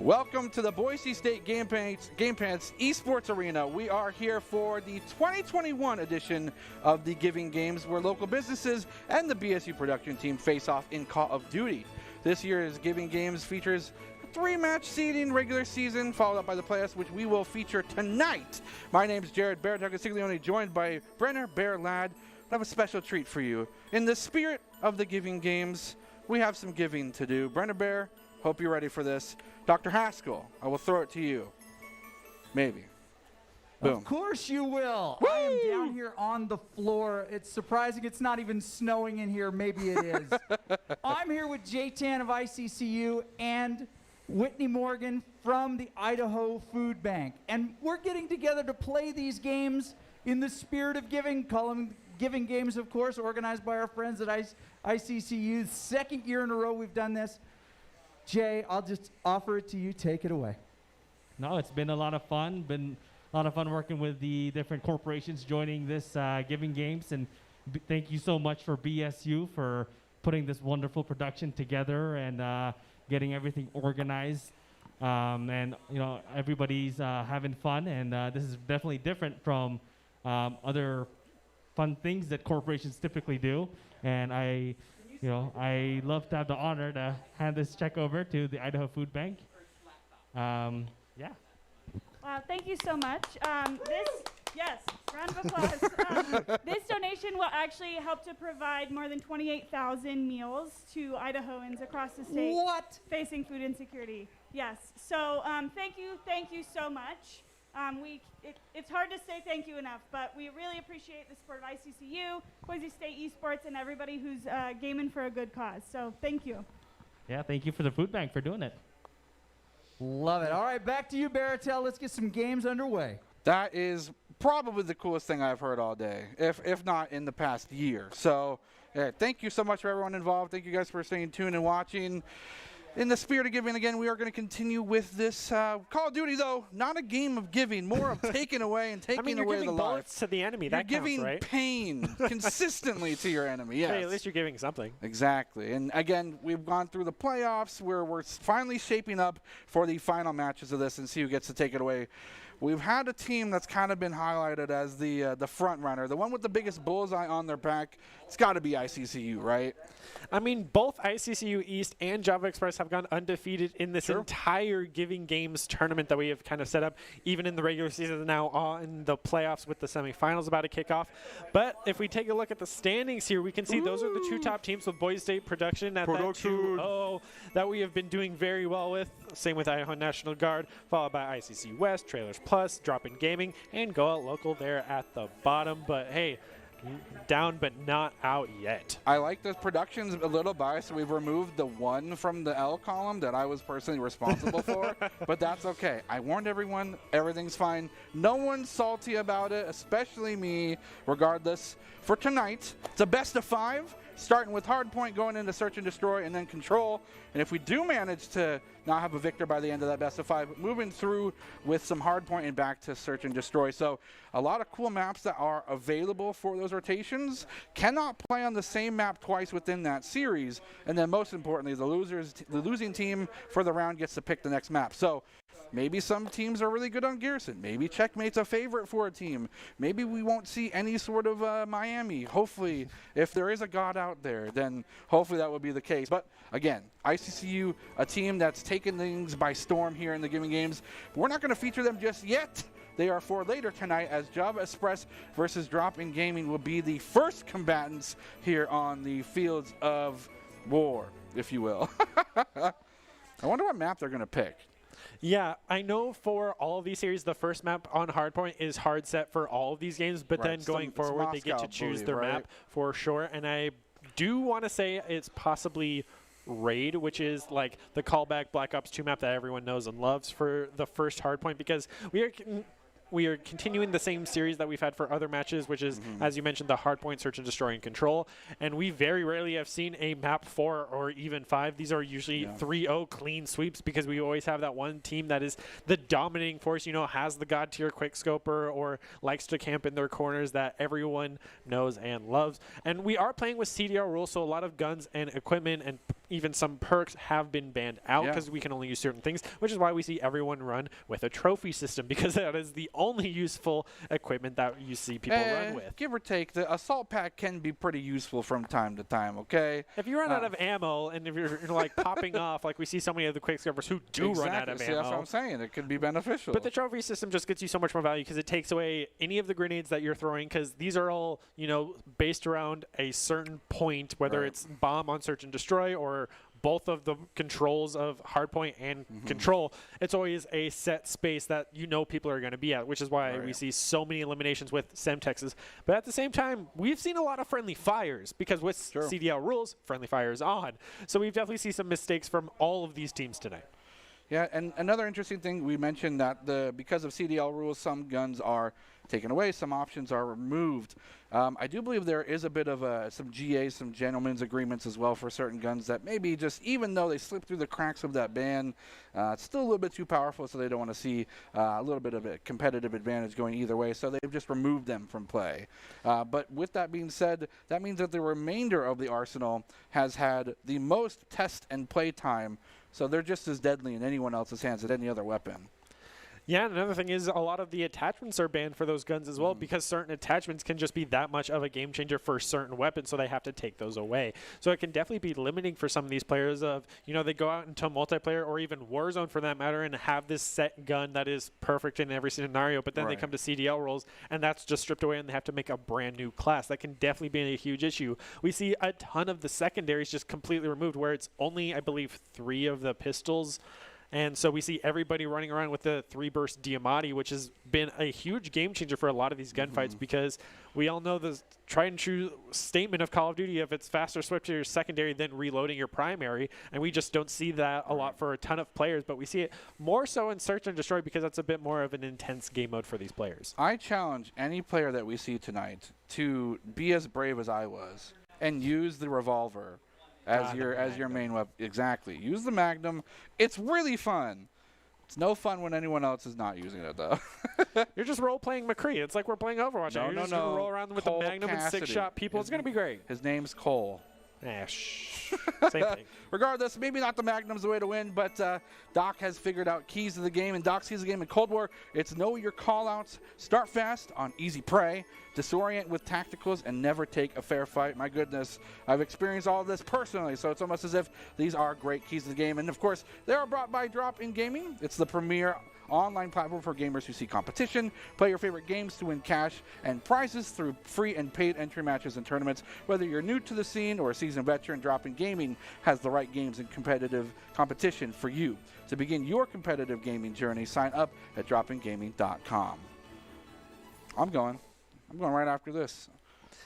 Welcome to the Boise State Game Pants Esports Arena. We are here for the 2021 edition of the Giving Games, where local businesses and the BSU production team face off in Call of Duty. This year's Giving Games features a 3-match seeding regular season, followed up by the playoffs, which we will feature tonight. My name is Jared Bear Tagasiglione, joined by Brenner Bear Ladd. I have a special treat for you. In the spirit of the Giving Games, we have some giving to do. Brenner Bear, hope you're ready for this. Dr. Haskell, I will throw it to you. Maybe. Boom. Of course you will. Woo! I am down here on the floor. It's surprising it's not even snowing in here. Maybe it is. I'm here with Jay Tan of ICCU and Whitney Morgan from the Idaho Food Bank. And we're getting together to play these games in the spirit of giving, call them Giving Games, of course, organized by our friends at ICCU. Second year in a row we've done this. Jay, I'll just offer it to you. Take it away. No, it's been a lot of fun. Been a lot of fun working with the different corporations joining this Giving Games. And thank you so much for BSU for putting this wonderful production together and getting everything organized. And, you know, everybody's having fun. And this is definitely different from other fun things that corporations typically do. And I love to have the honor to hand this check over to the Idaho Food Bank. Yeah. Wow, thank you so much. Yes, round of applause. This donation will actually help to provide more than 28,000 meals to Idahoans across the state facing food insecurity. Yes, so thank you so much. It's hard to say thank you enough, but we really appreciate the support of ICCU, Boise State Esports, and everybody who's gaming for a good cause. So thank you. Yeah, thank you for the food bank for doing it. Love it. All right, back to you, Baratel. Let's get some games underway. That is probably the coolest thing I've heard all day, if not in the past year. So thank you so much for everyone involved. Thank you guys for staying tuned and watching. In the spirit of giving, again, we are going to continue with this Call of Duty, though. Not a game of giving, more of taking away and taking away the life. You're giving bullets to the enemy. That counts, right? You're giving pain consistently to your enemy, yes. Hey, at least you're giving something. Exactly. And, again, we've gone through the playoffs where we're finally shaping up for the final matches of this and see who gets to take it away. we've had a team that's kind of been highlighted as the front runner, the one with the biggest bullseye on their back. It's got to be ICCU, right? I mean, both ICCU East and Java Express have gone undefeated in this entire Giving Games tournament that we have kind of set up, even in the regular season, now in the playoffs with the semifinals about to kick off. But if we take a look at the standings here, we can see those are the two top teams with Boise State Production at that 2-0 that we have been doing very well with. Same with Idaho National Guard, followed by ICC West, Trailers Plus, Drop In Gaming, and Go Out Local there at the bottom. But hey, down but not out yet. I like the production's a little biased, so we've removed the 1 from the L column that I was personally responsible for, but that's okay. I warned everyone, everything's fine. No one's salty about it, especially me, regardless. For tonight, it's a best of 5, starting with Hardpoint, going into Search and Destroy, and then Control. And if we do manage to not have a victor by the end of that best of 5, moving through with some Hardpoint and back to Search and Destroy. So a lot of cool maps that are available for those rotations. Cannot play on the same map twice within that series. And then most importantly, the losing team for the round gets to pick the next map. So maybe some teams are really good on Garrison. Maybe Checkmate's a favorite for a team. Maybe we won't see any sort of Miami. Hopefully, if there is a God out there, then hopefully that would be the case. But again, ICCU, a team that's taken things by storm here in the Giving Games. We're not going to feature them just yet. They are for later tonight, as Java Express versus Drop In Gaming will be the first combatants here on the fields of war, if you will. I wonder what map they're going to pick. Yeah, I know for all of these series, the first map on Hardpoint is hard set for all of these games, but then going forward, they get to choose their map for sure. And I do want to say it's possibly Raid, which is like the callback Black Ops 2 map that everyone knows and loves for the first Hardpoint, because we are continuing the same series that we've had for other matches, which is, as you mentioned, the Hardpoint, Search and Destroy, and Control. And we very rarely have seen a map 4 or even 5. These are usually 3-0 clean sweeps, because we always have that one team that is the dominating force, you know, has the God tier quickscoper or likes to camp in their corners that everyone knows and loves. And we are playing with CDL rules, so a lot of guns and equipment and even some perks have been banned out because we can only use certain things, which is why we see everyone run with a trophy system, because that is the only useful equipment that you see people run with. Give or take, the assault pack can be pretty useful from time to time, okay? If you run out of ammo and if you're like popping off, like we see so many of the quickscopers who do run out of See, ammo. that's what I'm saying. It could be beneficial. But the trophy system just gets you so much more value because it takes away any of the grenades that you're throwing, because these are all, you know, based around a certain point, whether it's bomb on Search and Destroy or both of the controls of Hardpoint and Control. It's always a set space that you know people are going to be at, which is why we see so many eliminations with Semtexes. But at the same time, we've seen a lot of friendly fires, because with CDL rules, friendly fire is on. So we've definitely seen some mistakes from all of these teams tonight. Yeah, and another interesting thing, we mentioned that because of CDL rules, some guns are taken away, some options are removed. I do believe there is a bit of some GAs, some gentlemen's agreements as well for certain guns that maybe just, even though they slip through the cracks of that ban, it's still a little bit too powerful, so they don't want to see a little bit of a competitive advantage going either way, so they've just removed them from play. But with that being said, that means that the remainder of the arsenal has had the most test and play time, so they're just as deadly in anyone else's hands as any other weapon. Yeah, and another thing is a lot of the attachments are banned for those guns as well, because certain attachments can just be that much of a game changer for certain weapons, so they have to take those away. So it can definitely be limiting for some of these players of, you know, they go out into multiplayer or even Warzone for that matter and have this set gun that is perfect in every scenario, but then they come to CDL roles and that's just stripped away and they have to make a brand new class. That can definitely be a huge issue. We see a ton of the secondaries just completely removed, where it's only, I believe, 3 of the pistols. And so we see everybody running around with the 3-burst Diamatti, which has been a huge game changer for a lot of these gunfights, because we all know the tried and true statement of Call of Duty of it's faster switch to your secondary than reloading your primary, and we just don't see that a lot for a ton of players, but we see it more so in Search and Destroy because that's a bit more of an intense game mode for these players. I challenge any player that we see tonight to be as brave as I was and use the revolver as your main weapon. Exactly. Use the Magnum. It's really fun. It's no fun when anyone else is not using it, though. You're just role-playing McCree. It's like we're playing Overwatch. You're just going to roll around with the Magnum and 6-shot people. It's going to be great. His name's Cole. Same thing. regardless, maybe not the Magnum's the way to win, but Doc has figured out keys to the game, and Doc sees the game in Cold War. It's know your call-outs, start fast on easy prey, disorient with tacticals, and never take a fair fight. My goodness, I've experienced all of this personally, so it's almost as if these are great keys to the game. And of course, they are brought by Drop in Gaming. It's the premier online platform for gamers who see competition. Play your favorite games to win cash and prizes through free and paid entry matches and tournaments. Whether you're new to the scene or a seasoned veteran, Drop in Gaming has the right games and competitive competition for you. To begin your competitive gaming journey, sign up at dropingaming.com. I'm going right after this.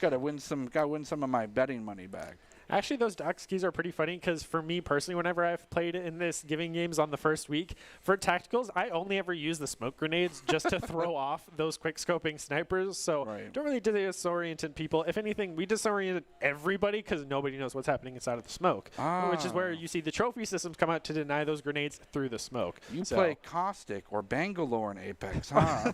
Gotta win some of my betting money back. Actually, those Doc skis are pretty funny because for me personally, whenever I've played in this giving games on the first week, for tacticals, I only ever use the smoke grenades just to throw off those quick scoping snipers. So don't really disorient people. If anything, we disorient everybody because nobody knows what's happening inside of the smoke, which is where you see the trophy systems come out to deny those grenades through the smoke. You play Caustic or Bangalore in Apex, huh?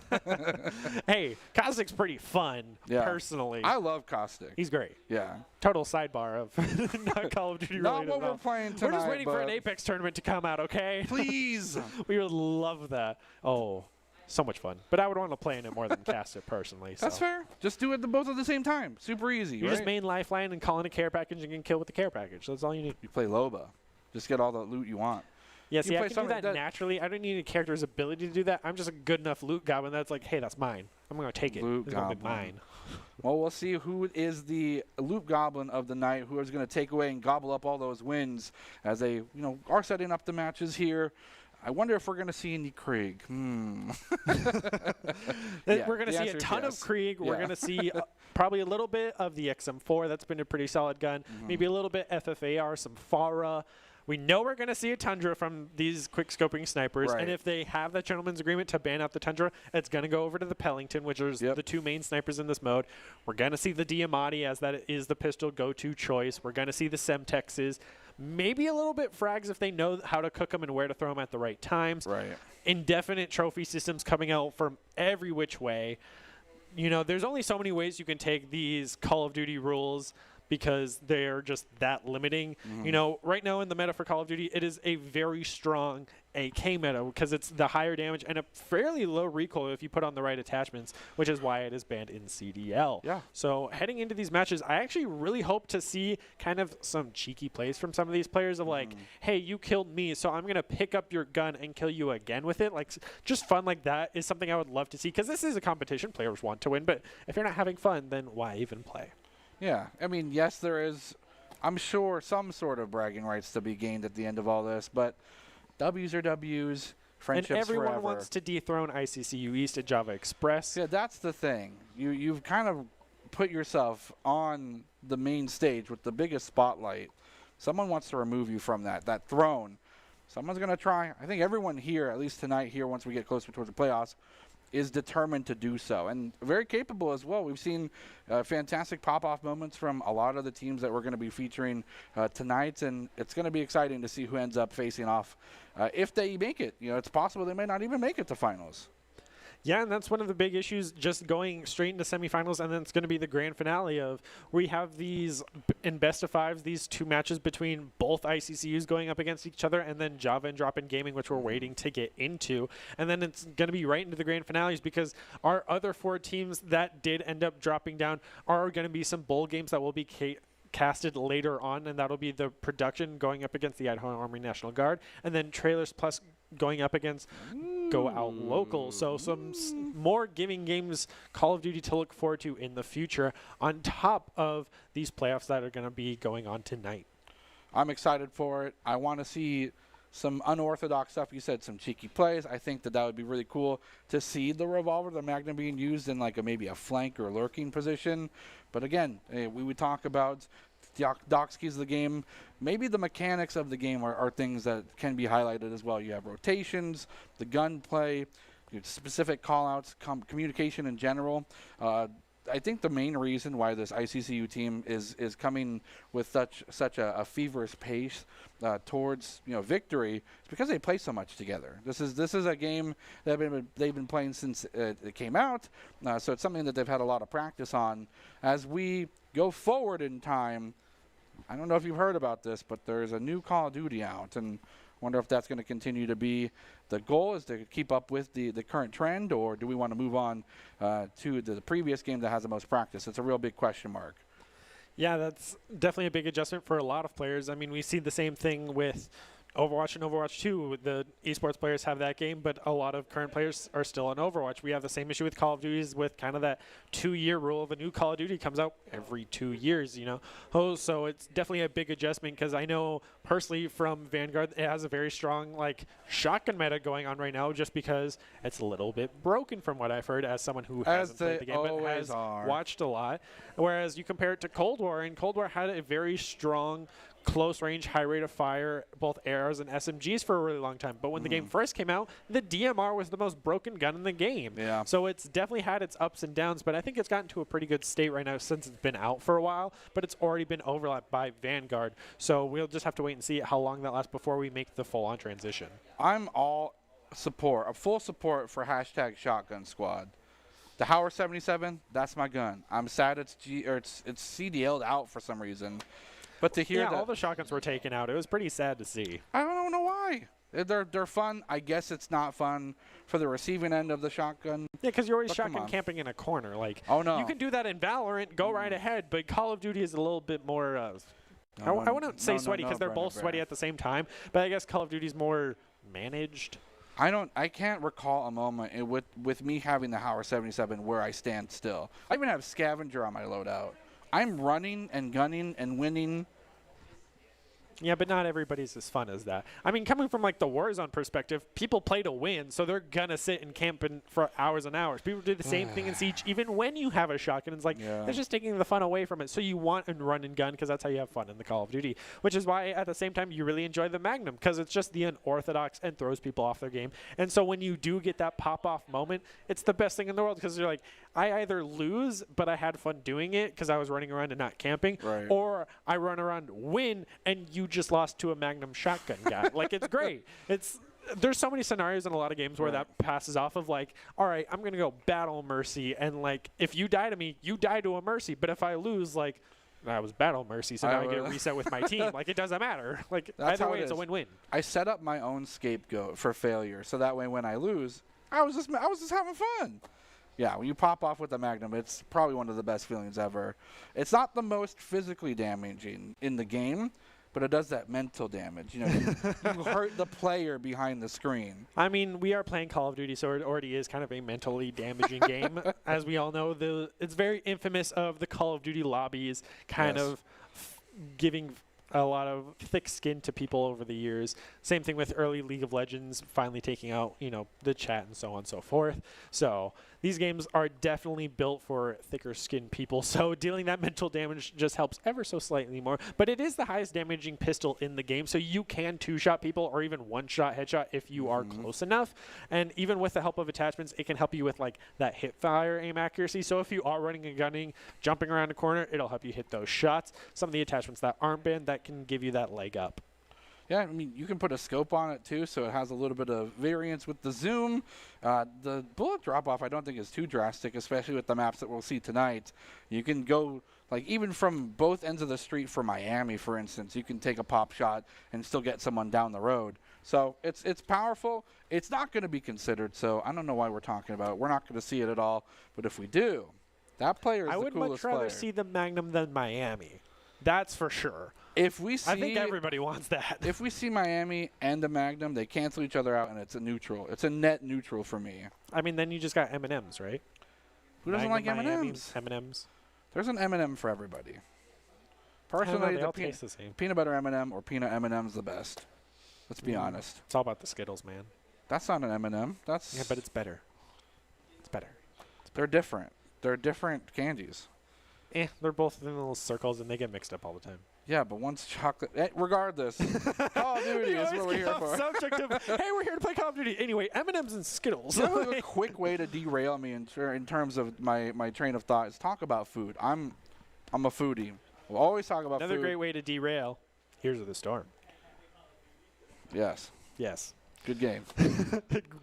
Hey, Caustic's pretty fun, personally. I love Caustic. He's great. Yeah. Total sidebar of not Call of Duty related. Not what we're playing tonight. We're just waiting for an Apex tournament to come out, okay? Please. We would love that. Oh, so much fun. But I would want to play in it more than cast it personally. That's fair. Just do it both at the same time. Super easy, You just main lifeline and call in a care package and get kill with the care package. That's all you need. You play Loba. Just get all the loot you want. Yeah, see, I can do that naturally. I don't need a character's ability to do that. I'm just a good enough loot goblin that's like, hey, that's mine. I'm going to take it. It's going to be mine. Well, we'll see who is the loot goblin of the night, who is going to take away and gobble up all those wins as they, are setting up the matches here. I wonder if we're going to see any Krieg. We're going to see a ton of Krieg. We're going to see probably a little bit of the XM4. That's been a pretty solid gun. Maybe a little bit FFAR, some Farah. We know we're going to see a Tundra from these quick-scoping snipers, and if they have that gentleman's agreement to ban out the Tundra, it's going to go over to the Pellington, which is the two main snipers in this mode. We're going to see the Diamatti, as that is the pistol go-to choice. We're going to see the Semtexes. Maybe a little bit frags if they know how to cook them and where to throw them at the right times. Indefinite trophy systems coming out from every which way. There's only so many ways you can take these Call of Duty rules because they're just that limiting. Right now in the meta for Call of Duty, it is a very strong AK meta because it's the higher damage and a fairly low recoil if you put on the right attachments, which is why it is banned in CDL. So heading into these matches, I actually really hope to see kind of some cheeky plays from some of these players of like, hey, you killed me, so I'm going to pick up your gun and kill you again with it. Like, just fun like that is something I would love to see because this is a competition. Players want to win, but if you're not having fun, then why even play? Yeah, I mean, yes, there is, I'm sure, some sort of bragging rights to be gained at the end of all this, but W's are W's, friendships and everyone forever. wants to dethrone ICCU East at Java Express. Yeah, that's the thing. You've kind of put yourself on the main stage with the biggest spotlight. Someone wants to remove you from that throne. Someone's going to try. I think everyone here, at least tonight here, once we get closer towards the playoffs, is determined to do so, and very capable as well. We've seen fantastic pop-off moments from a lot of the teams that we're going to be featuring tonight, and it's going to be exciting to see who ends up facing off if they make it. It's possible they may not even make it to finals. Yeah, and that's one of the big issues, just going straight into semifinals, and then it's going to be the grand finale of we have these, in best of fives, these two matches between both ICCUs going up against each other, and then Java and Drop in Gaming, which we're waiting to get into. And then it's going to be right into the grand finales because our other four teams that did end up dropping down are going to be some bowl games that will be casted later on, and that'll be the production going up against the Idaho Army National Guard, and then Trailers Plus going up against Go Out Local. So some more giving games Call of Duty to look forward to in the future on top of these playoffs that are going to be going on tonight. I'm excited for it. I want to see some unorthodox stuff. You said some cheeky plays. I think that would be really cool to see the revolver, the Magnum, being used in like maybe a flank or lurking position. But again, we would talk about Doc's keys of the game. Maybe the mechanics of the game are things that can be highlighted as well. You have rotations, the gunplay, specific callouts, communication in general. I think the main reason why this ICCU team is coming with such a feverish pace towards victory is because they play so much together. This is a game that they've been playing since it came out, so it's something that they've had a lot of practice on. As we go forward in time, I don't know if you've heard about this, but there's a new Call of Duty out, and wonder if that's going to continue to be the goal, is to keep up with the current trend, or do we want to move on to the previous game that has the most practice? It's a real big question mark. Yeah, that's definitely a big adjustment for a lot of players. I mean, we see the same thing with Overwatch and Overwatch 2. The esports players have that game, but a lot of current players are still on Overwatch. We have the same issue with Call of Duty, with kind of that 2-year rule of a new Call of Duty comes out every 2 years, you know. Oh, so it's definitely a big adjustment, because I know personally from Vanguard, it has a very strong like shotgun meta going on right now, just because it's a little bit broken from what I've heard as someone who hasn't played the game but has watched a lot. Whereas you compare it to Cold War, and Cold War had a very strong close range, high rate of fire, both ARs and SMGs for a really long time. But when the game first came out, the DMR was the most broken gun in the game. Yeah. So it's definitely had its ups and downs, but I think it's gotten to a pretty good state right now since it's been out for a while, but it's already been overlapped by Vanguard. So we'll just have to wait and see how long that lasts before we make the full-on transition. I'm all support, a full support for hashtag Shotgun Squad. The Howard 77, that's my gun. I'm sad it's CDL'd out for some reason. But to hear that all the shotguns were taken out, it was pretty sad to see. I don't know why. They're fun. I guess it's not fun for the receiving end of the shotgun. Yeah, because you're always shotgun camping in a corner. Like, oh no, you can do that in Valorant. Go right ahead. But Call of Duty is a little bit more. I wouldn't say sweaty, because they're both sweaty at the same time. But I guess Call of Duty is more managed. I can't recall a moment with me having the Howard 77 where I stand still. I even have Scavenger on my loadout. I'm running and gunning and winning. Yeah, but not everybody's as fun as that. I mean, coming from like the Warzone perspective, people play to win, so they're gonna sit and camp for hours and hours. People do the same thing in Siege, even when you have a shotgun. It's like, it's just taking the fun away from it. So you want to run and gun, because that's how you have fun in the Call of Duty. Which is why, at the same time, you really enjoy the Magnum, because it's just the unorthodox and throws people off their game. And so when you do get that pop-off moment, it's the best thing in the world, because you're like, I either lose, but I had fun doing it because I was running around and not camping, or I run around, win, and you just lost to a Magnum shotgun guy. Like, it's great. There's so many scenarios in a lot of games where that passes off of like, all right, I'm going to go battle Mercy, and like, if you die to me, you die to a Mercy, but if I lose, like, I was battle Mercy, so now I get a reset with my team. Like, it doesn't matter. Like, either way, it's a win-win. I set up my own scapegoat for failure, so that way when I lose, I was just having fun. Yeah, when you pop off with the Magnum, it's probably one of the best feelings ever. It's not the most physically damaging in the game, but it does that mental damage. You know, you hurt the player behind the screen. I mean, we are playing Call of Duty, so it already is kind of a mentally damaging game. As we all know, it's very infamous of the Call of Duty lobbies kind of giving a lot of thick skin to people over the years. Same thing with early League of Legends finally taking out, you know, the chat and so on and so forth. So these games are definitely built for thicker skinned people. So dealing that mental damage just helps ever so slightly more. But it is the highest damaging pistol in the game. So you can two-shot people or even one-shot headshot if you are close enough. And even with the help of attachments, it can help you with like that hip fire aim accuracy. So if you are running and gunning, jumping around a corner, it'll help you hit those shots. Some of the attachments that aren't banned, that can give you that leg up. Yeah, I mean, you can put a scope on it too, so it has a little bit of variance with the zoom. The bullet drop-off I don't think is too drastic, especially with the maps that we'll see tonight. You can go, like, even from both ends of the street for Miami, for instance, you can take a pop shot and still get someone down the road. So it's powerful. It's not going to be considered, so I don't know why we're talking about it. We're not going to see it at all, but if we do, that player is the coolest player. I would much rather see the Magnum than Miami. That's for sure. If we see, I think everybody wants that. If we see Miami and the Magnum, they cancel each other out, and it's a neutral. It's a net neutral for me. I mean, then you just got M&Ms, right? Who doesn't like M&Ms? M&Ms. There's an M&M for everybody. Personally, they all taste the same. Peanut butter M&M or peanut M&M is the best. Let's be honest. It's all about the Skittles, man. That's not an M&M. That's but it's better. It's better. They're different. They're different candies. They're both in little circles, and they get mixed up all the time. Yeah, but one's chocolate. Regardless, Call of Duty is what we're here for. Subject of, hey, we're here to play Call of Duty. Anyway, M&Ms and Skittles. A quick way to derail me in terms of my train of thought is talk about food. I'm a foodie. We'll always talk about Another food. great way to derail. Here's of the Storm. Yes. Yes. Good game.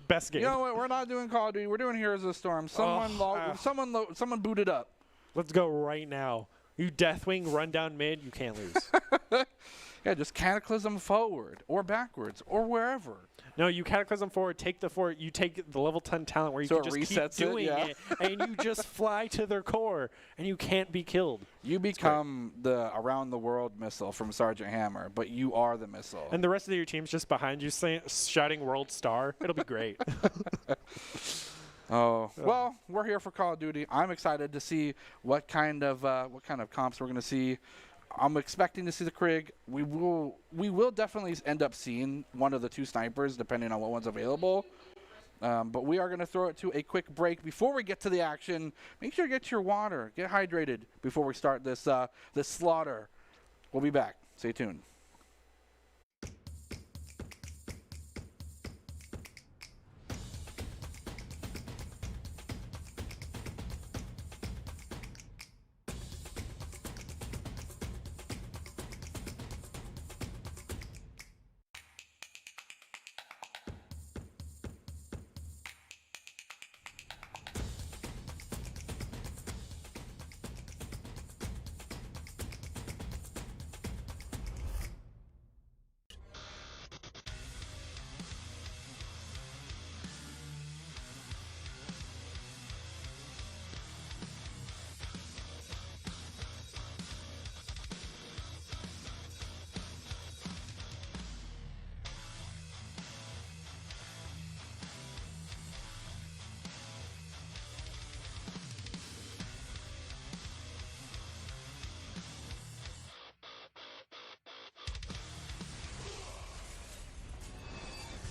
Best game. You know what? We're not doing Call of Duty. We're doing Heroes of the Storm. Someone booted up. Let's go right now. You Deathwing run down mid, you can't lose. Yeah, just Cataclysm forward or backwards or wherever. No, you Cataclysm forward, take the forward, you take the level 10 talent where you So can it just keep resets doing it, it, and you just fly to their core, and you can't be killed. You become the around the world missile from Sergeant Hammer, but you are the missile. And the rest of your team's just behind you shouting World Star. It'll be great. Oh, well, we're here for Call of Duty. I'm excited to see what kind of comps we're going to see. I'm expecting to see the Krig. We will definitely end up seeing one of the two snipers, depending on what one's available. But we are going to throw it to a quick break. Before we get to the action, make sure you get your water. Get hydrated before we start this slaughter. We'll be back. Stay tuned.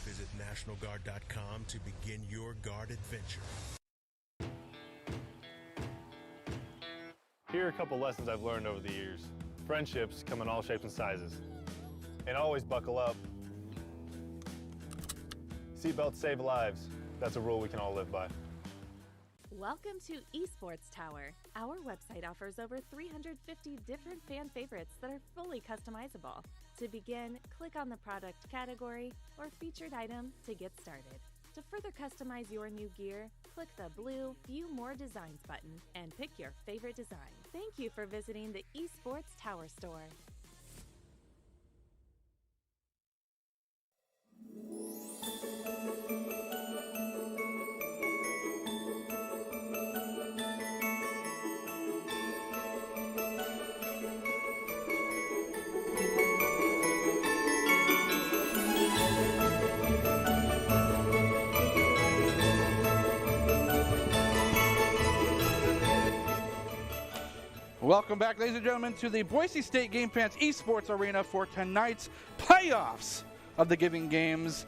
Visit NationalGuard.com to begin your Guard adventure. Here are a couple lessons I've learned over the years. Friendships come in all shapes and sizes. And always buckle up. Seatbelts save lives. That's a rule we can all live by. Welcome to Esports Tower. Our website offers over 350 different fan favorites that are fully customizable. To begin, click on the product category or featured item to get started. To further customize your new gear, click the blue View More Designs button and pick your favorite design. Thank you for visiting the Esports Tower store. Welcome back, ladies and gentlemen, to the Boise State Game Pants Esports Arena for tonight's playoffs of the Giving Games.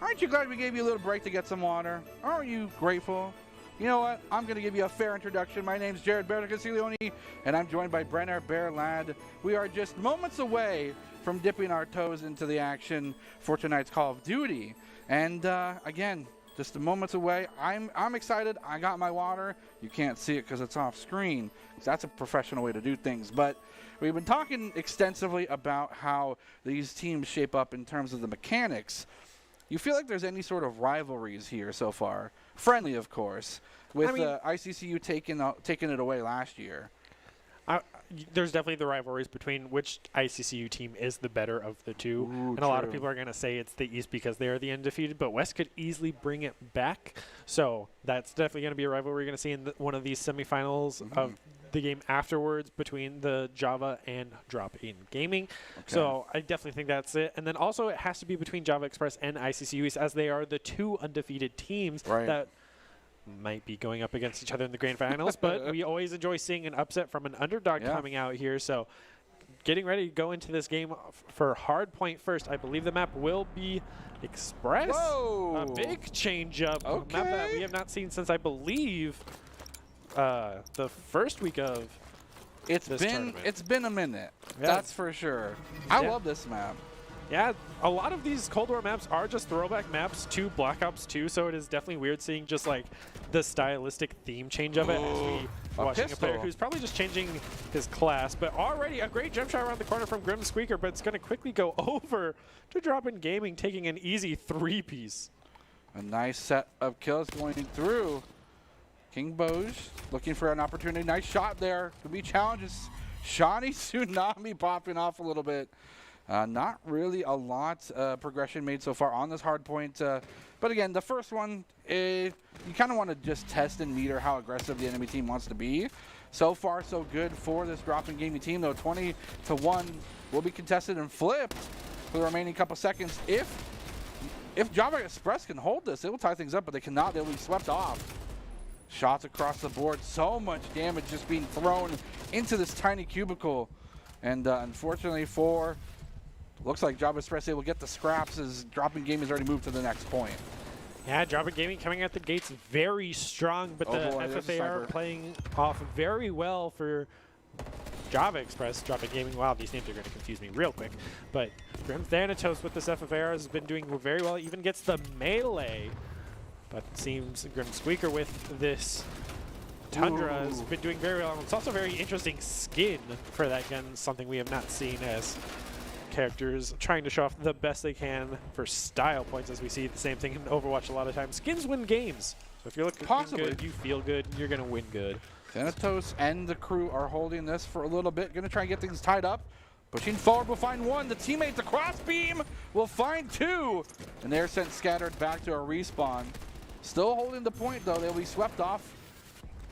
Aren't you glad we gave you a little break to get some water? Aren't you grateful? You know what? I'm going to give you a fair introduction. My name's Jared Berticasiglione, and I'm joined by Brenner Bear Ladd. We are just moments away from dipping our toes into the action for tonight's Call of Duty. And again, just moments away. I'm excited. I got my water. You can't see it because it's off screen. That's a professional way to do things. But we've been talking extensively about how these teams shape up in terms of the mechanics. You feel like there's any sort of rivalries here so far? Friendly, of course, with ICCU taking it away last year. There's definitely the rivalries between which ICCU team is the better of the two. Ooh, and a lot of people are going to say it's the East because they are the undefeated, but West could easily bring it back. So that's definitely going to be a rivalry you're going to see in one of these semifinals of the game afterwards between the Java and Drop-In Gaming. Okay. So I definitely think that's it. And then also it has to be between Java Express and ICCU East, as they are the two undefeated teams that might be going up against each other in the grand finals, but we always enjoy seeing an upset from an underdog coming out here. So getting ready to go into this game for Hardpoint first. I believe the map will be Express. Whoa. A big change up. Okay. A map that we have not seen since, I believe, the first week of this tournament. It's been a minute. Yeah. That's for sure. I love this map. Yeah, a lot of these Cold War maps are just throwback maps to Black Ops 2, so it is definitely weird seeing just like the stylistic theme change of it as we watching a player who's probably just changing his class. But already a great jump shot around the corner from Grim Squeaker, but it's going to quickly go over to Drop-In Gaming, taking an easy 3-piece. A nice set of kills going through. King Boj looking for an opportunity. Nice shot there. Could be challenges Shawnee Tsunami popping off a little bit. Not really a lot progression made so far on this hard point. But again, the first one, you kind of want to just test and meter how aggressive the enemy team wants to be. So far, so good for this dropping gaming team, though. 20-1 will be contested and flipped for the remaining couple seconds. If Java Express can hold this, it will tie things up, but they cannot. They'll be swept off. Shots across the board. So much damage just being thrown into this tiny cubicle. And unfortunately for... Looks like Java Express will get the scraps as Dropping Gaming has already moved to the next point. Yeah, Dropping Gaming coming out the gates very strong, but the FFAR playing off very well for Java Express. Dropping Gaming, wow, these names are going to confuse me real quick. But Grim Thanatos with this FFAR has been doing very well, even gets the melee. But it seems Grim Squeaker with this Tundra has been doing very well. It's also a very interesting skin for that gun, something we have not seen as characters trying to show off the best they can for style points, as we see the same thing in Overwatch a lot of times. Skins win games. So if you're looking good, you feel good, you're going to win good. Thanatos and the crew are holding this for a little bit. Going to try and get things tied up. Pushing forward, we'll find one. The teammate, the cross beam, will find two. And they're sent scattered back to a respawn. Still holding the point, though. They'll be swept off.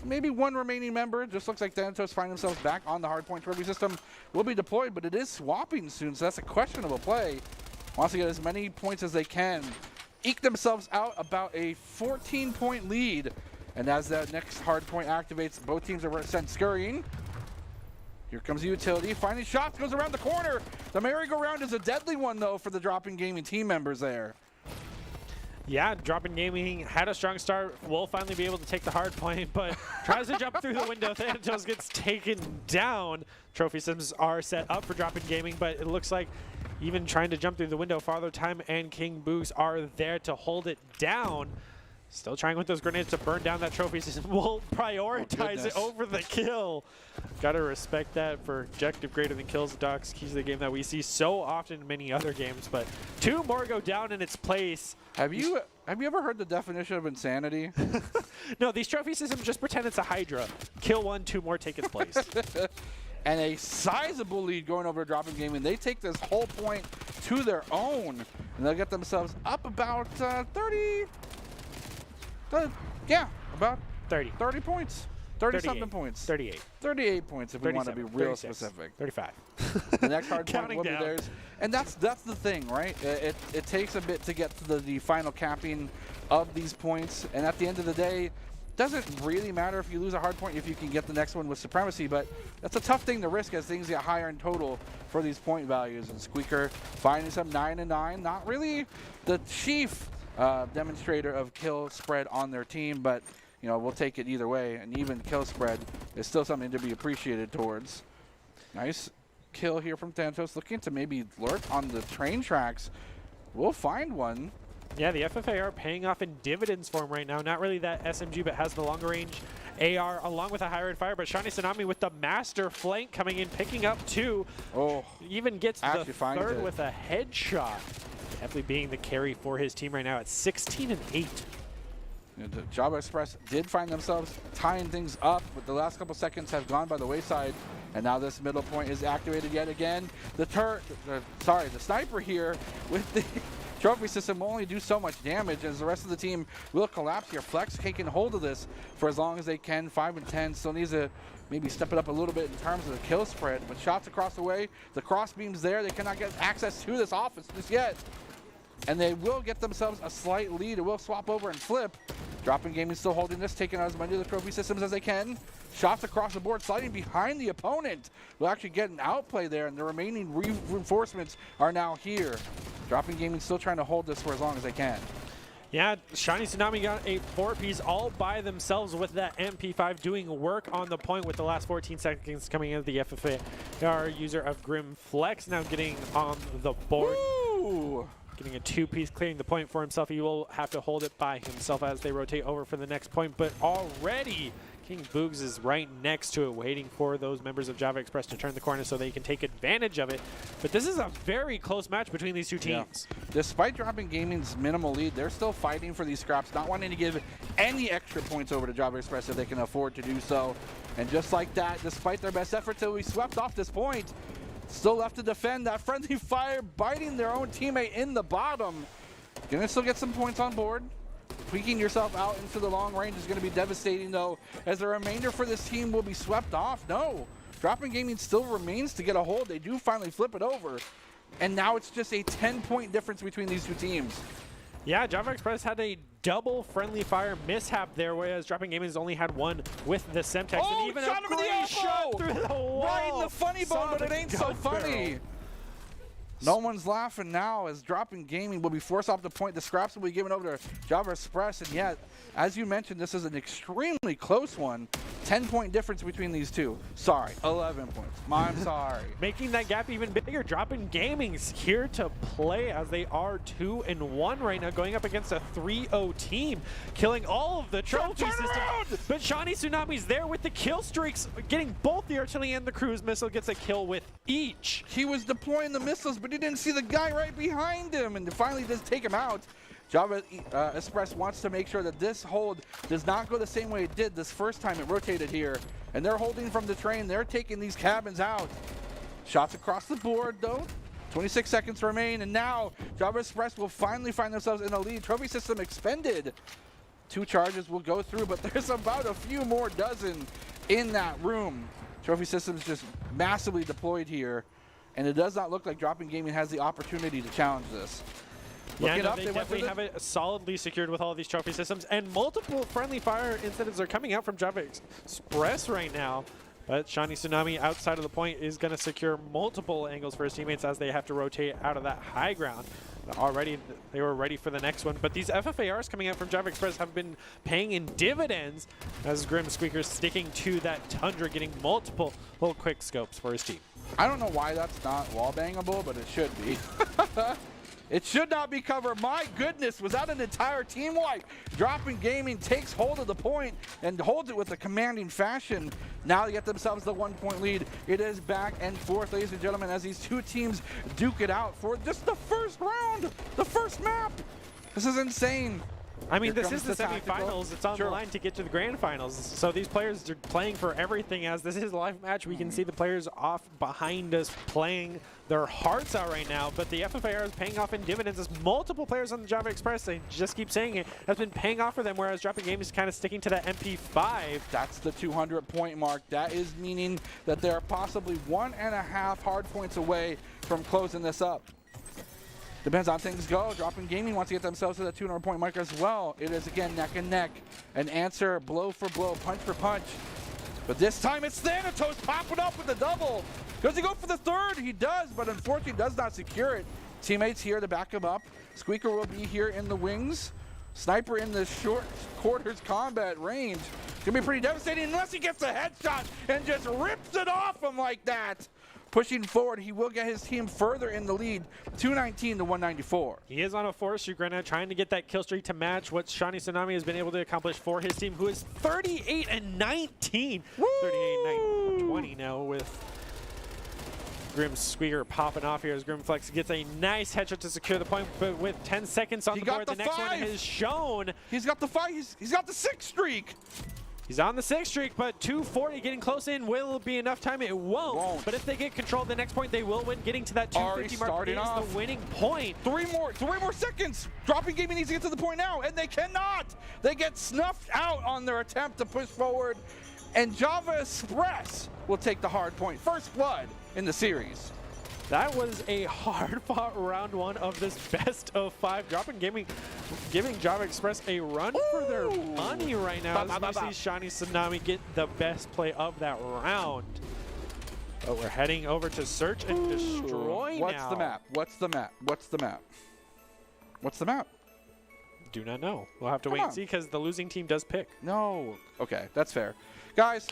Maybe one remaining member. Just looks like Thanatos find themselves back on the hardpoint trophy system. Will be deployed, but it is swapping soon, so that's a questionable play. Wants to get as many points as they can. Eke themselves out about a 14-point lead. And as that next hardpoint activates, both teams are sent scurrying. Here comes the utility. Finding shots, goes around the corner. The merry-go-round is a deadly one, though, for the Dropping Gaming team members there. Yeah, Dropping Gaming had a strong start. Will finally be able to take the hard point, but tries to jump through the window. Thanatos gets taken down. Trophy systems are set up for Dropping Gaming, but it looks like even trying to jump through the window, Father Time and King Boogs are there to hold it down. Still trying with those grenades to burn down that trophy system. Will prioritize it over the kill. Gotta respect that for objective greater than kills. Doc's keys to the game that we see so often in many other games, but two more go down in its place. Have you ever heard the definition of insanity? No, these trophy systems just pretend it's a Hydra. Kill one, two more take its place. And a sizable lead going over to Dropping Gaming. They take this whole point to their own, and they'll get themselves up about 30. About 30 points. 30-something points. 38 points if we want to be real 36, specific. 35. The next hard point will be theirs. And that's the thing, right? It takes a bit to get to the final capping of these points. And at the end of the day, doesn't really matter if you lose a hard point if you can get the next one with supremacy. But that's a tough thing to risk as things get higher in total for these point values. And Squeaker finding some 9-9. Not really the chief demonstrator of kill spread on their team, but you know, we'll take it either way. And even kill spread is still something to be appreciated towards. Nice kill here from Thanatos, looking to maybe lurk on the train tracks. We'll find one. Yeah, the FFAR paying off in dividends for him right now. Not really that SMG, but has the longer range AR along with a high rate fire. But Shawnee Tsunami with the master flank coming in, picking up two. Oh, even gets the third with a headshot. Definitely being the carry for his team right now at 16-8. The Java Express did find themselves tying things up, but the last couple seconds have gone by the wayside, and now this middle point is activated yet again. The sniper here with the trophy system will only do so much damage, as the rest of the team will collapse here. Flex taking hold of this for as long as they can. 5 and 10 still needs to maybe step it up a little bit in terms of the kill spread, but shots across the way. The cross beam's there. They cannot get access to this office just yet. And they will get themselves a slight lead. It will swap over and flip. Dropping Gaming still holding this, taking out as many of the trophy systems as they can. Shots across the board, sliding behind the opponent. Will actually get an outplay there, and the remaining reinforcements are now here. Dropping Gaming still trying to hold this for as long as they can. Yeah, Shawnee Tsunami got a 4-piece all by themselves with that MP5 doing work on the point with the last 14 seconds coming in. The FFAR user of Grim Flex now getting on the board. Woo! Getting a 2-piece, clearing the point for himself. He will have to hold it by himself as they rotate over for the next point, but already King Boogs is right next to it, waiting for those members of Java Express to turn the corner so they can take advantage of it. But this is a very close match between these two teams. Yeah. Despite dropping Gaming's minimal lead, they're still fighting for these scraps, not wanting to give any extra points over to Java Express if they can afford to do so. And just like that, despite their best effort till we swept off this point, still left to defend. That friendly fire biting their own teammate in the bottom. Gonna still get some points on board. Tweaking yourself out into the long range is going to be devastating, though, as the remainder for this team will be swept off. No, Dropping Gaming still remains to get a hold. They do finally flip it over, and now it's just a 10-point difference between these two teams. Yeah, Java Express had a double friendly fire mishap there, whereas Dropping Gaming has only had one with the Semtex. Oh, and even shot a him in the great shot elbow! through the wall. Right in the funny bone, but it ain't so funny. No one's laughing now as Dropping Gaming will be forced off the point. The scraps will be given over to Java Express. And yet, as you mentioned, this is an extremely close one. 10-point difference between these two. Sorry, 11 points. I'm sorry. Making that gap even bigger. Dropping Gaming's here to play as they are 2-1 right now, going up against a 3-0 team, killing all of the trophy systems. But Shawnee Tsunami's there with the kill streaks, getting both the artillery and the cruise missile, gets a kill with each. He was deploying the missiles, but he didn't see the guy right behind him, and finally does take him out. Java Express wants to make sure that this hold does not go the same way it did this first time it rotated here. And they're holding from the train. They're taking these cabins out. Shots across the board, though. 26 seconds remain, and now Java Express will finally find themselves in a lead. Trophy system expended. 2 charges will go through, but there's about a few more dozen in that room. Trophy system's just massively deployed here, and it does not look like Dropping Gaming has the opportunity to challenge this. Yeah, no, they definitely have it solidly secured with all of these trophy systems, and multiple friendly fire incentives are coming out from Java Express right now. But Shawnee Tsunami outside of the point is going to secure multiple angles for his teammates as they have to rotate out of that high ground. Already, they were ready for the next one, but these FFARs coming out from Java Express have been paying in dividends as Grim Squeaker's sticking to that Tundra, getting multiple little quick scopes for his team. I don't know why that's not wall bangable, but it should be. It should not be covered. My goodness, was that an entire team wipe? Dropping Gaming takes hold of the point and holds it with a commanding fashion. Now they get themselves the 1-point lead. It is back and forth, ladies and gentlemen, as these two teams duke it out for just the first round, the first map. This is insane. I mean, this is the semifinals. It's on the line to get to the grand finals. So these players are playing for everything. As this is a live match, we can see the players off behind us playing their hearts out right now. But the FFAR is paying off in dividends as multiple players on the Java Express, they just keep saying it, has been paying off for them, whereas Dropping Game is kind of sticking to that MP5. That's the 200-point mark. That is meaning that they're possibly 1.5 hard points away from closing this up. Depends on things go. Dropping Gaming wants to get themselves to the 200-point mark as well. It is, again, neck and neck. An answer, blow for blow, punch for punch. But this time it's Thanatos popping up with the double. Does he go for the third? He does, but unfortunately does not secure it. Teammates here to back him up. Squeaker will be here in the wings. Sniper in the short quarters combat range. Gonna be pretty devastating unless he gets a headshot and just rips it off him like that. Pushing forward, he will get his team further in the lead, 219 to 194. He is on a 4-streak right now, trying to get that kill streak to match what Shawnee Tsunami has been able to accomplish for his team, who is 38-19. 38-20 now with Grim Squeaker popping off here as Grimflex gets a nice headshot to secure the point, but with 10 seconds on the board, the next one is shown. He's got the 5, he's got the 6 streak. He's on the 6th streak, but 240 getting close in. Will it be enough time? It won't. But if they get control of the next point, they will win. Getting to that 250 mark is the winning point. 3 more seconds. Dropping Gaming needs to get to the point now, and they cannot. They get snuffed out on their attempt to push forward, and Java Express will take the hard point. First blood in the series. That was a hard-fought round 1 of this best of 5. Dropping Gaming giving Java Express a run for their money right now. As we see Shawnee Tsunami get the best play of that round. But we're heading over to search and destroy What's now. the map? What's the map? What's the map? What's the map? Do not know. We'll have to wait and see because the losing team does pick. No. Okay, that's fair. Guys,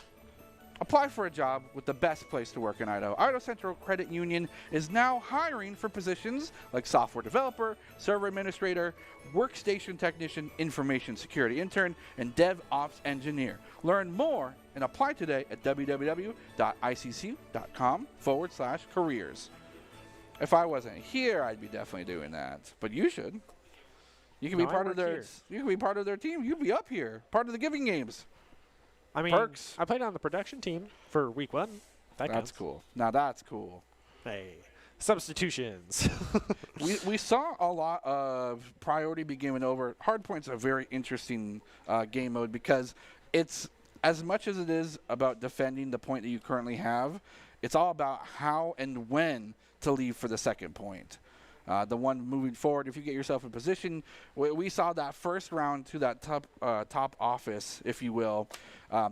Apply for a job with the best place to work in Idaho. Idaho Central Credit Union is now hiring for positions like software developer, server administrator, workstation technician, information security intern, and DevOps engineer. Learn more and apply today at www.iccu.com/careers. If I wasn't here, I'd be definitely doing that. But you should. You can be part of their. You can be part of their team. You'd be up here, part of the Giving Games. I mean, Perks. I played on the production team for week 1. That's cool. Now that's cool. Hey, substitutions. we saw a lot of priority be given over. Hardpoint's a very interesting game mode because it's as much as it is about defending the point that you currently have. It's all about how and when to leave for the second point. The one moving forward, if you get yourself in position, we saw that first round to that top office, if you will.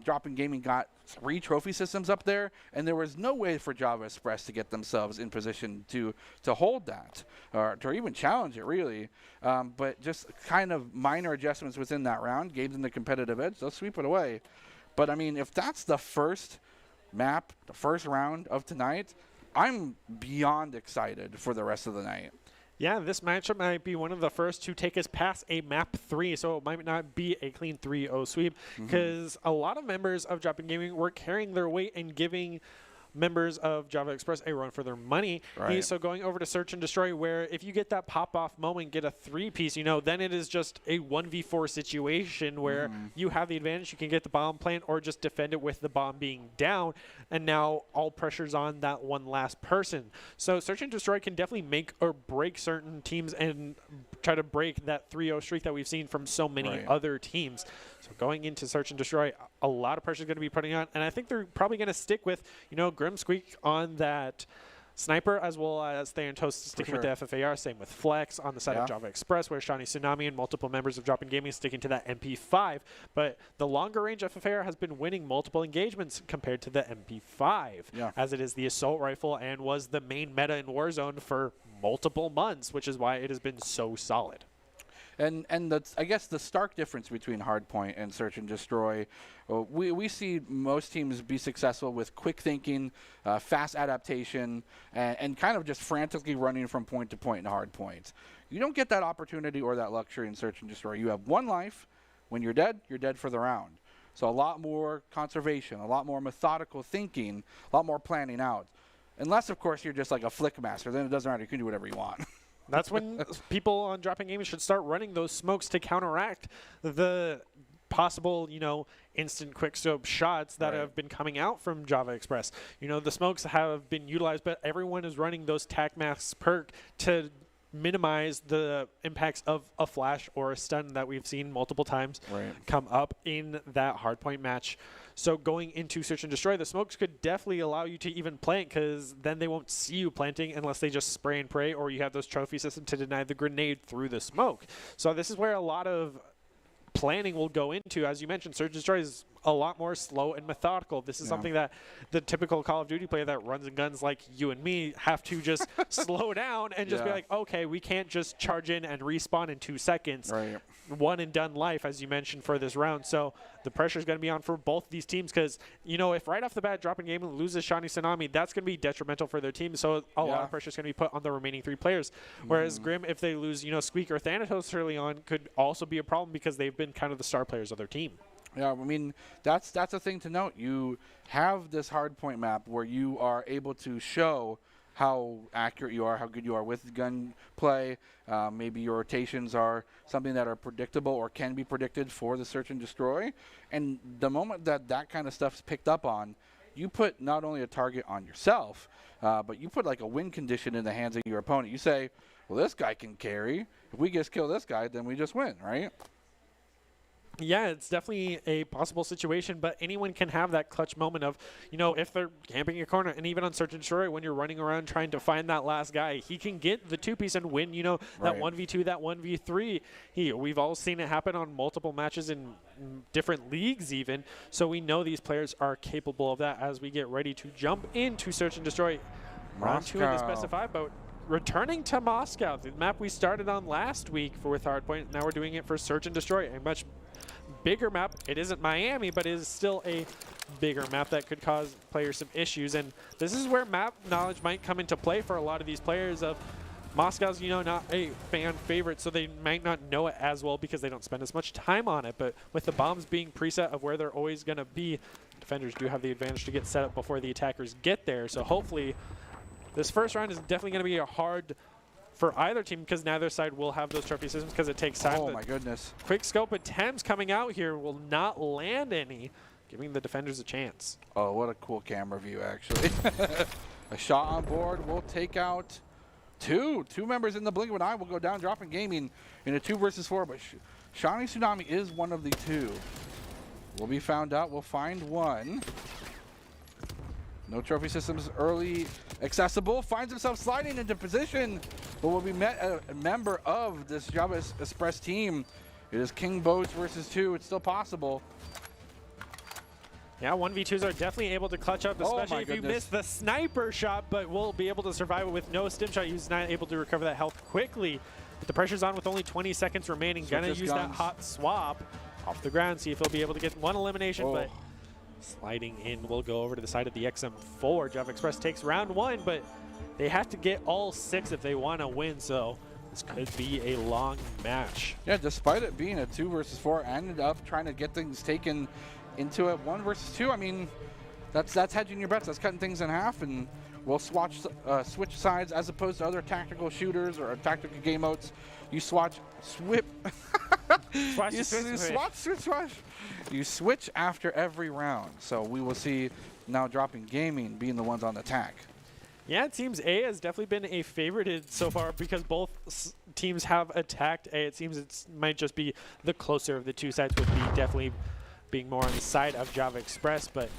Dropping Gaming got 3 trophy systems up there, and there was no way for Java Express to get themselves in position to hold that, or to even challenge it, really. But just kind of minor adjustments within that round gave them the competitive edge. They'll sweep it away. But, I mean, if that's the first map, the first round of tonight, I'm beyond excited for the rest of the night. Yeah, this matchup might be one of the first to take us past a map 3, so it might not be a clean 3-0 sweep, because a lot of members of Dropping Gaming were carrying their weight and giving members of Java Express a run for their money. Right. So going over to Search and Destroy, where if you get that pop-off moment, get a 3-piece, then it is just a 1v4 situation where you have the advantage. You can get the bomb plant or just defend it with the bomb being down, and now all pressure's on that one last person. So Search and Destroy can definitely make or break certain teams and try to break that 3-0 streak that we've seen from so many other teams. So going into Search and Destroy, a lot of pressure is going to be putting on, and I think they're probably going to stick with, Grimsqueak on that sniper, as well as Thanatos sticking with the FFAR. Same with Flex on the side of Java Express, where Shawnee Tsunami and multiple members of Dropping Gaming sticking to that MP5. But the longer range FFAR has been winning multiple engagements compared to the MP5, as it is the assault rifle and was the main meta in Warzone for multiple months, which is why it has been so solid. And I guess the stark difference between Hardpoint and Search and Destroy, we see most teams be successful with quick thinking, fast adaptation, and kind of just frantically running from point to point in Hardpoint. You don't get that opportunity or that luxury in Search and Destroy. You have one life. When you're dead for the round. So a lot more conservation, a lot more methodical thinking, a lot more planning out. Unless, of course, you're just like a flick master. Then it doesn't matter. You can do whatever you want. That's when people on Dropping Gaming should start running those smokes to counteract the possible, instant quick scope shots that have been coming out from Java Express. The smokes have been utilized, but everyone is running those tac masks perk to minimize the impacts of a flash or a stun that we've seen multiple times come up in that hardpoint match. So going into Search and Destroy, the smokes could definitely allow you to even plant, because then they won't see you planting unless they just spray and pray, or you have those trophy systems to deny the grenade through the smoke. So this is where a lot of planning will go into. As you mentioned, Search and Destroy is a lot more slow and methodical. This is something that the typical Call of Duty player that runs and guns like you and me have to just slow down and just be like, okay, we can't just charge in and respawn in 2 seconds. One and done life, as you mentioned, for this round. So the pressure is going to be on for both these teams, because, if right off the bat Dropping Gaming loses Shawnee Tsunami, that's going to be detrimental for their team. So a lot of pressure is going to be put on the remaining 3 players. Whereas Grim, if they lose, Squeak or Thanatos early on, could also be a problem, because they've been kind of the star players of their team. Yeah, I mean, that's a thing to note. You have this hardpoint map where you are able to show how accurate you are, how good you are with gun play. Maybe your rotations are something that are predictable or can be predicted for the Search and Destroy. And the moment that kind of stuff is picked up on, you put not only a target on yourself, but you put like a win condition in the hands of your opponent. You say, well, this guy can carry. If we just kill this guy, then we just win, right? Yeah, it's definitely a possible situation, but anyone can have that clutch moment of, if they're camping your corner, and even on Search and Destroy, when you're running around trying to find that last guy, he can get the 2-piece and win, that 1v2, that 1v3. We've all seen it happen on multiple matches in different leagues even, so we know these players are capable of that as we get ready to jump into Search and Destroy. Round 2 in the specified, but returning to Moscow, the map we started on last week with Hardpoint, now we're doing it for Search and Destroy, a much bigger map. It isn't Miami, but it is still a bigger map that could cause players some issues. And this is where map knowledge might come into play for a lot of these players. Of Moscow's, you know, not a fan favorite, so they might not know it as well because they don't spend as much time on it. But with the bombs being preset of where they're always going to be, defenders do have the advantage to get set up before the attackers get there. So hopefully this first round is definitely going to be a hard for either team because neither side will have those trophy systems because it takes time. Oh my goodness. Quick scope attempts coming out here will not land any, giving the defenders a chance. Oh, what a cool camera view, actually. A shot on board will take out two members in the blink of an eye will go down, dropping gaming in a 2 versus 4, but Shani Tsunami is one of the 2. Will be found out. We'll find one. No trophy systems early accessible. Finds himself sliding into position, but will be met a member of this Java Express team. It is King Boats versus 2. It's still possible. Yeah, 1v2s are definitely able to clutch up, especially if you miss the sniper shot, but will be able to survive it with no stim shot. He's not able to recover that health quickly. But the pressure's on with only 20 seconds remaining. Gonna use that hot swap off the ground, see if he'll be able to get one elimination, but sliding in will go over to the side of the XM4. Java Express takes round 1, but they have to get all 6 if they want to win, so this could be a long match. Yeah, despite it being a 2 versus 4, ended up trying to get things taken into a 1 versus 2. I mean, that's hedging your bets. That's cutting things in half, and we'll switch sides as opposed to other tactical shooters or tactical game modes. You switch after every round. So we will see now Dropping Gaming being the ones on the attack. Yeah, it seems A has definitely been a favorited so far because both teams have attacked A. It seems it might just be the closer of the 2 sides, with B definitely being more on the side of Java Express. But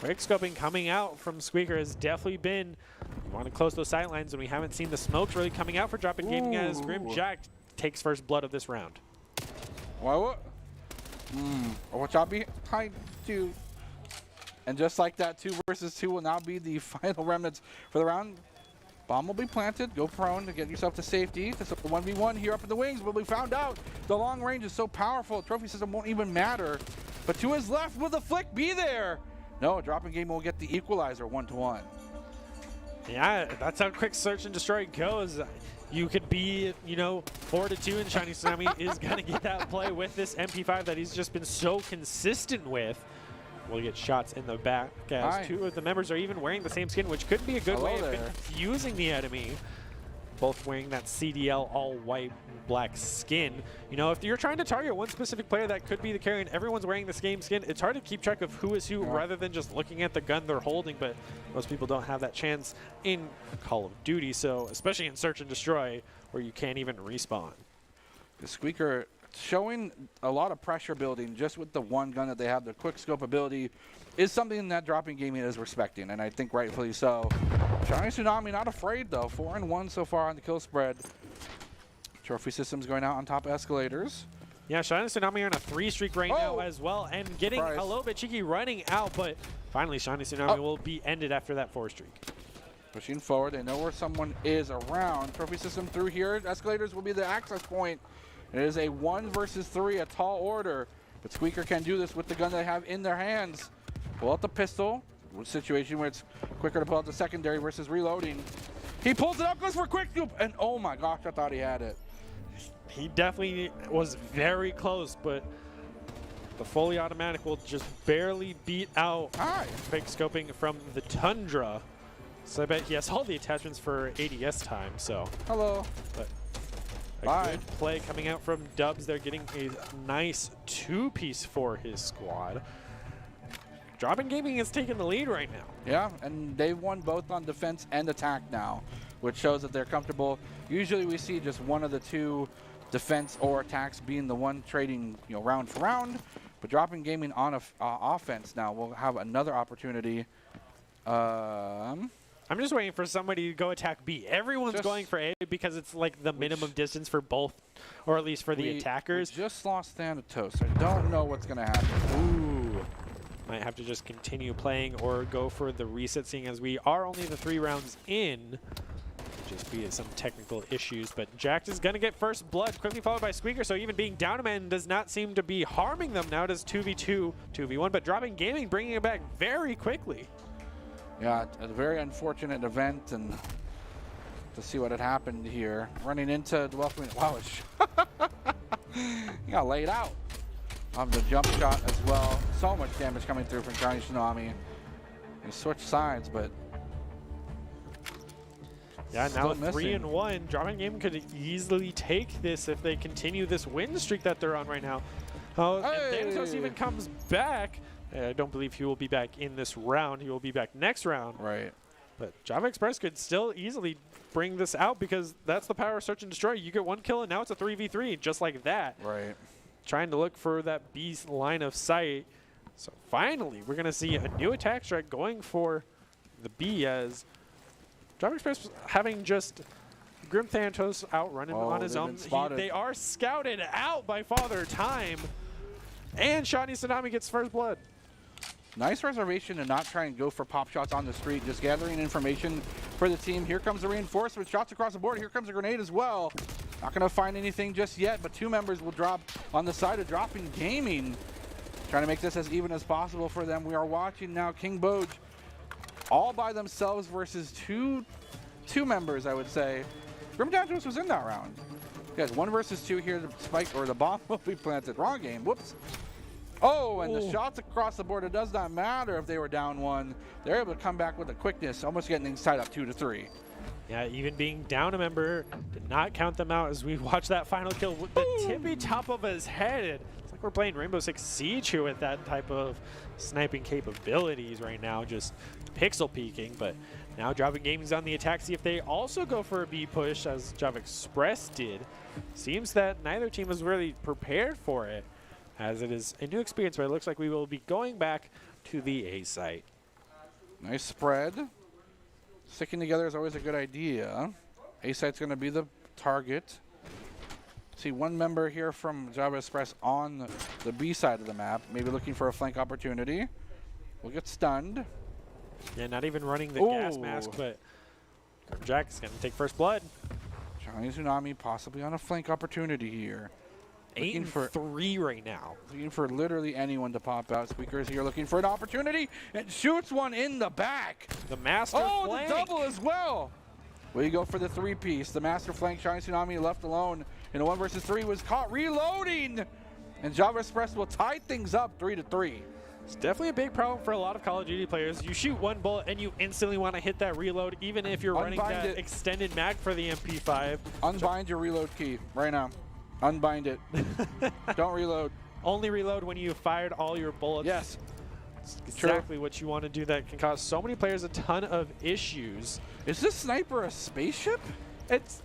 quick scoping coming out from Squeaker has definitely been, you want to close those sidelines, and we haven't seen the smokes really coming out for Dropping Gaming as Grim Jack takes first blood of this round. What? Watch out behind 2. And just like that, 2 versus 2 will now be the final remnants for the round. Bomb will be planted. Go prone to get yourself to safety. This is a 1v1 here up in the wings, but we found out the long range is so powerful, trophy system won't even matter. But to his left, will the flick be there? No, Dropping Game will get the equalizer 1-1. Yeah, that's how quick search and destroy goes. You could be, you know, 4-2, and Shiny Tsunami is going to get that play with this MP5 that he's just been so consistent with. We'll get shots in the back as 2 of the members are even wearing the same skin, which could be a good way of confusing the enemy. Both wearing that CDL all white and black skin. You know, if you're trying to target one specific player that could be the carry and everyone's wearing the same skin, it's hard to keep track of who is who rather than just looking at the gun they're holding. But most people don't have that chance in Call of Duty, so especially in Search and Destroy, where you can't even respawn. The Squeaker showing a lot of pressure building just with the one gun that they have. The quick scope ability is something that Dropping Gaming is respecting, and I think rightfully so. Shiny Tsunami not afraid though. 4-1 so far on the kill spread. Trophy systems going out on top of escalators. Yeah, Shiny Tsunami are on a 3 streak right now as well, and getting a little bit cheeky running out, but finally Shiny Tsunami will be ended after that 4 streak. Pushing forward, they know where someone is around. Trophy system through here. Escalators will be the access point. It is a 1 versus 3, a tall order. But Squeaker can do this with the gun they have in their hands. Pull out the pistol. Situation where it's quicker to pull out the secondary versus reloading. He pulls it up, goes for quick scoop, and oh my gosh, I thought he had it. He definitely was very close, but the fully automatic will just barely beat out quick scoping from the Tundra. So I bet he has all the attachments for ADS time, so. Hello. But a good play coming out from Dubs. They're getting a nice 2-piece for his squad. Dropping Gaming is taking the lead right now. Yeah, and they've won both on defense and attack now, which shows that they're comfortable. Usually we see just one of the 2 defense or attacks being the one trading, you know, round for round. But Dropping Gaming on offense now will have another opportunity. I'm just waiting for somebody to go attack B. Everyone's going for A because it's like the minimum distance for both, or at least for the attackers. We just lost Thanatos. I don't know what's going to happen. Ooh. Might have to just continue playing or go for the reset, seeing as we are only the 3 rounds in. just be some technical issues, but Jack is going to get first blood, quickly followed by Squeaker, so even being down a man does not seem to be harming them. Now it is 2v2, 2v1, but dropping Gaming, bringing it back very quickly. Yeah, a very unfortunate event, and to see what had happened here. Running into the welcoming, wow, he got laid out on the jump shot as well. So much damage coming through from Johnny Tsunami. He switched sides, but yeah, now 3-1. Dropping Gaming could easily take this if they continue this win streak that they're on right now. Oh, hey. And Thanatos even comes back. I don't believe he will be back in this round. He will be back next round. Right. But Java Express could still easily bring this out because that's the power of Search and Destroy. You get one kill and now it's a 3v3 just like that. Right. Trying to look for that B line of sight. So finally, we're going to see a new attack strike going for the B as Java Express having just Grim Thanatos out running on his own. They are scouted out by Father Time. And Shani Tsunami gets first blood. Nice reservation to not try and go for pop shots on the street, just gathering information for the team. Here comes the reinforcement, shots across the board. Here comes a grenade as well. Not going to find anything just yet, but two members will drop on the side of Dropping Gaming. Trying to make this as even as possible for them. We are watching now King Boj all by themselves versus two members, I would say. Grim Thanatos was in that round. Guys, 1 versus 2 here. The spike or the bomb will be planted. Wrong game. Whoops. Oh, and the shots across the board. It does not matter if they were down 1. They're able to come back with a quickness, almost getting things tied up 2-3. Yeah, even being down a member did not count them out as we watch that final kill with the tippy top of his head. It's like we're playing Rainbow Six Siege here with that type of sniping capabilities right now, just pixel peeking. But now Java Gaming's on the attack, see if they also go for a B push as Java Express did. Seems that neither team was really prepared for it, as it is a new experience, but it looks like we will be going back to the A site. Nice spread. Sticking together is always a good idea. A site's going to be the target. See one member here from Java Express on the B side of the map, maybe looking for a flank opportunity. Will get stunned. Yeah, not even running the gas mask, but Jack's going to take first blood. Johnny Tsunami possibly on a flank opportunity here. 8-3 right now. Looking for literally anyone to pop out. Squeaker's here looking for an opportunity and shoots one in the back. The master flank. The double as well. We go for the 3-piece. The master flank, Shiny Tsunami left alone in a 1 versus 3 was caught reloading. And Java Express will tie things up 3-3. It's definitely a big problem for a lot of Call of Duty players. You shoot one bullet and you instantly want to hit that reload, even if you're running that extended mag for the MP5. Unbind your reload key right now. Unbind it. Don't reload. Only reload when you fired all your bullets. Yes. It's exactly what you want to do. That can cause so many players a ton of issues. Is this sniper a spaceship?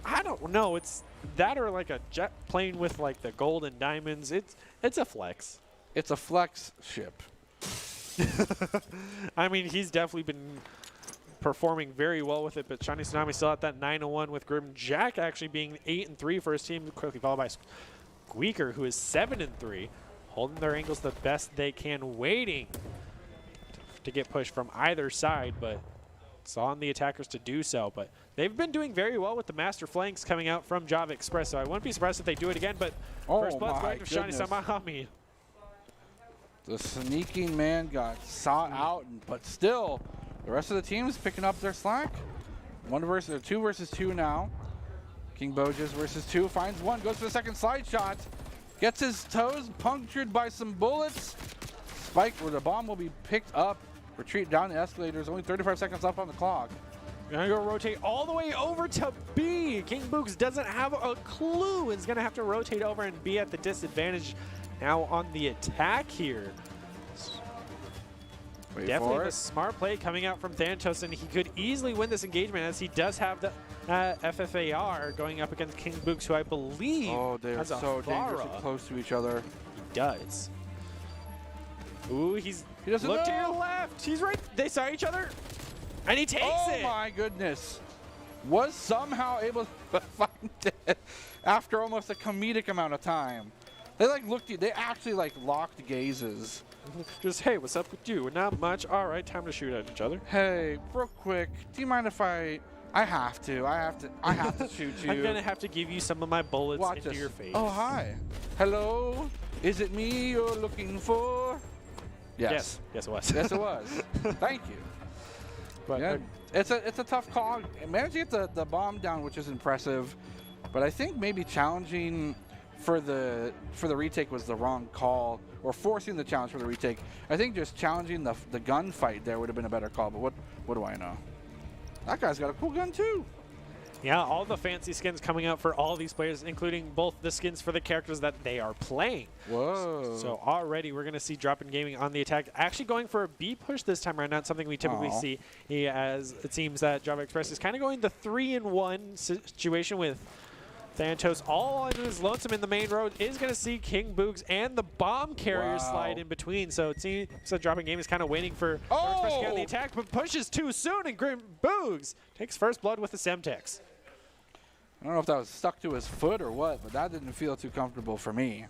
I don't know. It's that or like a jet plane with like the gold and diamonds. It's a flex. It's a flex ship. I mean, he's definitely been performing very well with it, but Shiny Tsunami still at that 9-1 with Grim Jack actually being 8-3 for his team, quickly followed by Squeaker, who is 7-3, holding their angles the best they can, waiting to get pushed from either side, but it's on the attackers to do so. But they've been doing very well with the master flanks coming out from Java Express, so I wouldn't be surprised if they do it again, but first blood's going to Shiny Tsunami. The sneaking man got sought out, but still, the rest of the team is picking up their slack. 2 versus 2 now. King Bojas versus 2, finds one, goes for the second slide shot. Gets his toes punctured by some bullets. Spike, where the bomb will be picked up. Retreat down the escalators, only 35 seconds left on the clock. Gonna go rotate all the way over to B. King Books doesn't have a clue. Is gonna have to rotate over and be at the disadvantage now on the attack here. Definitely a smart play coming out from Thanatos, and he could easily win this engagement as he does have the FFAR going up against King Books, who I believe they are so dangerously close to each other. He does. Ooh, he doesn't look to your left. He's right. They saw each other, and he takes it. Oh my goodness! Was somehow able to find it after almost a comedic amount of time. They they actually locked gazes. Just, hey, what's up with you? Not much. All right, time to shoot at each other. Hey, real quick, do you mind if I I have to shoot you. I'm gonna have to give you some of my bullets Watch into this. your face. Oh, hi. Hello? Is it me you're looking for? Yes. Yes, it was. Yes, it was. Thank you. But Yeah, it's a tough call. Managed to get the bomb down, which is impressive, but I think maybe challenging for the retake was the wrong call, or forcing the challenge for the retake. I think just challenging the gunfight there would have been a better call. But what do I know? That guy's got a cool gun too. yeah, all the fancy skins coming out for all these players, including both the skins for the characters that they are playing. Whoa. So already we're going to see Drop-In Gaming on the attack, actually going for a B push this time around, not something we typically see, as it seems that Java Express is kind of going the 3-in-1 situation with Thanatos all on his lonesome in the main road. Is going to see King Boogs and the bomb carrier slide in between. So it seems that Drop-In Gaming is kind of waiting for Java Express to get on the attack, but pushes too soon, and Grim Boogs takes first blood with the Semtex. I don't know if that was stuck to his foot or what, but that didn't feel too comfortable for me.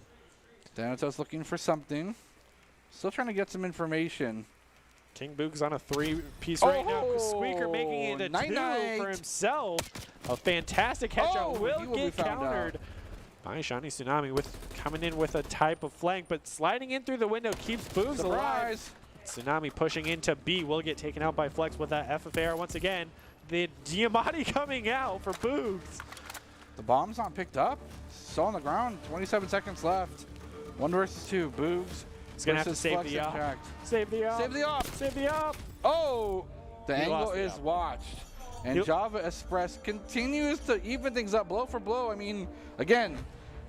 Thanatos looking for something. Still trying to get some information. King Boogs on a 3-piece right now. Squeaker making it a 2 for himself. A fantastic headshot will get countered by Shiny Tsunami coming in with a type of flank, but sliding in through the window keeps Boogs alive. Tsunami pushing into B will get taken out by Flex with that FFAR once again. The Diamante coming out for Boogs. The bomb's not picked up. Still on the ground. 27 seconds left. 1 versus 2. Boogs. He's going to have to save the op. Save the op. Save the op. Save the op. Oh! The angle is watched. And Java Express continues to even things up blow for blow. I mean, again,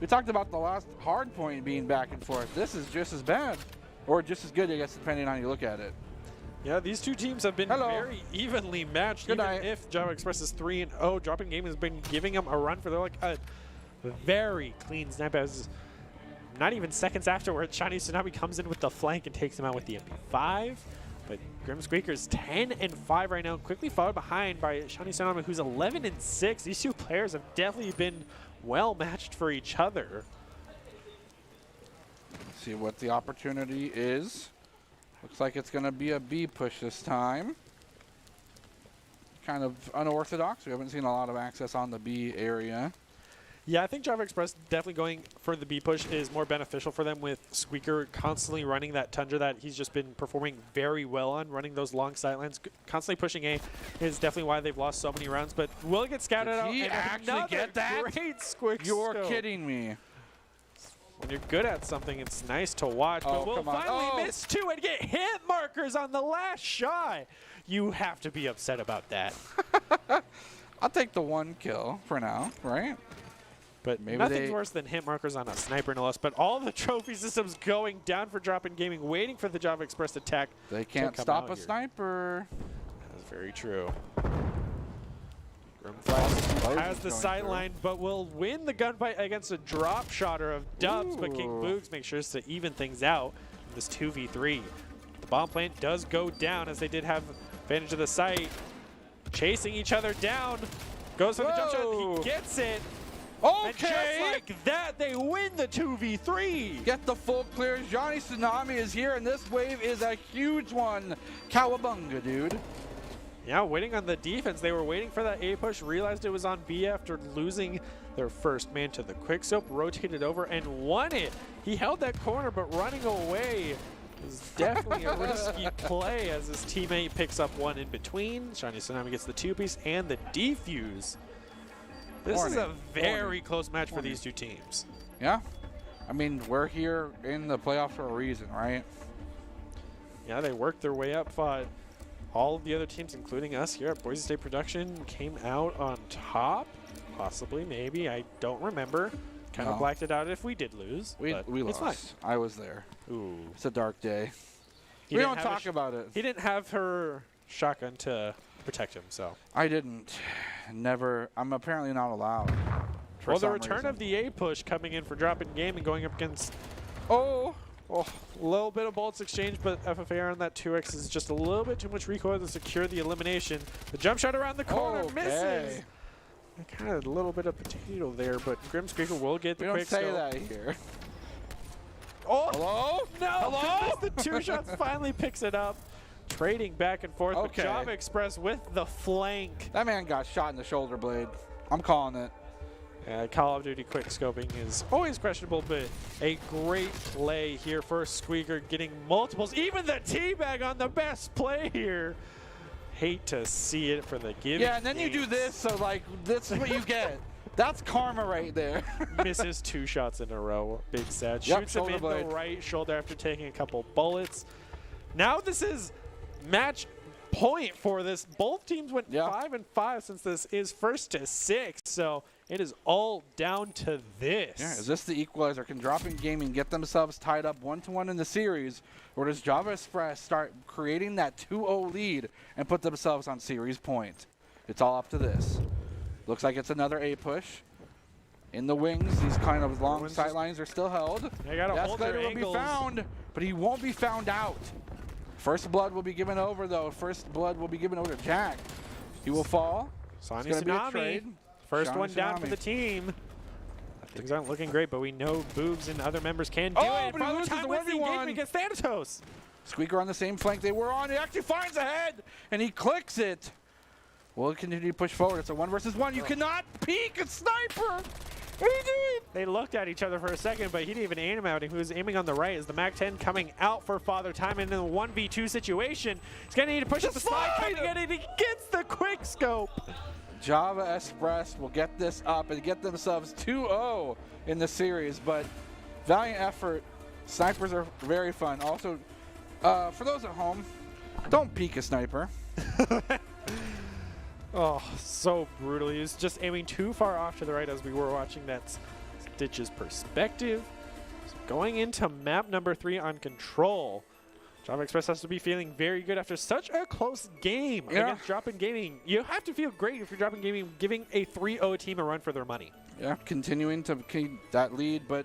we talked about the last hard point being back and forth. This is just as bad. Or just as good, I guess, depending on how you look at it. Yeah, these two teams have been very evenly matched. Good even night. if Java Express is 3-0, Drop-In Gaming has been giving them a run for like a very clean snap. As not even seconds afterwards, Shiny Tsunami comes in with the flank and takes him out with the MP5. But Grim Squeaker's 10-5 right now, quickly followed behind by Shiny Tsunami, who's 11-6. These two players have definitely been well matched for each other. Let's see what the opportunity is. Looks like it's going to be a B push this time. Kind of unorthodox. We haven't seen a lot of access on the B area. Yeah, I think Java Express definitely going for the B push is more beneficial for them, with Squeaker constantly running that Tundra that he's just been performing very well on, running those long sidelines. Constantly pushing A is definitely why they've lost so many rounds, but will get scouted out. Did he actually get that? Great Squick You're scope. kidding me. When you're good at something, it's nice to watch, but we'll finally miss 2 and get hit markers on the last shot. You have to be upset about that. I'll take the 1 kill for now, right? But maybe nothing's worse than hit markers on a sniper no less. But all the trophy systems going down for Drop-In Gaming, waiting for the Java Express attack. They can't stop a sniper. That's very true. Grimflash has the sideline, but will win the gunfight against a drop shotter of Dubs. But King Boogs makes sure to even things out in this 2v3. The bomb plant does go down, as they did have advantage of the site. Chasing each other down. Goes for the jump shot. He gets it. Okay. And just like that, they win the 2v3. Get the full clear. Johnny Tsunami is here, and this wave is a huge one. Cowabunga, dude. Yeah, waiting on the defense. They were waiting for that A push, realized it was on B after losing their first man to the quickscope, rotated over and won it. He held that corner, but running away is definitely a risky play, as his teammate picks up 1 in between. Shiny Tsunami gets the 2-piece and the defuse. This is a very close match for these two teams. Yeah. I mean, we're here in the playoffs for a reason, right? Yeah, they worked their way up, fought all of the other teams, including us here at Boise State Production, came out on top. Possibly, maybe. I don't remember. Kind of blacked it out if we did lose. We lost. Fine. I was there. Ooh. It's a dark day. We don't talk about it. He didn't have her shotgun to protect him, so. I didn't. Never. I'm apparently not allowed. Well, the return of the A push coming in for Drop-In Gaming, going up against. Oh, a little bit of bullets exchange, but FFAR on that 2X is just a little bit too much recoil to secure the elimination. The jump shot around the corner misses. Kind of a little bit of potato there, but Grim Squeaker will get the quick scope. We don't say that here. Oh, hello? No, hello? the 2 shots finally picks it up. trading back and forth. Okay. But Java Express with the flank. That man got shot in the shoulder blade. I'm calling it. Call of Duty quick scoping is always questionable, but a great play here for Squeaker, getting multiples. Even the teabag on the best play here. Hate to see it for the give. Yeah, and then you do this, so like that's what you get. That's karma right there. Misses 2 shots in a row. Big sad. Yep, Shoots him in blade. the right shoulder after taking a couple bullets. Now this is match point for this. Both teams went 5 and 5 since this is 1st to 6. So it is all down to this. Yeah, is this the equalizer? Can Drop-In Gaming get themselves tied up 1-1 in the series, or does Java Express start creating that 2-0 lead and put themselves on series point? It's all up to this. Looks like it's another A push. In the wings, these kind of long sidelines are still held. They gotta hold their will be found, but he won't be found out. First blood will be given over, though. First blood will be given over to Jack. He will fall. Sonny It's gonna be a Tsunami. trade. First Sonny one down for Tsunami. the team. Things aren't looking great, but we know Boobs and other members can do Oh, it. but he Father loses Time the wins the 1v1. engagement against Thanatos. Squeaker on the same flank they were on. He actually finds a head, and he clicks it. Will continue to push forward. It's a 1 versus 1. You cannot peek a sniper. What are you doing? They looked at each other for a second, but he didn't even aim him out. He was aiming on the right as the MAC-10 coming out for Father Time in a 1v2 situation. He's going to need to push up the slide, trying to get it. He gets the quick scope. Java Express will get this up and get themselves 2-0 in the series, but valiant effort. Snipers are very fun. Also, for those at home, don't peek a sniper. Oh, so brutal. He was just aiming too far off to the right as we were watching that Stitch's perspective. So going into map number 3 on control. Java Express has to be feeling very good after such a close game against Drop-In Gaming. You have to feel great if you're Drop-In Gaming giving a 3-0 team a run for their money. Yeah, continuing to keep that lead, but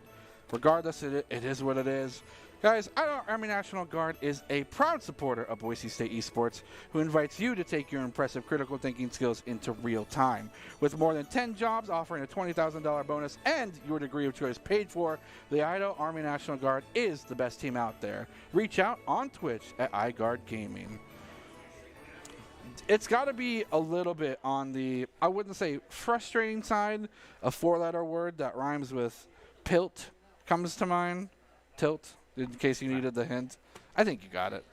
regardless, it is what it is. Guys, Army National Guard is a proud supporter of Boise State Esports, who invites you to take your impressive critical thinking skills into real time. With more than 10 jobs offering a $20,000 bonus and your degree of choice paid for, the Idaho Army National Guard is the best team out there. Reach out on Twitch at iGuard Gaming. It's got to be a little bit on the, I wouldn't say frustrating side. A 4-letter word that rhymes with pilt comes to mind. Tilt. In case you needed the hint. I think you got it.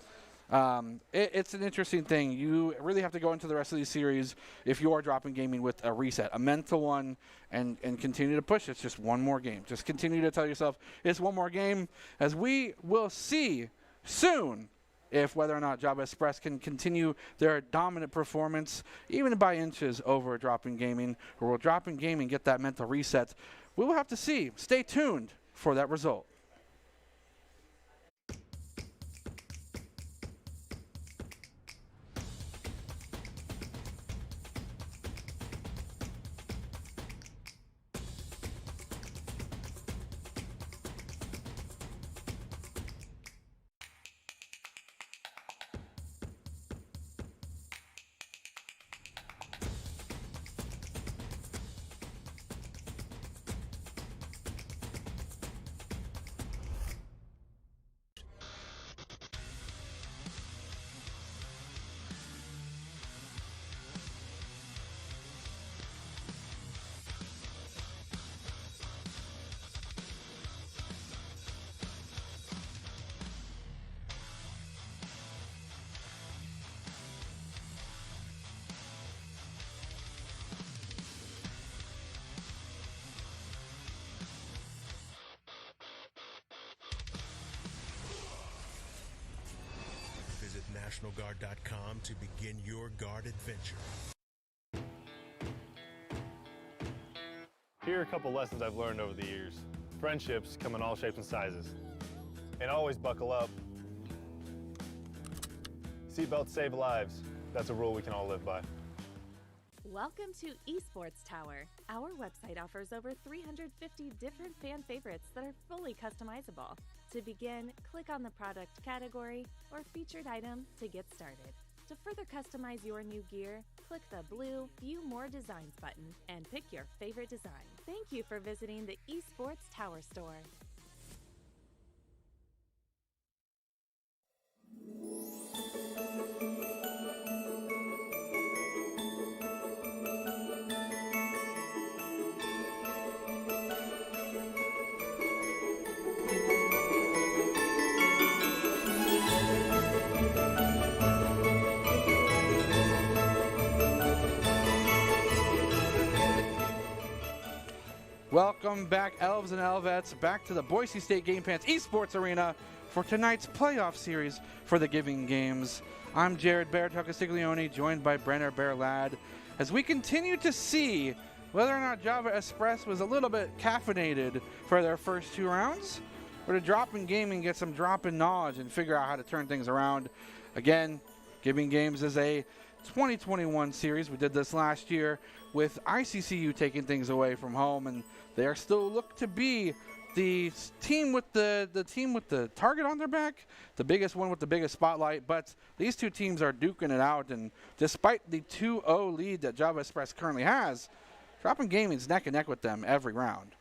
It's an interesting thing. You really have to go into the rest of these series if you are Drop-In Gaming with a reset, a mental one, and continue to push. It's just one more game. Just continue to tell yourself it's one more game, as we will see soon if whether or not Java Express can continue their dominant performance, even by inches over Drop-In Gaming, or will Drop-In Gaming get that mental reset? We will have to see. Stay tuned for that result. Visit NationalGuard.com to begin your guard adventure. Here are a couple lessons I've learned over the years. Friendships come in all shapes and sizes. And always buckle up. Seatbelts save lives. That's a rule we can all live by. Welcome to Esports Tower. Our website offers over 350 different fan favorites that are fully customizable. To begin, click on the product category or featured item to get started. To further customize your new gear, click the blue View More Designs button and pick your favorite design. Thank you for visiting the Esports Tower store. Welcome back, Elves and Elvettes, back to the Boise State Game Pants Esports Arena for tonight's playoff series for the Giving Games. I'm Jared Bear Castiglione, joined by Brenner Bear Ladd, as we continue to see whether or not Java Express was a little bit caffeinated for their first 2 rounds, or to drop in gaming, get some drop in knowledge, and figure out how to turn things around. Again, Giving Games is a 2021 series. We did this last year with ICCU taking things away from home, and they are still looked to be the team with the target on their back, the biggest one with the biggest spotlight. But these two teams are duking it out, and despite the 2-0 lead that Java Express currently has, Dropping Gaming's neck and neck with them every round.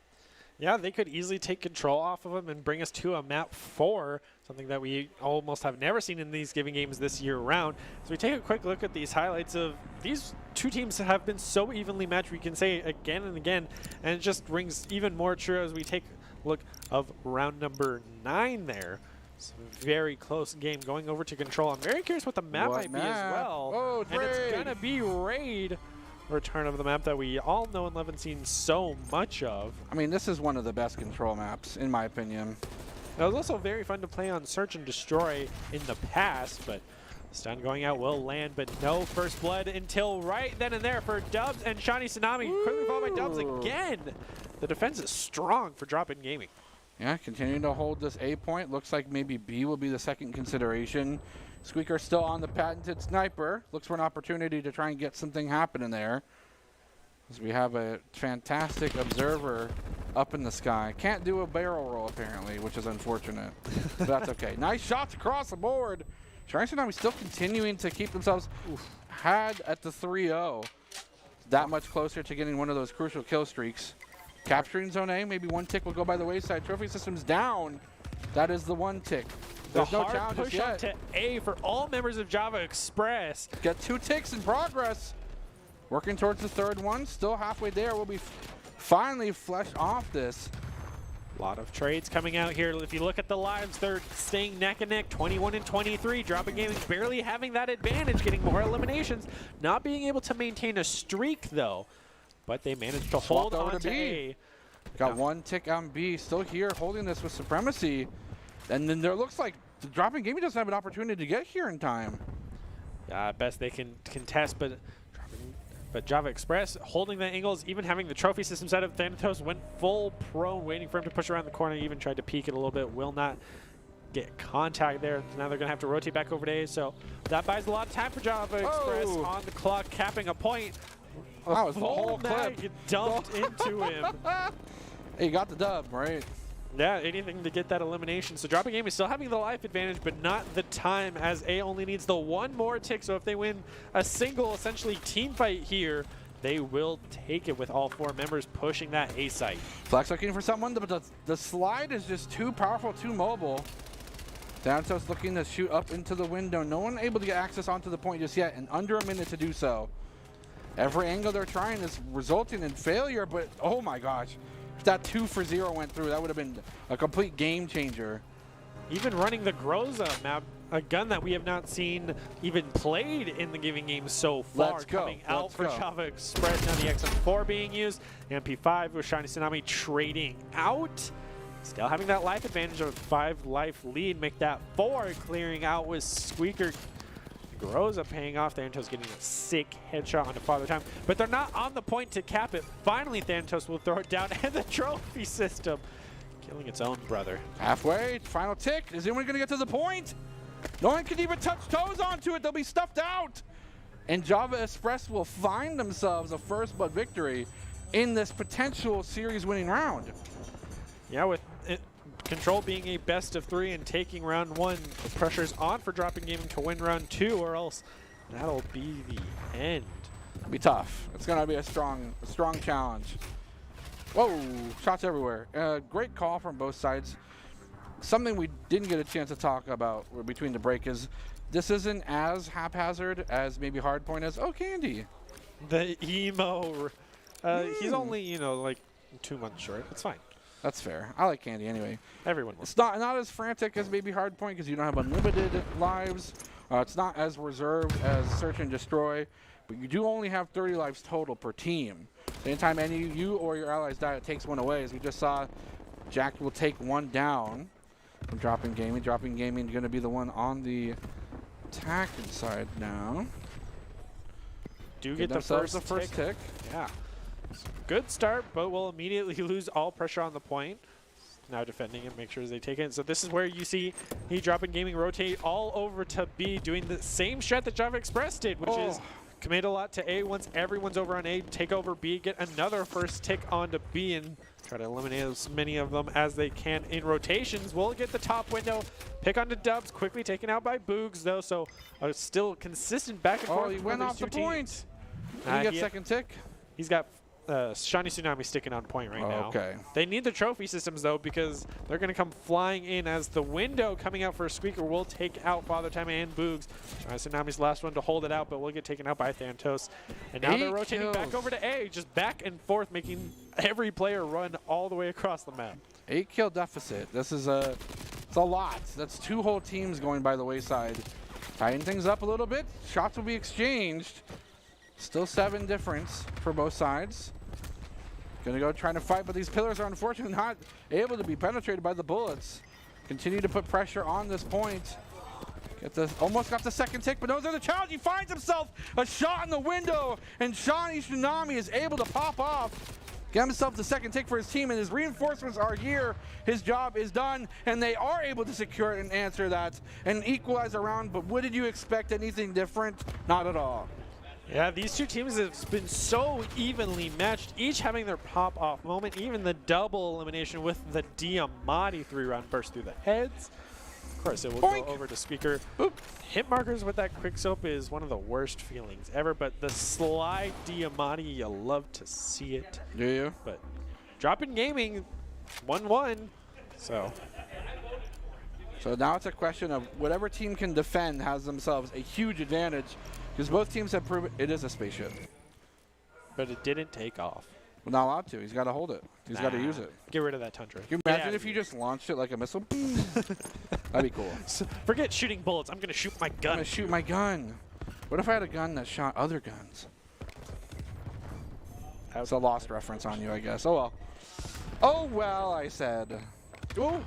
Yeah, they could easily take control off of them and bring us to a map 4, something that we almost have never seen in these Giving Games this year round. So we take a quick look at these highlights of these two teams that have been so evenly matched, we can say again and again, and it just rings even more true as we take a look of round number 9 there. It's a very close game going over to control. I'm very curious what the map might be as well. Oh, and it's going to be Raid. Return of the map that we all know and love and seen so much of. I mean, this is one of the best control maps, in my opinion. It was also very fun to play on Search and Destroy in the past, but stun going out will land, but no first blood until right then and there for Dubs and Shiny Tsunami. Quickly followed by Dubs again. The defense is strong for Drop-In Gaming. Yeah, continuing to hold this A point. Looks like maybe B will be the second consideration. Squeaker still on the patented sniper. Looks for an opportunity to try and get something happening there. As we have a fantastic observer up in the sky. Can't do a barrel roll apparently, which is unfortunate. But that's okay. Nice shots across the board. Shiny Tsunami still continuing to keep themselves had at the 3-0. That much closer to getting one of those crucial kill streaks. Capturing zone A, maybe one tick will go by the wayside. Trophy system's down. That is the one tick. There's no hard push up to A for all members of Java Express. Got 2 ticks in progress. Working towards the 3rd one. Still halfway there. We'll be finally fleshed off this. A lot of trades coming out here. If you look at the lives, they're staying neck and neck, 21 and 23. Drop-In Gaming barely having that advantage, getting more eliminations. Not being able to maintain a streak, though. But they managed to hold on to A. Got 1 tick on B. Still here holding this with supremacy. And then there looks like the Drop-In Gaming doesn't have an opportunity to get here in time. Best they can contest, but Java Express holding the angles, even having the trophy system set up. Thanatos went full prone, waiting for him to push around the corner, even tried to peek it a little bit. Will not get contact there. Now they're going to have to rotate back over to A, so that buys a lot of time for Java Express on the clock, capping a point. That was the whole clip. Dumped into him. Hey, you got the dub, right? Yeah, anything to get that elimination. So Drop-In Gaming is still having the life advantage, but not the time, as A only needs the 1 more tick. So if they win a single, essentially, team fight here, they will take it with all 4 members pushing that A site. Flex looking for someone, but the slide is just too powerful, too mobile. Thanatos looking to shoot up into the window. No one able to get access onto the point just yet, and under a minute to do so. Every angle they're trying is resulting in failure, but oh my gosh. If that 2 for 0 went through, that would have been a complete game changer. Even running the Groza map, a gun that we have not seen even played in the Giving Games so far. Coming out for Java Express. Now the XM4 being used. MP5 with Shiny Tsunami trading out. Still having that life advantage of a 5 life lead. Make that 4, clearing out with Squeaker. Groza paying off. Thanatos getting a sick headshot on the Father Time, but they're not on the point to cap it. Finally, Thanatos will throw it down, and the trophy system killing its own brother. Halfway, final tick. Is anyone going to get to the point? No one can even touch toes onto it. They'll be stuffed out. And Java Express will find themselves a first blood victory in this potential series-winning round. Yeah, with Control being a best of 3 and taking round 1, the pressure's on for Drop-In Gaming to win round 2, or else that'll be the end. It'll be tough. It's going to be a strong challenge. Whoa, shots everywhere. Great call from both sides. Something we didn't get a chance to talk about between the break is this isn't as haphazard as maybe Hardpoint is. Oh, Candy. The emo. He's only, you know, like 2 months short. It's fine. That's fair. I like Candy anyway. Everyone. It's not as frantic as maybe Hardpoint because you don't have unlimited lives It's not as reserved as Search and Destroy, but you do only have 30 lives total per team. Anytime you or your allies die, it takes one away. As we just saw, Jack will take one down from Dropping Gaming. Dropping Gaming going to be the one on the attacking side now. Do get the first tick. Yeah. Good start, but will immediately lose all pressure on the point. Now defending it, make sure they take it. So this is where you see he Dropping Gaming rotate all over to B, doing the same strat that Java Express did, which is commit a lot to A. Once everyone's over on A, take over B, get another first tick onto B, and try to eliminate as many of them as they can in rotations. We'll get the top window, pick onto Dubs, quickly taken out by Boogs, though, so still consistent back and forth. Oh, he went off the point. Did he get second tick? He's got Shiny Tsunami sticking on point right now. Okay. They need the trophy systems, though, because they're going to come flying in as the window coming out for Squeaker will take out Father Time and Boogs. Shiny Tsunami's last one to hold it out, but will get taken out by Thantos. And now they're rotating back over to A, just back and forth, making every player run all the way across the map. 8 kill deficit. This is it's a lot. That's 2 whole teams going by the wayside. Tighten things up a little bit. Shots will be exchanged. Still 7 difference for both sides. Gonna go trying to fight, but these pillars are unfortunately not able to be penetrated by the bullets. Continue to put pressure on this point. Almost got the second tick, but those are the challenge. He finds himself a shot in the window, and Shiny Tsunami is able to pop off. Get himself the second tick for his team, and his reinforcements are here. His job is done, and they are able to secure it and answer that and equalize around. But what did you expect? Anything different? Not at all. Yeah, these two teams have been so evenly matched, each having their pop-off moment. Even the double elimination with the Diamatti 3-round burst through the heads. Of course, it will go over to Squeaker. Boop. Hit markers with that quick soap is one of the worst feelings ever, but the slide Diamatti, you love to see it. Do you? But Dropping Gaming, 1-1, so now it's a question of whatever team can defend has themselves a huge advantage, because both teams have proven it is a spaceship. But it didn't take off. Well, not allowed to. He's got to hold it. He's got to use it. Get rid of that Tundra. Can you imagine if you just launched it like a missile? That'd be cool. So forget shooting bullets. I'm going to shoot my gun. I'm going to shoot my gun. What if I had a gun that shot other guns? That's a lost reference on you, I guess. Oh, well. Oh, well, I said. Ooh.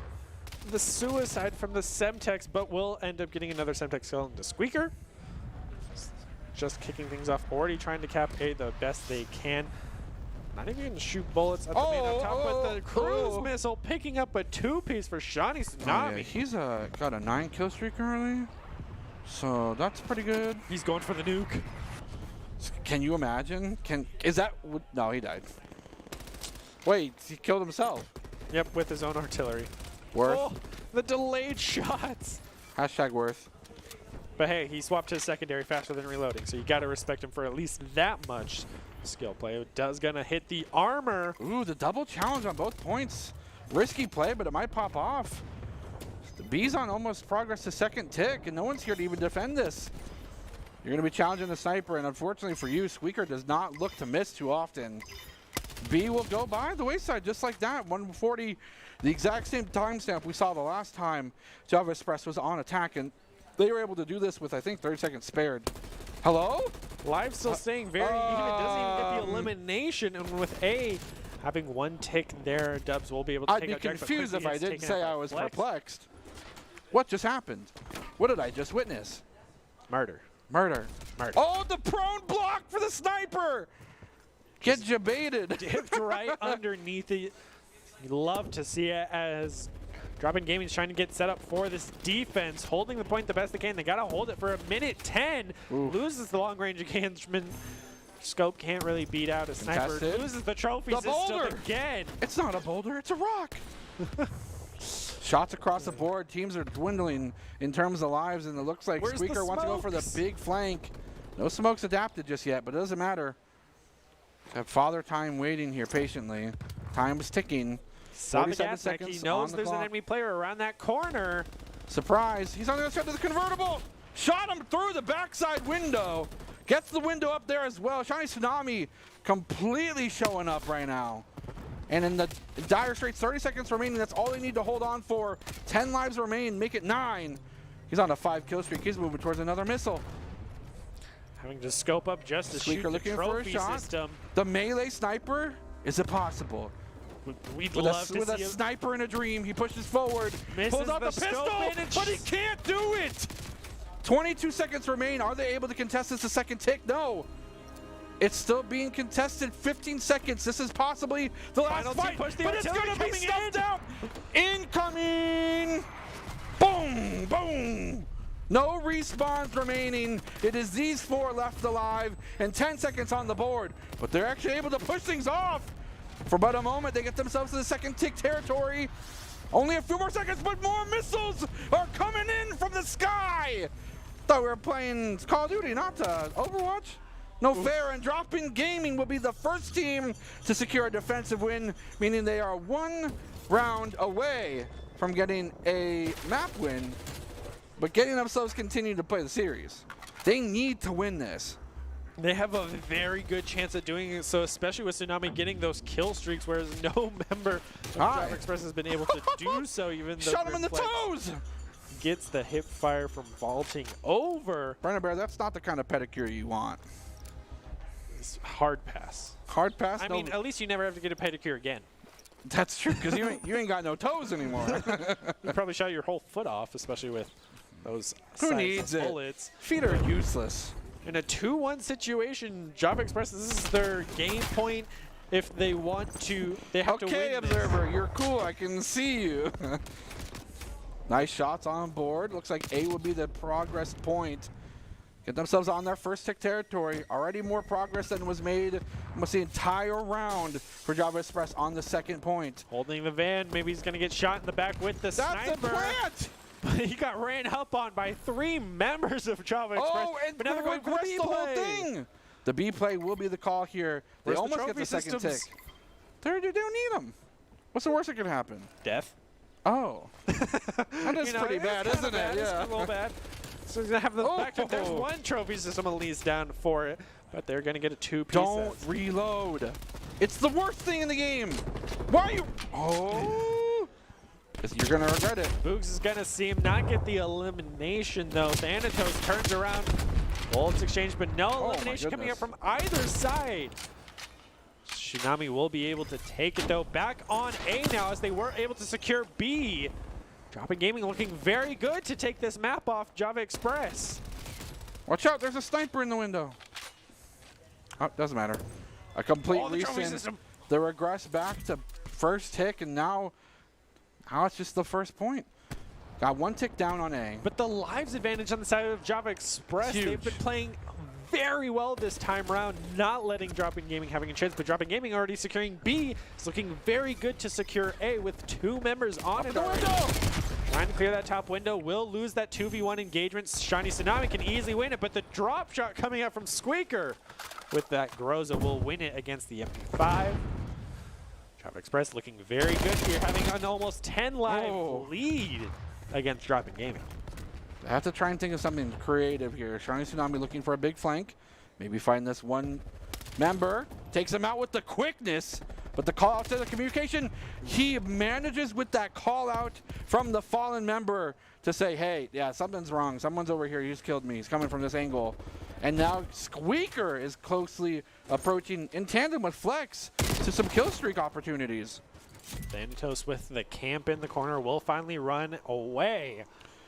The suicide from the Semtex, but will end up getting another Semtex kill into Squeaker. Just kicking things off. Already trying to cap A the best they can. Not even going to shoot bullets at the man on top with the cruise missile, picking up a 2-piece for Shiny Tsunami. Yeah, he's got a 9 kill streak currently, so that's pretty good. He's going for the nuke. Can you imagine? No, he died. Wait, he killed himself. Yep, with his own artillery. Worth. Oh, the delayed shots. Hashtag worth. But hey, he swapped to secondary faster than reloading, so you got to respect him for at least that much skill play. It does gonna hit the armor. Ooh, the double challenge on both points. Risky play, but it might pop off. The B's on almost progress to second tick, and no one's here to even defend this. You're gonna be challenging the sniper, and unfortunately for you, Squeaker does not look to miss too often. B will go by the wayside just like that. 140, the exact same timestamp we saw the last time Java Express was on attack, and they were able to do this with, I think, 30 seconds spared. Hello? Live still staying very even. Doesn't even get the elimination. And with A having 1 tick there, Dubs will be able to take out Jack. I'd be confused if I didn't say I was perplexed. What just happened? What did I just witness? Murder. Murder. Murder. Oh, the prone block for the sniper! Get jebaited. Dipped right underneath it. You love to see it as Dropping Gaming is trying to get set up for this defense, holding the point the best they can. They got to hold it for a minute 10. Ooh. Loses the long-range engagement. Scope can't really beat out a sniper. Contested. Loses the trophy system again. It's not a boulder, it's a rock. Shots across the board. Teams are dwindling in terms of lives, and it looks like Squeaker wants to go for the big flank. No smokes adapted just yet, but it doesn't matter. Have Father Time waiting here patiently. Time is ticking. Saw the gas back. He knows there's an enemy player around that corner. Surprise. He's on the other side of the convertible. Shot him through the backside window. Gets the window up there as well. Shiny Tsunami completely showing up right now. And in the dire straits, 30 seconds remaining. That's all they need to hold on for. 10 lives remain. Make it 9. He's on a 5-kill streak. He's moving towards another missile. Having to scope up just to Squeaker shoot the looking for a trophy shot. system. The melee sniper, is it possible? We'd With love to with a see him. sniper in a dream, he pushes forward, Misses pulls out the the pistol, scope and but he can't do it! 22 seconds remain. Are they able to contest this a second tick? No. It's still being contested. 15 seconds. This is possibly the last Final fight, team push, the but it's artillery going to be coming snuffed out. Incoming! Boom! Boom! No respawns remaining. It is these 4 left alive and 10 seconds on the board, but they're actually able to push things off. For about a moment, they get themselves to the second tick territory. Only a few more seconds, but more missiles are coming in from the sky. Thought we were playing Call of Duty, not Overwatch. No fair, and Drop-In Gaming will be the first team to secure a defensive win, meaning they are 1 round away from getting a map win, but getting themselves continue to play the series. They need to win this. They have a very good chance at doing it, so especially with Tsunami getting those kill streaks, whereas no member of Java Express has been able to do so, even though Shot him in the Reflex toes! gets the hip fire from vaulting over. Brennan Bear, that's not the kind of pedicure you want. It's hard pass. Hard pass? I No, mean, at least you never have to get a pedicure again. that's true, because you ain't got no toes anymore. You probably shot your whole foot off, especially with those Who size needs it? bullets. Feet are useless. In a 2-1 situation, Java Express, this is their game point. If they want to, they have to win Okay, this. Observer, you're cool. I can see you. Nice shots on board. Looks like A will be the progress point. Get themselves on their first tick territory. Already more progress than was made almost the entire round for Java Express on the second point. Holding the van, maybe he's going to get shot in the back with the That's sniper. the plant! He got ran up on by 3 members of Java Express. Oh, and but now they're going for the regress B the whole play. thing. The B play will be the call here. They Where's the almost get trophy the second tick. systems? They don't need them. What's the worst that could happen? Death. Oh. That is pretty bad, isn't it? It's Yeah. a little bad. So he's going to have the back to There's Oh. 1 trophy system at least down for it, but they're going to get a 2-piece. Don't reload. It's the worst thing in the game. Why are you? Oh. You're going to regret it. Boogs is going to see him not get the elimination, though. Thanatos turns around. Bullets exchange, but no elimination coming up from either side. Tsunami will be able to take it, though. Back on A now as they were able to secure B. Drop-In Gaming looking very good to take this map off Java Express. Watch out. There's a sniper in the window. Oh, doesn't matter. A complete the trophy resync. system. They regress back to first tick, and now it's just the first point. Got 1 tick down on A. But the lives advantage on the side of Java Express, Huge. they've been playing very well this time around, not letting Drop-In Gaming having a chance, but Drop-In Gaming already securing B. Is looking very good to secure A with 2 members on it already. Trying to clear that top window, will lose that 2v1 engagement. Shiny Tsunami can easily win it, but the drop shot coming out from Squeaker with that Groza will win it against the MP5. Java Express looking very good here, having an almost 10 live lead against Drop-In Gaming. I have to try and think of something creative here. Shiny Tsunami looking for a big flank. Maybe find this 1 member. Takes him out with the quickness. But the call out to the communication, he manages with that call out from the fallen member to say, hey, yeah, something's wrong. Someone's over here. He just killed me. He's coming from this angle. And now Squeaker is closely approaching in tandem with Flex to some kill streak opportunities. Thanatos with the camp in the corner will finally run away.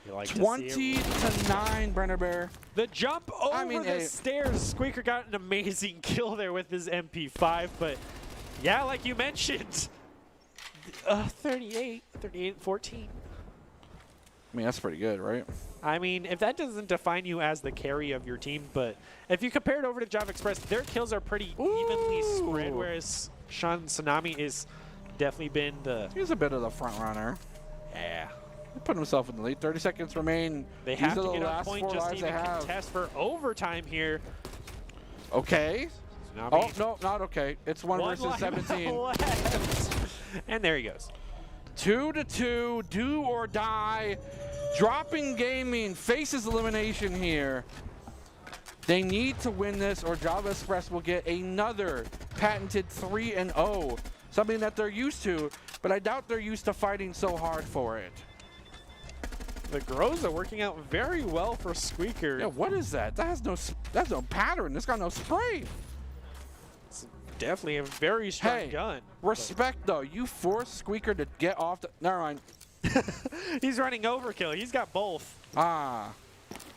You like 20 to 9, Brenner Bear. The jump over the stairs. Squeaker got an amazing kill there with his MP5, but yeah, like you mentioned, 38-14. I mean, that's pretty good, right? I mean, if that doesn't define you as the carry of your team, but if you compare it over to Java Express, their kills are pretty evenly spread, whereas Sean Tsunami is definitely been the... He's a bit of the front runner. Yeah. He put himself in the lead. 30 seconds remain. They These have are to the get on last point 4 just to lives they even have. contest for overtime here. Okay. Tsunami. Oh, no, not okay. It's 1 versus life 17. left. And there he goes. 2-2, do or die. Drop-In Gaming faces elimination here. They need to win this or Java Express will get another patented 3-0. Something that they're used to, but I doubt they're used to fighting so hard for it. The Groza working out very well for Squeaker. Yeah, what is that? That's no pattern. It's got no spray. It's definitely a very strong gun. Respect, though. You forced Squeaker to get off the... Never mind. He's running overkill. He's got both. Ah.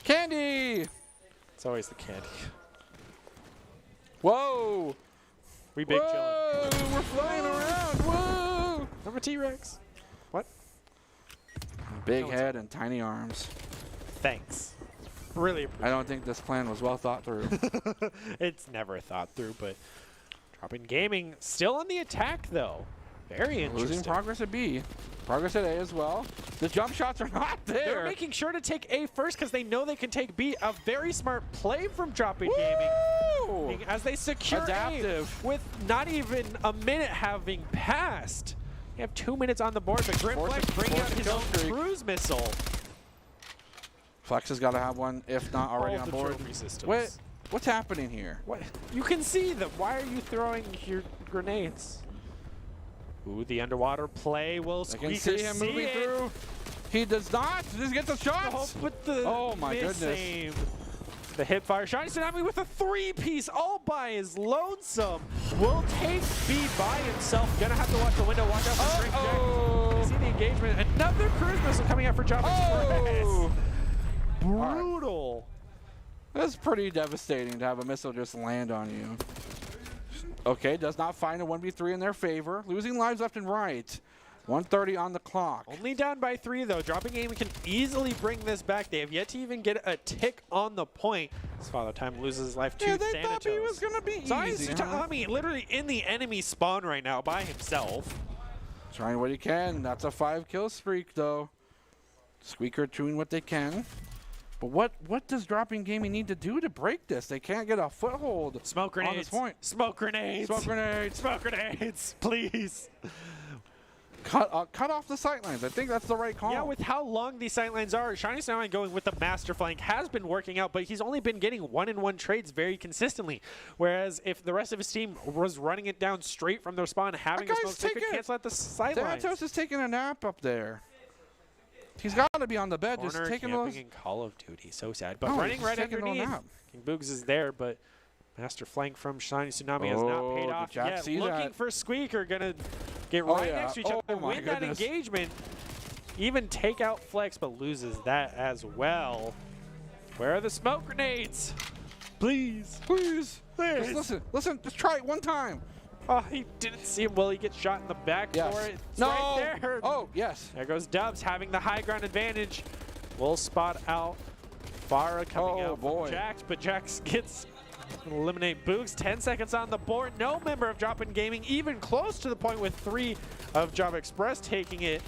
Candy! It's always the candy. Whoa! We big chillin'. We're flying around. Whoa! Number T-Rex. What? Big head and tiny arms. Thanks. Really appreciate I don't think this plan was well thought through. It's never thought through, but Dropping Gaming still on the attack, though. Very interesting. Losing progress at B. Progress at A as well. The jump shots are not there. They're making sure to take A first because they know they can take B. A very smart play from Dropping Gaming as they secure Adaptive. A with not even a minute having passed. You have 2 minutes on the board, but Grimflex bringing out his own cruise missile. Flex has got to have one, if not already on board. What's happening here? What? You can see them. Why are you throwing your grenades? Ooh, the underwater play will Squeaker I can see him moving through. He does not. Just get the shots. Oh my goodness. Aim. The hip fire. Shiny Tsunami with a 3-piece all by his lonesome. Will take B by himself. Gonna have to watch the window. Watch out for Drink Jack. You see the engagement. Another cruise missile coming out for Drop Express. Brutal. That's pretty devastating to have a missile just land on you. Okay, does not find a 1v3 in their favor. Losing lives left and right. 1:30 on the clock. Only down by 3, though. Dropping Gaming can easily bring this back. They have yet to even get a tick on the point. His Father Time loses his life to Thanatos. They thought he was going to be easy. I mean, literally in the enemy spawn right now by himself. Trying what he can. That's a 5-kill streak, though. Squeaker doing what they can. But what does Dropping Gaming need to do to break this? They can't get a foothold. Smoke grenades. On this point. Smoke grenades. Smoke grenades. Smoke grenades. Please. Cut off the sightlines. I think that's the right call. Yeah, with how long these sightlines are, Shiny Tsunami going with the Master Flank has been working out, but he's only been getting 1-in-1 trades very consistently. Whereas if the rest of his team was running it down straight from their spawn, having a smoke, they could cancel out the sightlines. Thanatos is taking a nap up there. He's got to be on the bed, Corner just taking camping those. in Call of Duty, so sad. But running right underneath, King Boogs is there, but Master Flank from Shiny Tsunami has not paid off yet. Looking for Squeaker, gonna get right next to each other, win that engagement, even take out Flex, but loses that as well. Where are the smoke grenades? Please, please, please. Just listen, just try it one time. Oh, he didn't see him. Will he get shot in the back for it? It's right there. Oh, yes. There goes Dubs having the high ground advantage. Will spot out Farah coming out from Jax, but Jax gets eliminate Boogs. 10 seconds on the board. No member of Droppin' Gaming even close to the point with 3 of Job Express taking it.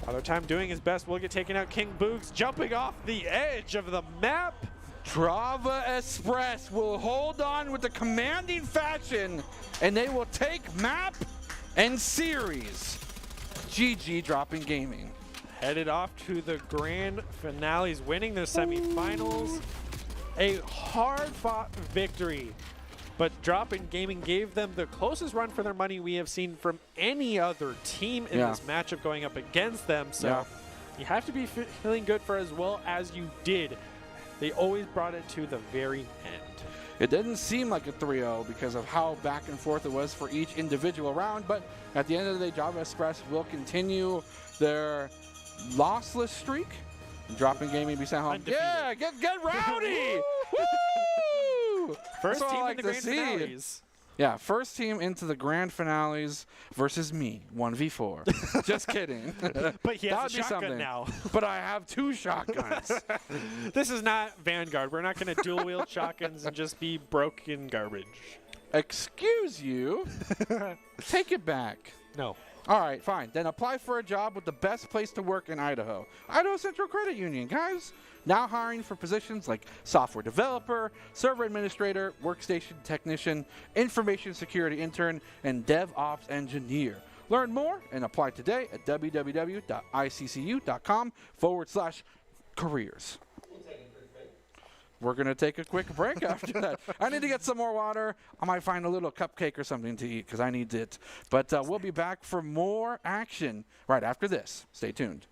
Father Time doing his best. Will get taken out. King Boogs jumping off the edge of the map. Drava Express will hold on with the commanding fashion, and they will take map and series. GG Dropping Gaming. Headed off to the grand finales, winning the semifinals. A hard-fought victory, but Droppin' Gaming gave them the closest run for their money we have seen from any other team in this matchup going up against them. So you have to be feeling good for as well as you did. They always brought it to the very end. It didn't seem like a 3-0 because of how back and forth it was for each individual round, but at the end of the day, Java Express will continue their lossless streak. Dropping Gaming be sent home. Undefeated. Yeah, get rowdy! Woo! First team in the grand finales. Yeah, first team into the grand finales versus me, 1v4. Just kidding. But he has a shotgun now. But I have 2 shotguns. This is not Vanguard. We're not going to dual wield shotguns and just be broken garbage. Excuse you. Take it back. No. All right, fine. Then apply for a job with the best place to work in Idaho. Idaho Central Credit Union, guys. Now hiring for positions like software developer, server administrator, workstation technician, information security intern, and DevOps engineer. Learn more and apply today at www.iccu.com/careers. We're going to take a quick break after that. I need to get some more water. I might find a little cupcake or something to eat because I need it. But we'll be back for more action right after this. Stay tuned.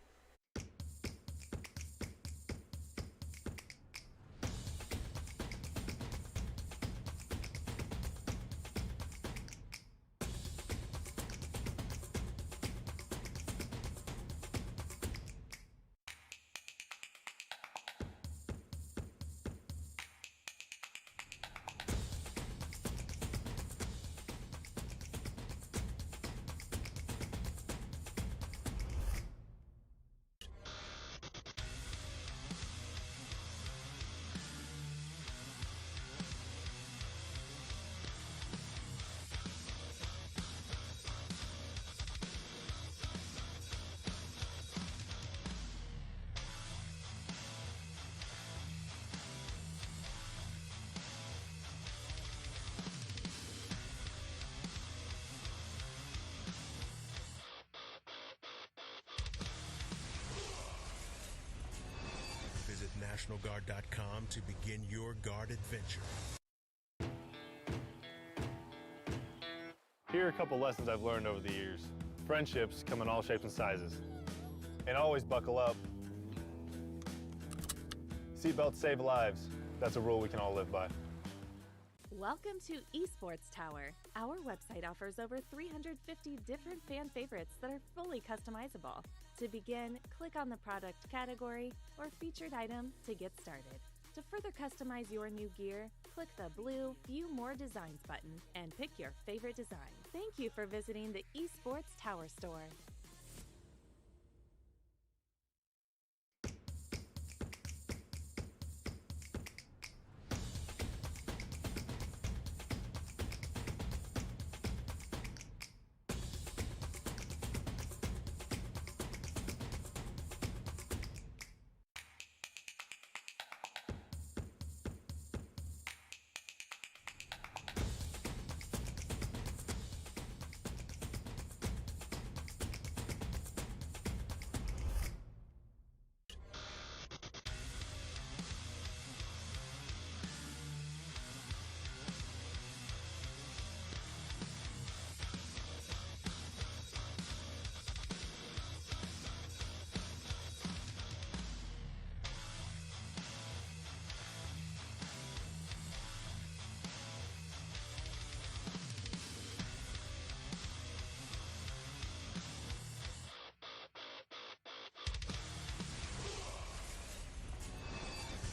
NationalGuard.com to begin your guard adventure. Here are a couple lessons I've learned over the years. Friendships come in all shapes and sizes. And always buckle up. Seatbelts save lives. That's a rule we can all live by. Welcome to Esports Tower. Our website offers over 350 different fan favorites that are fully customizable. To begin, click on the product category or featured item to get started. To further customize your new gear, click the blue View More Designs button and pick your favorite design. Thank you for visiting the Esports Tower store.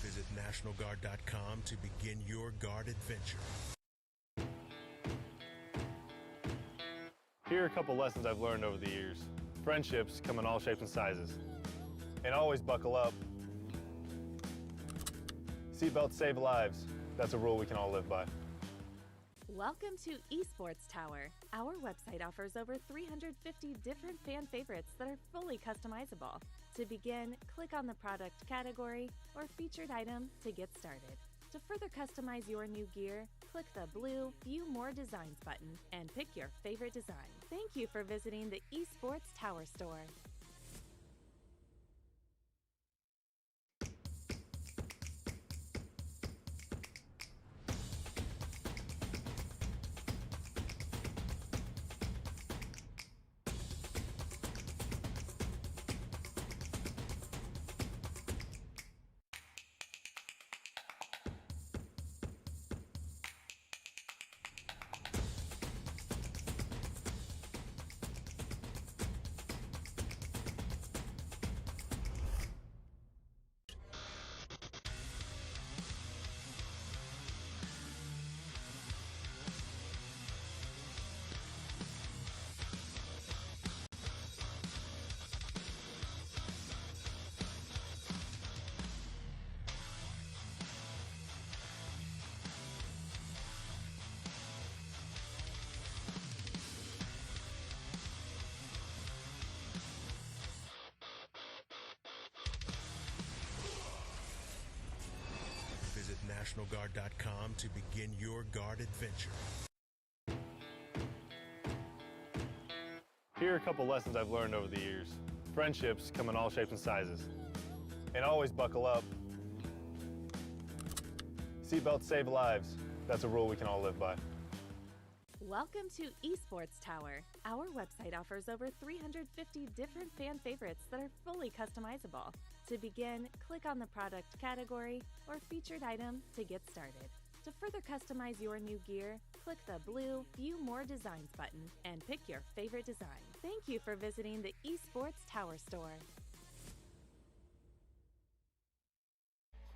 Visit NationalGuard.com to begin your guard adventure. Here are a couple lessons I've learned over the years. Friendships come in all shapes and sizes. And always buckle up. Seatbelts save lives. That's a rule we can all live by. Welcome to Esports Tower. Our website offers over 350 different fan favorites that are fully customizable. To begin, click on the product category or featured item to get started. To further customize your new gear, click the blue View More Designs button and pick your favorite design. Thank you for visiting the Esports Tower store. Visit NationalGuard.com to begin your guard adventure. Here are a couple lessons I've learned over the years. Friendships come in all shapes and sizes. And always buckle up. Seatbelts save lives. That's a rule we can all live by. Welcome to Esports Tower. Our website offers over 350 different fan favorites that are fully customizable. To begin, click on the product category or featured item to get started. To further customize your new gear, click the blue View More Designs button and pick your favorite design. Thank you for visiting the Esports Tower store.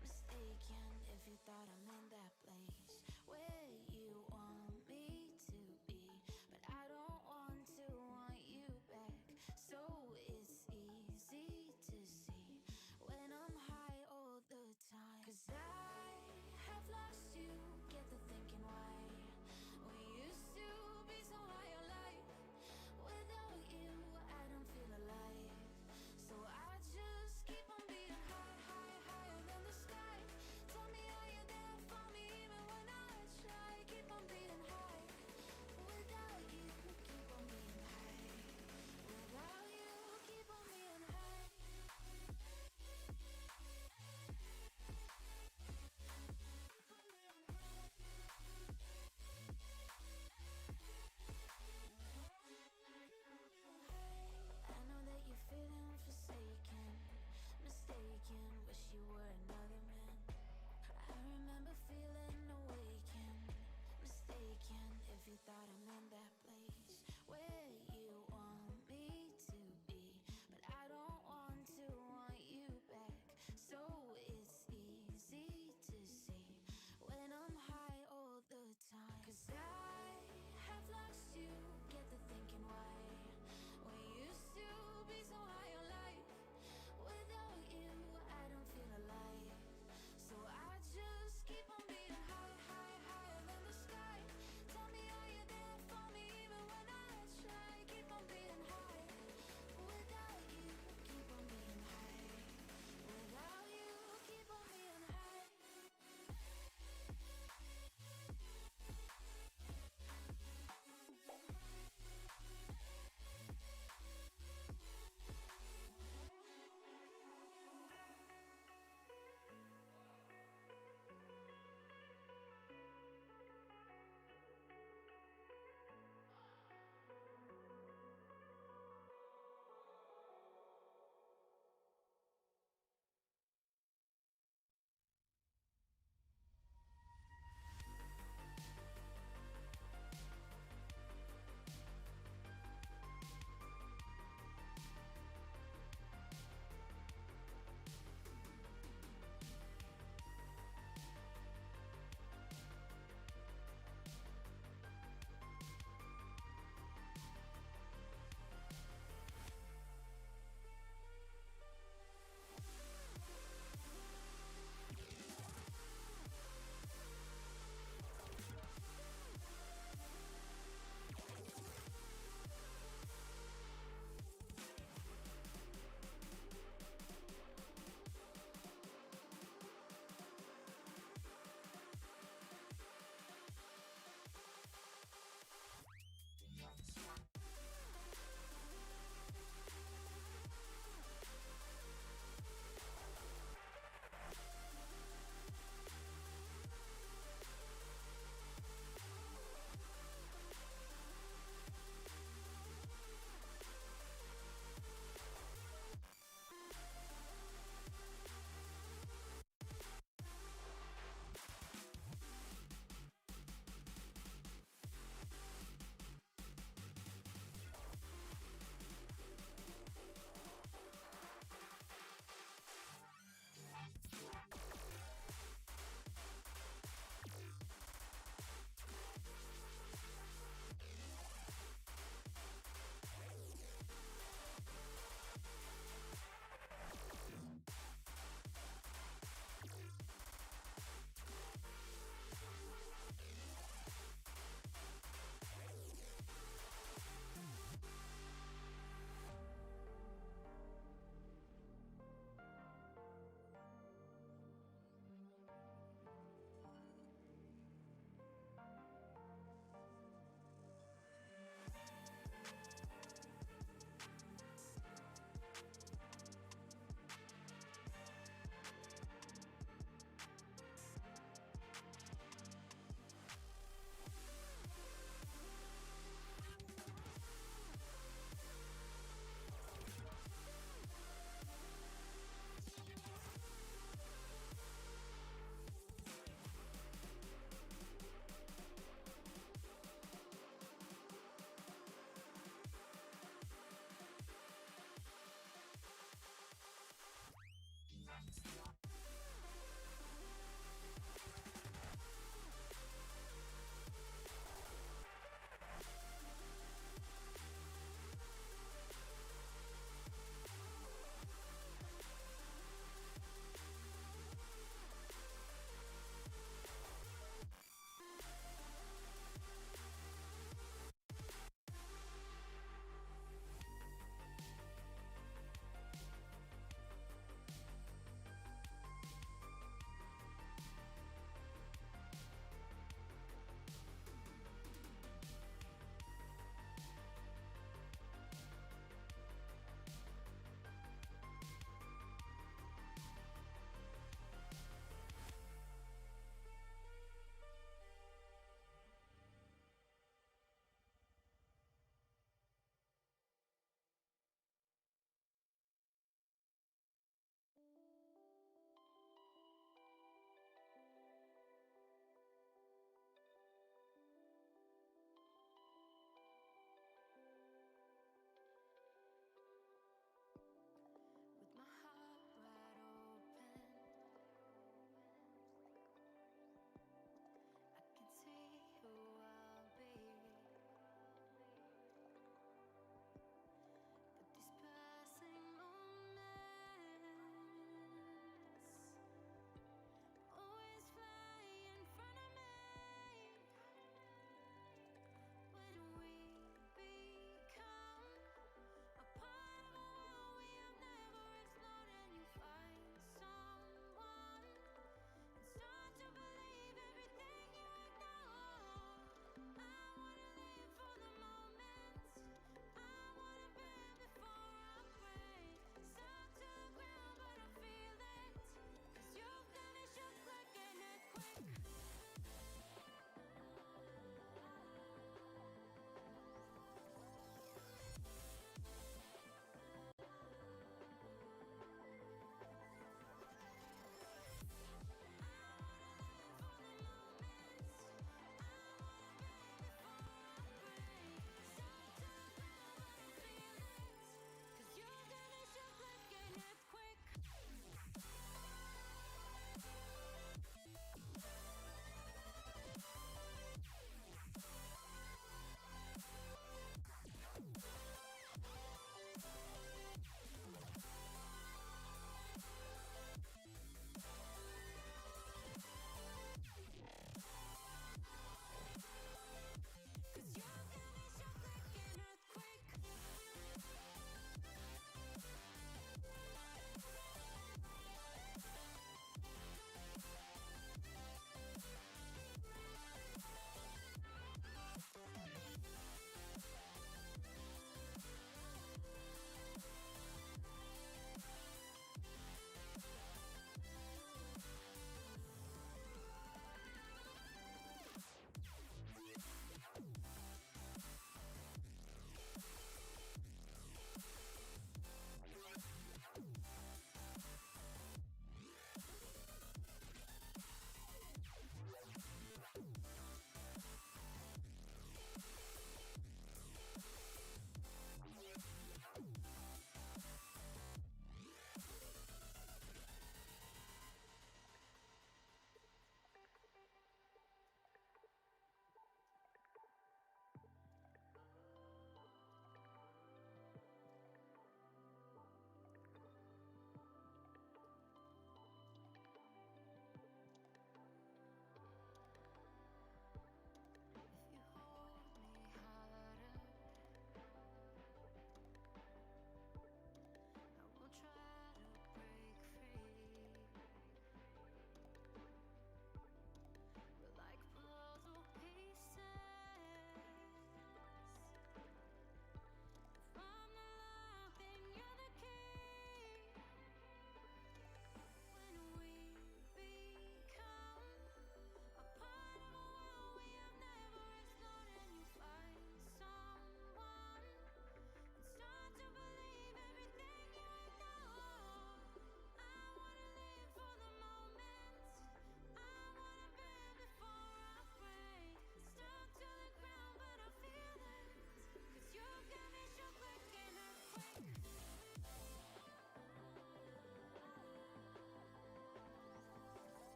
Mistaken if you thought I'm in that place where you want me to be, but I don't want you back. So it's easy to see when I'm high all the time. 'Cause I have lost you, get the thinking why we used to be so high on life. Without you, I don't feel alive. So I just keep on being high, high, higher than the sky. Tell me, are you there for me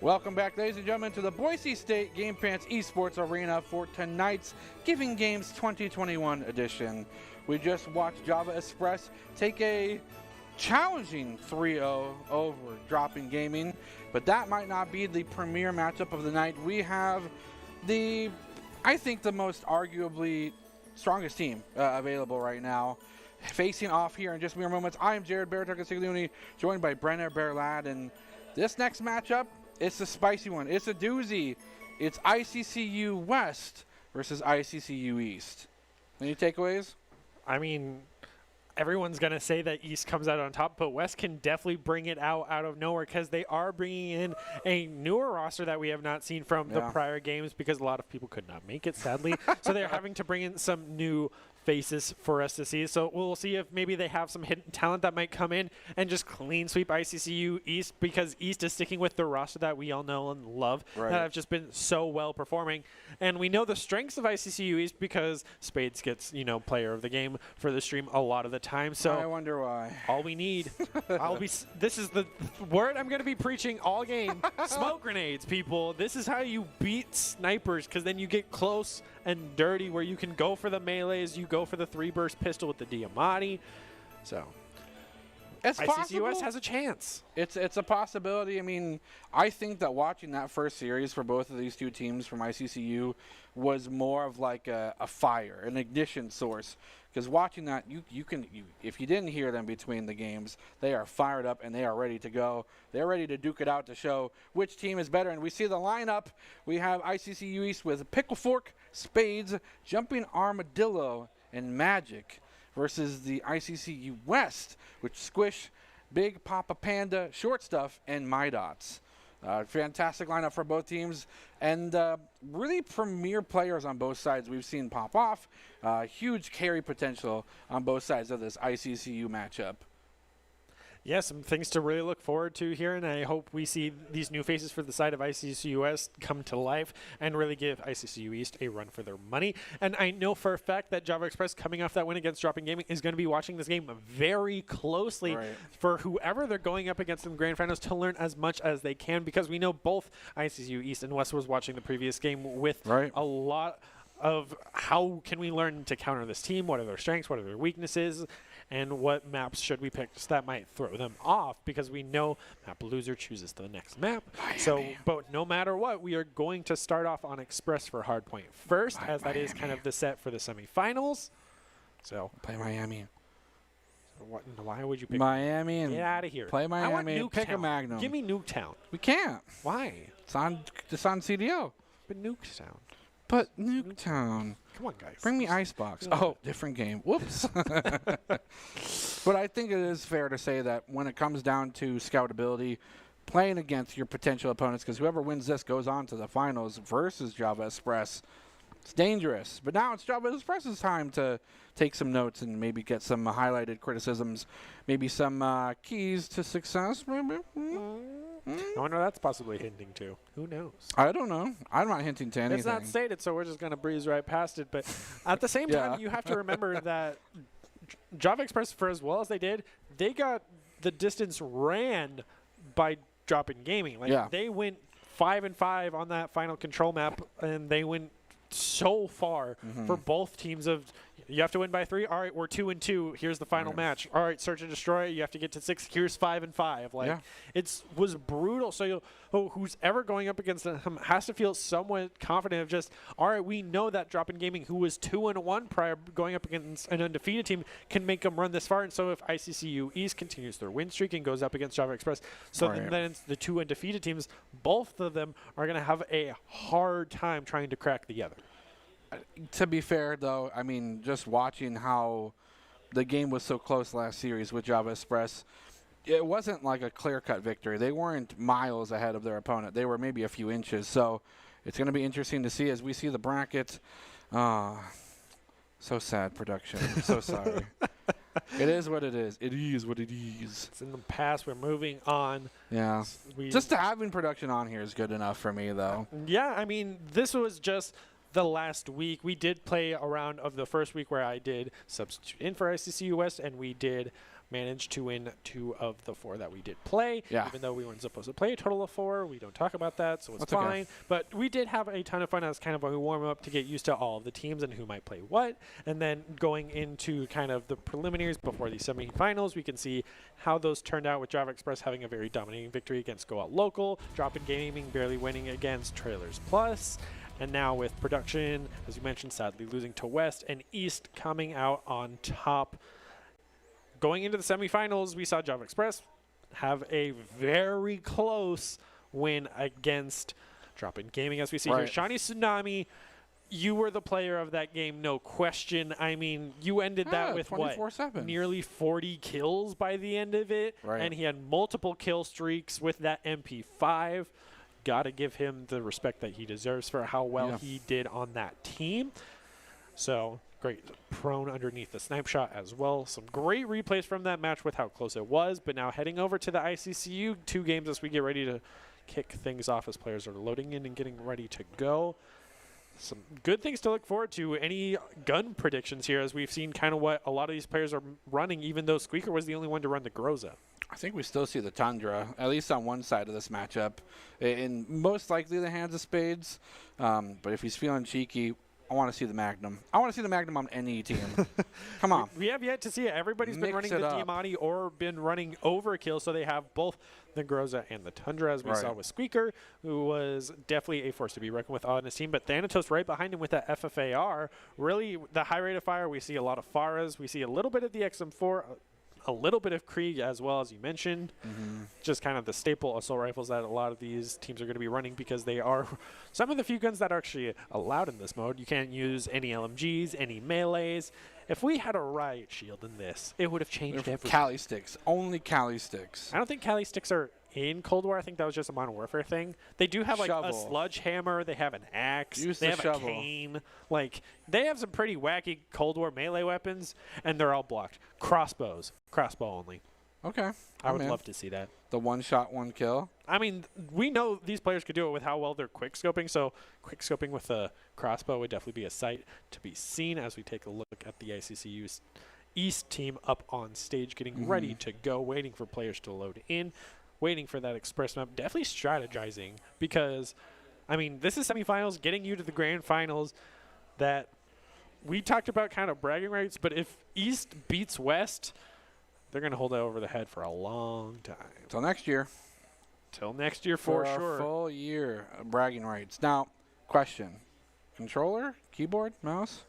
Welcome back, ladies and gentlemen, to the Boise State Game Pants Esports Arena for tonight's Giving Games 2021 edition. We just watched Java Express take a challenging 3-0 over Dropping Gaming, but that might not be the premier matchup of the night. We have I think the most arguably strongest team available right now. Facing off here in just mere moments, I am Jared Baratucasiglione, joined by Brenner Berlad, and this next matchup, it's a spicy one. It's a doozy. It's ICCU West versus ICCU East. Any takeaways? I mean, everyone's going to say that East comes out on top, but West can definitely bring it out of nowhere because they are bringing in a newer roster that we have not seen from the prior games because a lot of people could not make it, sadly. So they're having to bring in some new faces for us to see. So we'll see if maybe they have some hidden talent that might come in and just clean sweep ICCU East, because East is sticking with the roster that we all know and love that have just been so well performing. And we know the strengths of ICCU East because Spades gets, player of the game for the stream a lot of the time. So I wonder why. All we need, this is the word I'm going to be preaching all game. Smoke grenades, people. This is how you beat snipers, because then you get close and dirty where you can go for the melees, you go for the 3-burst pistol with the Diamatti. So it's ICCUS has a chance. It's a possibility. I mean, I think that watching that first series for both of these two teams from ICCU was more of like a fire, an ignition source. Because watching that, if you didn't hear them between the games, they are fired up and they are ready to go. They're ready to duke it out to show which team is better. And we see the lineup. We have ICCU East with Pickle Fork, Spades, Jumping Armadillo, and Magic versus the ICCU West, which Squish, Big Papa Panda, Short Stuff, and My Dots. Fantastic lineup for both teams, and really premier players on both sides we've seen pop off. Huge carry potential on both sides of this ICCU matchup. Yeah, some things to really look forward to here, and I hope we see these new faces for the side of ICCU West come to life and really give ICCU East a run for their money. And I know for a fact that Java Express, coming off that win against Dropping Gaming, is going to be watching this game very closely for whoever they're going up against in the grand finals to learn as much as they can, because we know both ICCU East and West was watching the previous game with a lot of how can we learn to counter this team, what are their strengths, what are their weaknesses, and what maps should we pick that might throw them off, because we know map loser chooses the next map. So, but no matter what, we are going to start off on Express for Hardpoint first, as that is kind of the set for the semifinals. So play Miami. So why would you pick Miami? And get out of here. Play Miami. I want and pick a Magnum. Give me Nuketown. We can't. Why? It's on CDO. But Nuketown. But Nuketown. Come on, guys. Bring me Icebox. Oh, different game. Whoops. But I think it is fair to say that when it comes down to scoutability, playing against your potential opponents, because whoever wins this goes on to the finals versus Java Express, it's dangerous. But now it's Java Express's time to take some notes and maybe get some highlighted criticisms, maybe some keys to success, maybe. I wonder what that's possibly hinting to. Who knows? I don't know. I'm not hinting to anything. It's not stated, so we're just going to breeze right past it. But at the same time, you have to remember that Java Express, for as well as they did, they got the distance ran by Dropping Gaming. Like they went 5-5 on that final control map, and they went so far for both teams of you have to win by 3. All right, we're 2-2. Here's the final match. All right, search and destroy. You have to get to 6. Here's 5-5. Like it was brutal. So who's ever going up against them has to feel somewhat confident of just, all right, we know that Dropping Gaming, who was 2-1 prior going up against an undefeated team, can make them run this far. And so if ICCU East continues their win streak and goes up against Java Express, so then it's the 2 undefeated teams, both of them are going to have a hard time trying to crack the other. To be fair, though, I mean, just watching how the game was so close last series with Java Express, it wasn't like a clear-cut victory. They weren't miles ahead of their opponent. They were maybe a few inches. So it's going to be interesting to see as we see the bracket. So sad, production. I'm so sorry. It is what it is. It is what it is. It's in the past. We're moving on. Yeah. Just having production on here is good enough for me, though. Yeah, I mean, this was just the last week. We did play a round of the first week where I did substitute in for ICCU West, and we did managed to win 2 of the 4 that we did play. Yeah. Even though we weren't supposed to play a total of 4, we don't talk about that, so it's That's okay. fine. But we did have a ton of fun as kind of a warm-up to get used to all of the teams and who might play what. And then going into kind of the preliminaries before the semifinals, we can see how those turned out with Java Express having a very dominating victory against Go Out Local, Drop In Gaming barely winning against Trailers Plus. And now with Production, as you mentioned, sadly losing to West, and East coming out on top. Going into the semifinals, we saw Java Express have a very close win against Drop In Gaming, as we see here. Shawnee Tsunami, you were the player of that game, no question. I mean, you ended that with what? Nearly 40 kills by the end of it. And he had multiple kill streaks with that MP5. Got to give him the respect that he deserves for how well he did on that team. So great prone underneath the snipe shot as well. Some great replays from that match with how close it was. But now heading over to the ICCU 2 games as we get ready to kick things off as players are loading in and getting ready to go. Some good things to look forward to. Any gun predictions here, as we've seen kind of what a lot of these players are running, even though Squeaker was the only one to run the Groza. I think we still see the Tundra, at least on one side of this matchup, in most likely the hands of Spades. But if he's feeling cheeky, I want to see the Magnum. I want to see the Magnum on any team. Come on. We have yet to see it. Everybody's been running the Diamante or been running Overkill, so they have both the Groza and the Tundra, as we saw with Squeaker, who was definitely a force to be reckoned with on his team. But Thanatos right behind him with that FFAR. Really, the high rate of fire, we see a lot of Faras. We see a little bit of the XM4, a little bit of Krieg as well, as you mentioned. Just kind of the staple assault rifles that a lot of these teams are going to be running, because they are some of the few guns that are actually allowed in this mode. You can't use any LMGs, any melees. If we had a riot shield in this, it would have changed everything. Cali sticks. Only Cali sticks. I don't think Cali sticks are in Cold War. I think that was just a Modern Warfare thing. They do have like a sledgehammer. They have an axe. They have a cane. Like, they have some pretty wacky Cold War melee weapons, and they're all blocked. Crossbows. Crossbow only. Okay. I would love to see that. The one shot, one kill. I mean, we know these players could do it with how well they're quick scoping, so quick scoping with a crossbow would definitely be a sight to be seen as we take a look at the ICCU East team up on stage, getting ready to go, waiting for players to load in, waiting for that express map, definitely strategizing, because, I mean, this is semifinals, getting you to the grand finals. That we talked about kind of bragging rights, but if East beats West, they're going to hold it over the head for a long time. Till next year. Till next year for sure. A full year of bragging rights. Now, question. Controller, keyboard, mouse?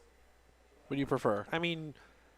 What do you prefer? I mean,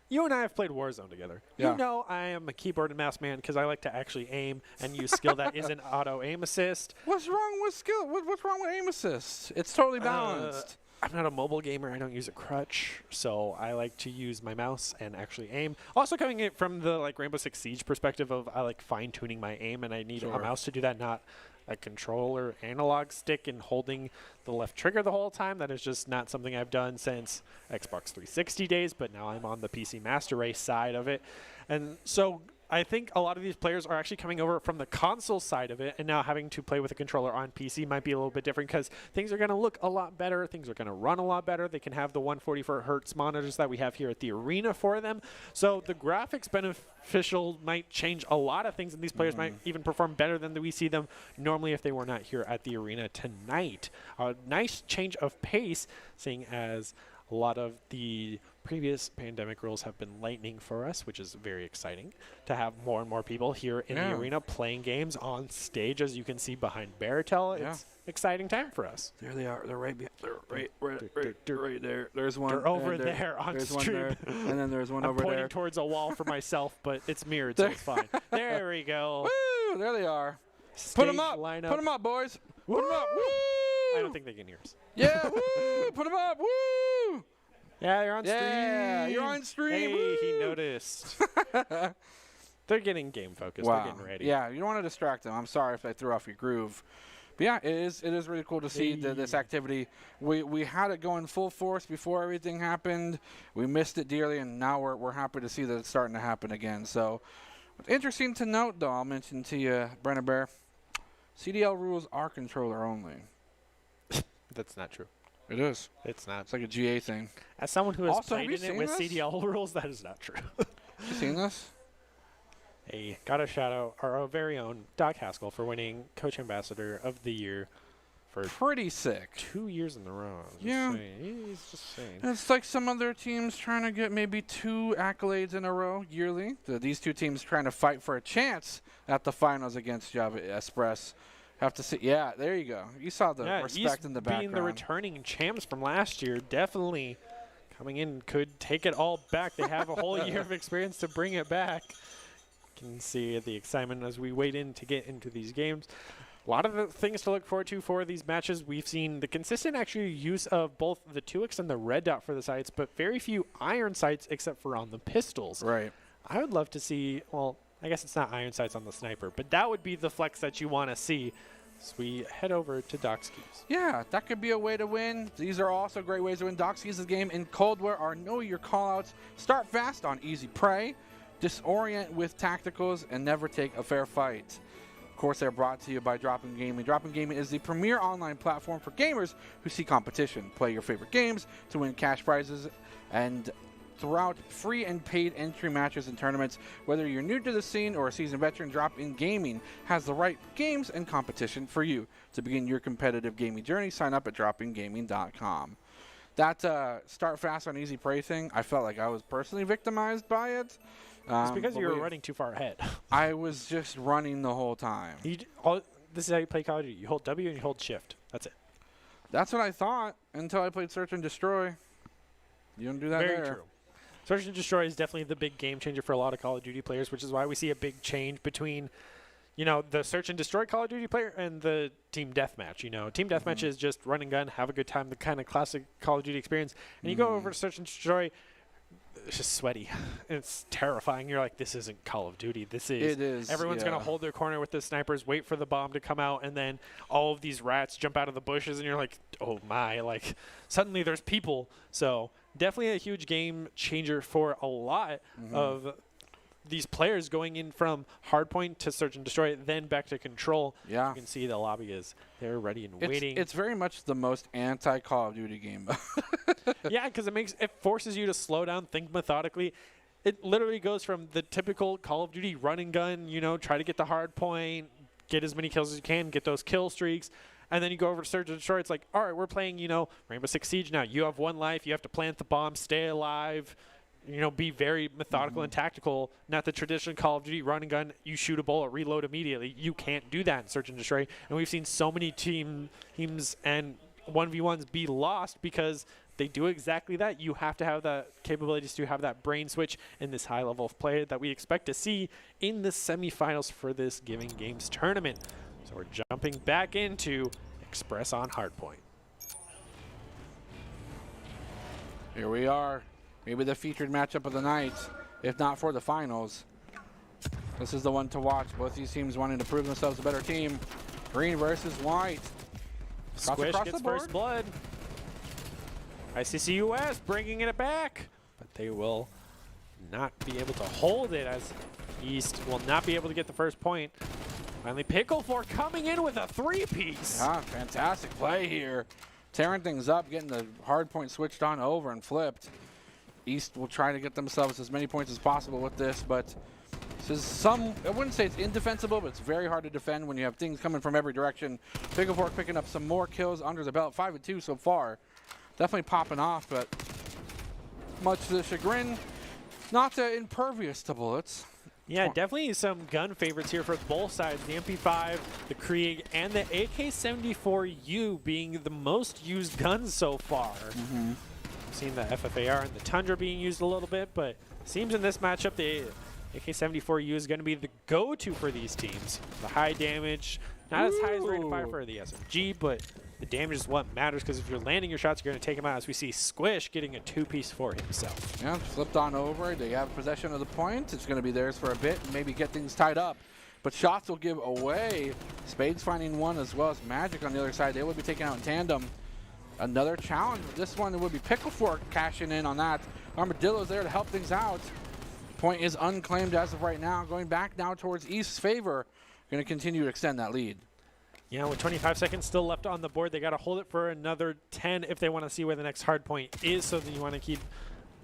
you and I have played Warzone together. Yeah. You know I am a keyboard and mouse man because I like to actually aim and use skill that isn't auto aim assist. What's wrong with skill? What's wrong with aim assist? It's totally balanced. I'm not a mobile gamer. I don't use a crutch, so I like to use my mouse and actually aim. Also coming in from the like Rainbow Six Siege perspective of I like fine-tuning my aim, and I need a mouse to do that, not a controller analog stick and holding the left trigger the whole time. That is just not something I've done since Xbox 360 days, but now I'm on the PC Master Race side of it. And so I think a lot of these players are actually coming over from the console side of it, and now having to play with a controller on PC might be a little bit different because things are going to look a lot better. Things are going to run a lot better. They can have the 144 hertz monitors that we have here at the arena for them. So the graphics beneficial might change a lot of things, and these players might even perform better than we see them normally if they were not here at the arena tonight. A nice change of pace, seeing as a lot of the previous pandemic rules have been lightning for us, which is very exciting to have more and more people here in the arena playing games on stage, as you can see behind Baratel. It's exciting time for us. There they are. They're right there. There's one. They're over there on stream. And then there's one over there. I'm pointing towards a wall for myself, but it's mirrored, so it's fine. There we go. Woo! There they are. Stage Put them up. Lineup. Put them up, boys. Put them up. Woo! I don't think they can hear us. Yeah. Woo! Put them up. Woo! Yeah, you're on stream. Yeah, you're on stream. Hey, Woo! he noticed. They're getting game focused. Wow. They're getting ready. Yeah, you don't want to distract them. I'm sorry if I threw off your groove. But yeah, it is really cool to see this activity. We had it going full force before everything happened. We missed it dearly, and now we're happy to see that it's starting to happen again. So, interesting to note, though, I'll mention to you, Brenna Bear, CDL rules are controller only. That's not true. It is. It's not. It's like a GA thing. As someone who has Also, played in it with CDL rules, that is not true. You seen this? Hey, got to shout out our very own Doc Haskell for winning Coach Ambassador of the Year for Pretty sick. 2 years in a row. Yeah. He's just saying. It's like some other teams trying to get maybe 2 accolades in a row yearly. These 2 teams trying to fight for a chance at the finals against Java Express. Have to see. Yeah, there you go. You saw the respect in the background. Being the returning champs from last year, definitely coming in could take it all back. They have a whole year of experience to bring it back. Can see the excitement as we wait in to get into these games. A lot of the things to look forward to for these matches. We've seen the consistent actually use of both the 2X and the red dot for the sights, but very few iron sights except for on the pistols. Right. I would love to see, well, I guess it's not iron sights on the sniper, but that would be the flex that you want to see. So we head over to Doc Skis. Yeah, that could be a way to win. These are also great ways to win. Doc Skis' game in Cold War are know your callouts, start fast on easy prey, disorient with tacticals, and never take a fair fight. Of course, they're brought to you by Drop-In Gaming. Drop-In Gaming is the premier online platform for gamers who see competition. Play your favorite games to win cash prizes and throughout free and paid entry matches and tournaments. Whether you're new to the scene or a seasoned veteran, Drop-In Gaming has the right games and competition for you. To begin your competitive gaming journey, sign up at dropingaming.com. That start fast on easy prey thing, I felt like I was personally victimized by it. It's because you were running too far ahead. I was just running the whole time. This is how you play Call of Duty. You hold W and you hold Shift. That's it. That's what I thought until I played Search and Destroy. You don't do that Very true. Search and Destroy is definitely the big game changer for a lot of Call of Duty players, which is why we see a big change between, the Search and Destroy Call of Duty player and the Team Deathmatch. Team Deathmatch is just run and gun, have a good time, the kind of classic Call of Duty experience. And you go over to Search and Destroy, it's just sweaty. It's terrifying. You're like, this isn't Call of Duty. This is. It is. Everyone's going to hold their corner with the snipers, wait for the bomb to come out, and then all of these rats jump out of the bushes, and you're like, oh my, like suddenly there's people. So definitely a huge game changer for a lot of these players going in from hardpoint to Search and Destroy, then back to Control. Yeah. You can see the lobby is there ready and waiting. It's very much the most anti-Call of Duty game. Yeah, because it forces you to slow down, think methodically. It literally goes from the typical Call of Duty run and gun, try to get the hard point, get as many kills as you can, get those kill streaks. And then you go over to Search and Destroy. It's like, all right, we're playing, Rainbow Six Siege now. You have 1 life. You have to plant the bomb, stay alive, be very methodical and tactical. Not the traditional Call of Duty run and gun. You shoot a bullet, reload immediately. You can't do that in Search and Destroy. And we've seen so many teams and 1v1s be lost because they do exactly that. You have to have the capabilities to have that brain switch in this high level of play that we expect to see in the semifinals for this Giving Games tournament. So we're jumping back into Express on Hardpoint. Here we are. Maybe the featured matchup of the night, if not for the finals. This is the one to watch. Both these teams wanting to prove themselves a better team. Green versus white. Squish gets first blood. ICCUS bringing it back, but they will not be able to hold it as East will not be able to get the first point. Finally, Pickle4 coming in with a 3-piece. Yeah, fantastic play here. Tearing things up, getting the hard point switched on over and flipped. East will try to get themselves as many points as possible with this, but this is I wouldn't say it's indefensible, but it's very hard to defend when you have things coming from every direction. Pickle4 picking up some more kills under the belt, 5-2 so far. Definitely popping off, but much to the chagrin, not impervious to bullets. Yeah, definitely some gun favorites here for both sides. The MP5, the Krieg, and the AK-74U being the most used guns so far. We've seen the FFAR and the Tundra being used a little bit, but it seems in this matchup the AK-74U is going to be the go-to for these teams. The high damage, not as high as rate of fire for the SMG, but the damage is what matters, because if you're landing your shots, you're going to take them out, as we see Squish getting a 2-piece for himself. Yeah, flipped on over. They have possession of the point. It's going to be theirs for a bit and maybe get things tied up. But shots will give away. Spades finding one, as well as Magic on the other side. They will be taken out in tandem. Another challenge. This one, it would be Pickle4 cashing in on that. Armadillo's there to help things out. Point is unclaimed as of right now. Going back now towards East's favor. Going to continue to extend that lead. Yeah, with 25 seconds still left on the board, they got to hold it for another 10 if they want to see where the next hard point is. So then you want to keep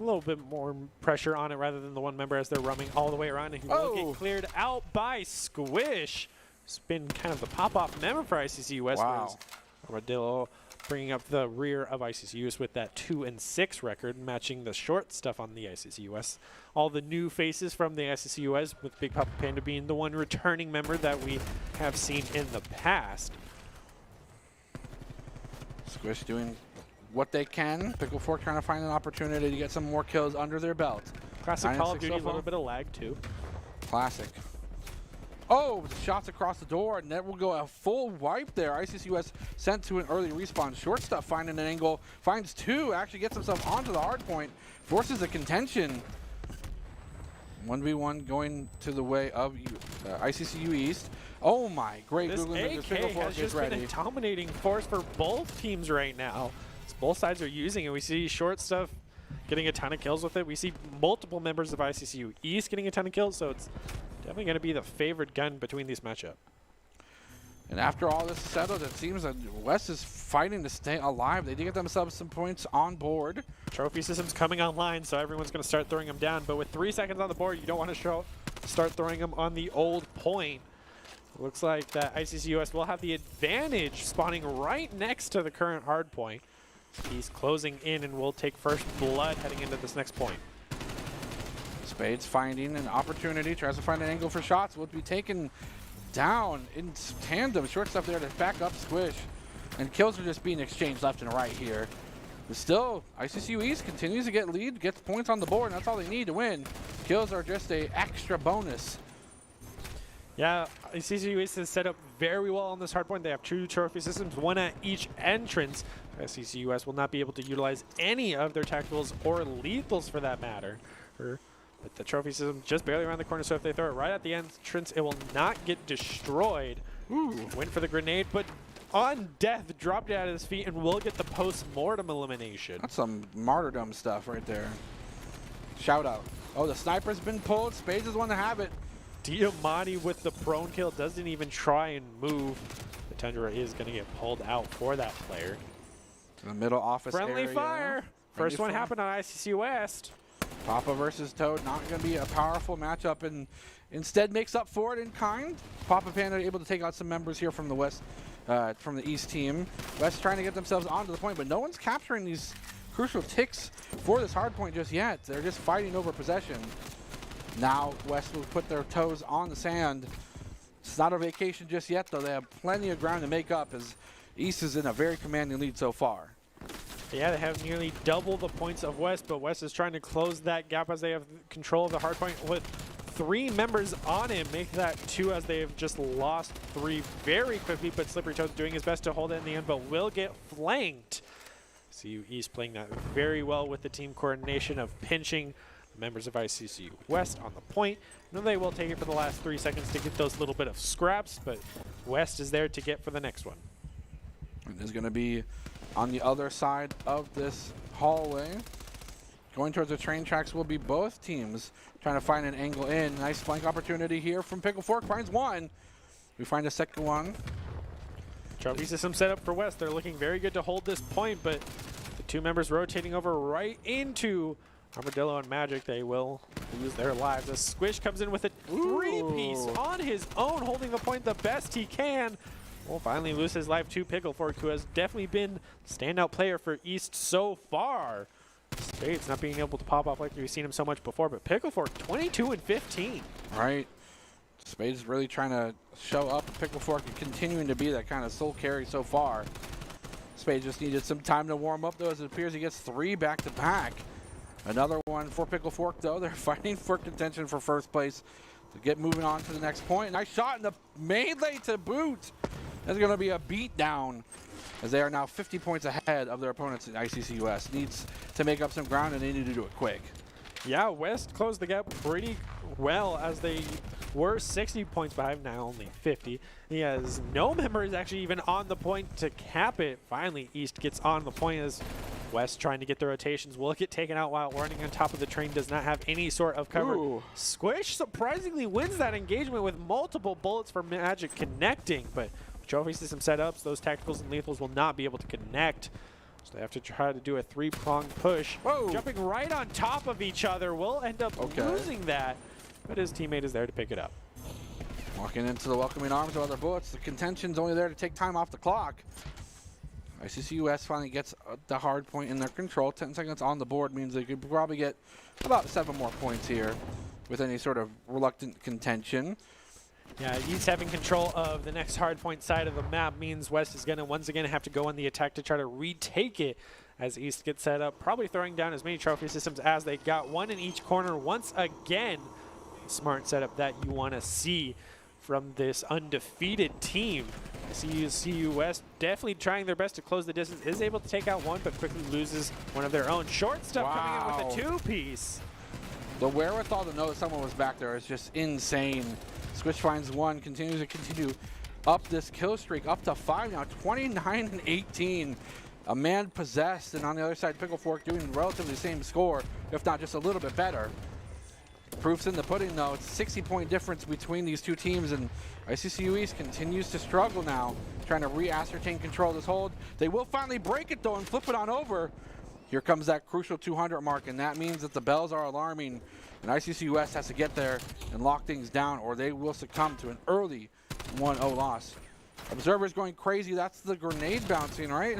a little bit more pressure on it rather than the one member as they're roaming all the way around. And he will get cleared out by Squish. It's been kind of the pop-off member for ICC West. Wow. Armadillo bringing up the rear of ICCUS with that 2-6 record, matching the short stuff on the ICCUS. All the new faces from the ICCUS, with Big Papa Panda being the one returning member that we have seen in the past. Squish doing what they can. Pickle Fork trying to find an opportunity to get some more kills under their belt. Classic Call of Duty, a little bit of lag too. Classic. Oh, shots across the door, and that will go a full wipe there. ICCUS sent to an early respawn. Short stuff finding an angle, finds two, actually gets himself onto the hard point, forces a contention. 1v1 going to the way of ICCU East. Oh my, great this Googling. AK has just been a dominating force for both teams right now. Both sides are using it. We see short stuff getting a ton of kills with it. We see multiple members of ICCU East getting a ton of kills, so it's definitely going to be the favored gun between these matchups. And after all this is settled, it seems that West is fighting to stay alive. They did get themselves some points on board. Trophy system's coming online, so everyone's going to start throwing them down. But with 3 seconds on the board, you don't want to start throwing them on the old point. Looks like that ICCUS will have the advantage, spawning right next to the current hard point. He's closing in and will take first blood heading into this next point. Spades finding an opportunity, tries to find an angle for shots, will be taken down in tandem. Short stuff there to back up Squish. And kills are just being exchanged left and right here. But still, ICCU East continues to get lead, gets points on the board, and that's all they need to win. Kills are just a extra bonus. Yeah, ICCU East is set up very well on this hardpoint. They have 2 trophy systems, 1 at each entrance. ICCUS will not be able to utilize any of their tacticals or lethals for that matter. But the trophy system just barely around the corner, so if they throw it right at the entrance, it will not get destroyed. Ooh, went for the grenade, but on death, dropped it out of his feet and will get the post-mortem elimination. That's some martyrdom stuff right there. Shout out. Oh, the sniper's been pulled. Spades is one to have it. Diamante with the prone kill, doesn't even try and move. The Tundra is going to get pulled out for that player. The middle office Friendly area. fire. First one happened on ICC West. Papa versus Toad, not going to be a powerful matchup, and instead makes up for it in kind. Papa Panda able to take out some members here from the West, from the East team. West trying to get themselves onto the point, but no one's capturing these crucial ticks for this hard point just yet. They're just fighting over possession. Now West will put their toes on the sand. It's not a vacation just yet, though. They have plenty of ground to make up as East is in a very commanding lead so far. Yeah, they have nearly double the points of West, but West is trying to close that gap as they have control of the hard point with 3 members on it. Make that 2 as they have just lost 3 very quickly, but Slippery Toad's doing his best to hold it in the end, but will get flanked. CU East playing that very well with the team coordination of pinching the members of ICCU West on the point. Now they will take it for the last 3 seconds to get those little bit of scraps, but West is there to get for the next one. And there's going to be on the other side of this hallway. Going towards the train tracks will be both teams trying to find an angle in. Nice flank opportunity here from Pickle Fork. Finds one. We find a second one. Trophy system set up for West. They're looking very good to hold this point, but the 2 members rotating over right into Armadillo and Magic. They will lose their lives as Squish comes in with a 3-piece on his own, holding the point the best he can. Will finally lose his life to Pickle Fork, who has definitely been standout player for East so far. Spades not being able to pop off like we've seen him so much before, but Pickle Fork 22-15. Right. Spades really trying to show up. Pickle Fork continuing to be that kind of soul carry so far. Spades just needed some time to warm up, though, as it appears he gets 3 back-to-back. Another one for Pickle Fork, though. They're fighting for contention for first place to get moving on to the next point. Nice shot in the melee to boot. That's going to be a beatdown as they are now 50 points ahead of their opponents in ICC West. Needs to make up some ground, and they need to do it quick. Yeah, West closed the gap pretty well as they were 60 points behind, now only 50. He has no members actually even on the point to cap it. Finally, East gets on the point as West trying to get the rotations. Will get taken out while running on top of the train. Does not have any sort of cover. Ooh. Squish surprisingly wins that engagement with multiple bullets for Magic connecting, but trophy system setups, those tacticals and lethals will not be able to connect. So they have to try to do a 3-prong push. Whoa. Jumping right on top of each other. Will end up losing that, but his teammate is there to pick it up. Walking into the welcoming arms of other bullets. The contention's only there to take time off the clock. ICCUS finally gets the hard point in their control. 10 seconds on the board means they could probably get about 7 more points here with any sort of reluctant contention. Yeah, East having control of the next hardpoint side of the map means West is going to once again have to go on the attack to try to retake it as East gets set up, probably throwing down as many trophy systems as they got. One in each corner once again. Smart setup that you want to see from this undefeated team. CU West definitely trying their best to close the distance, is able to take out one, but quickly loses one of their own. Short stuff coming in with a 2-piece. The wherewithal to know that someone was back there is just insane. Switch finds one, continues to continue up this kill streak, up to 5 now, 29 and 18. A man possessed, and on the other side, Pickle Fork doing relatively the same score, if not just a little bit better. Proof's in the pudding, though. It's a 60-point difference between these two teams, and ICCU East continues to struggle now, trying to re-ascertain control of this hold. They will finally break it, though, and flip it on over. Here comes that crucial 200 mark, and that means that the bells are alarming, and ICCU West has to get there and lock things down, or they will succumb to an early 1-0 loss. Observer's going crazy. That's the grenade bouncing, right?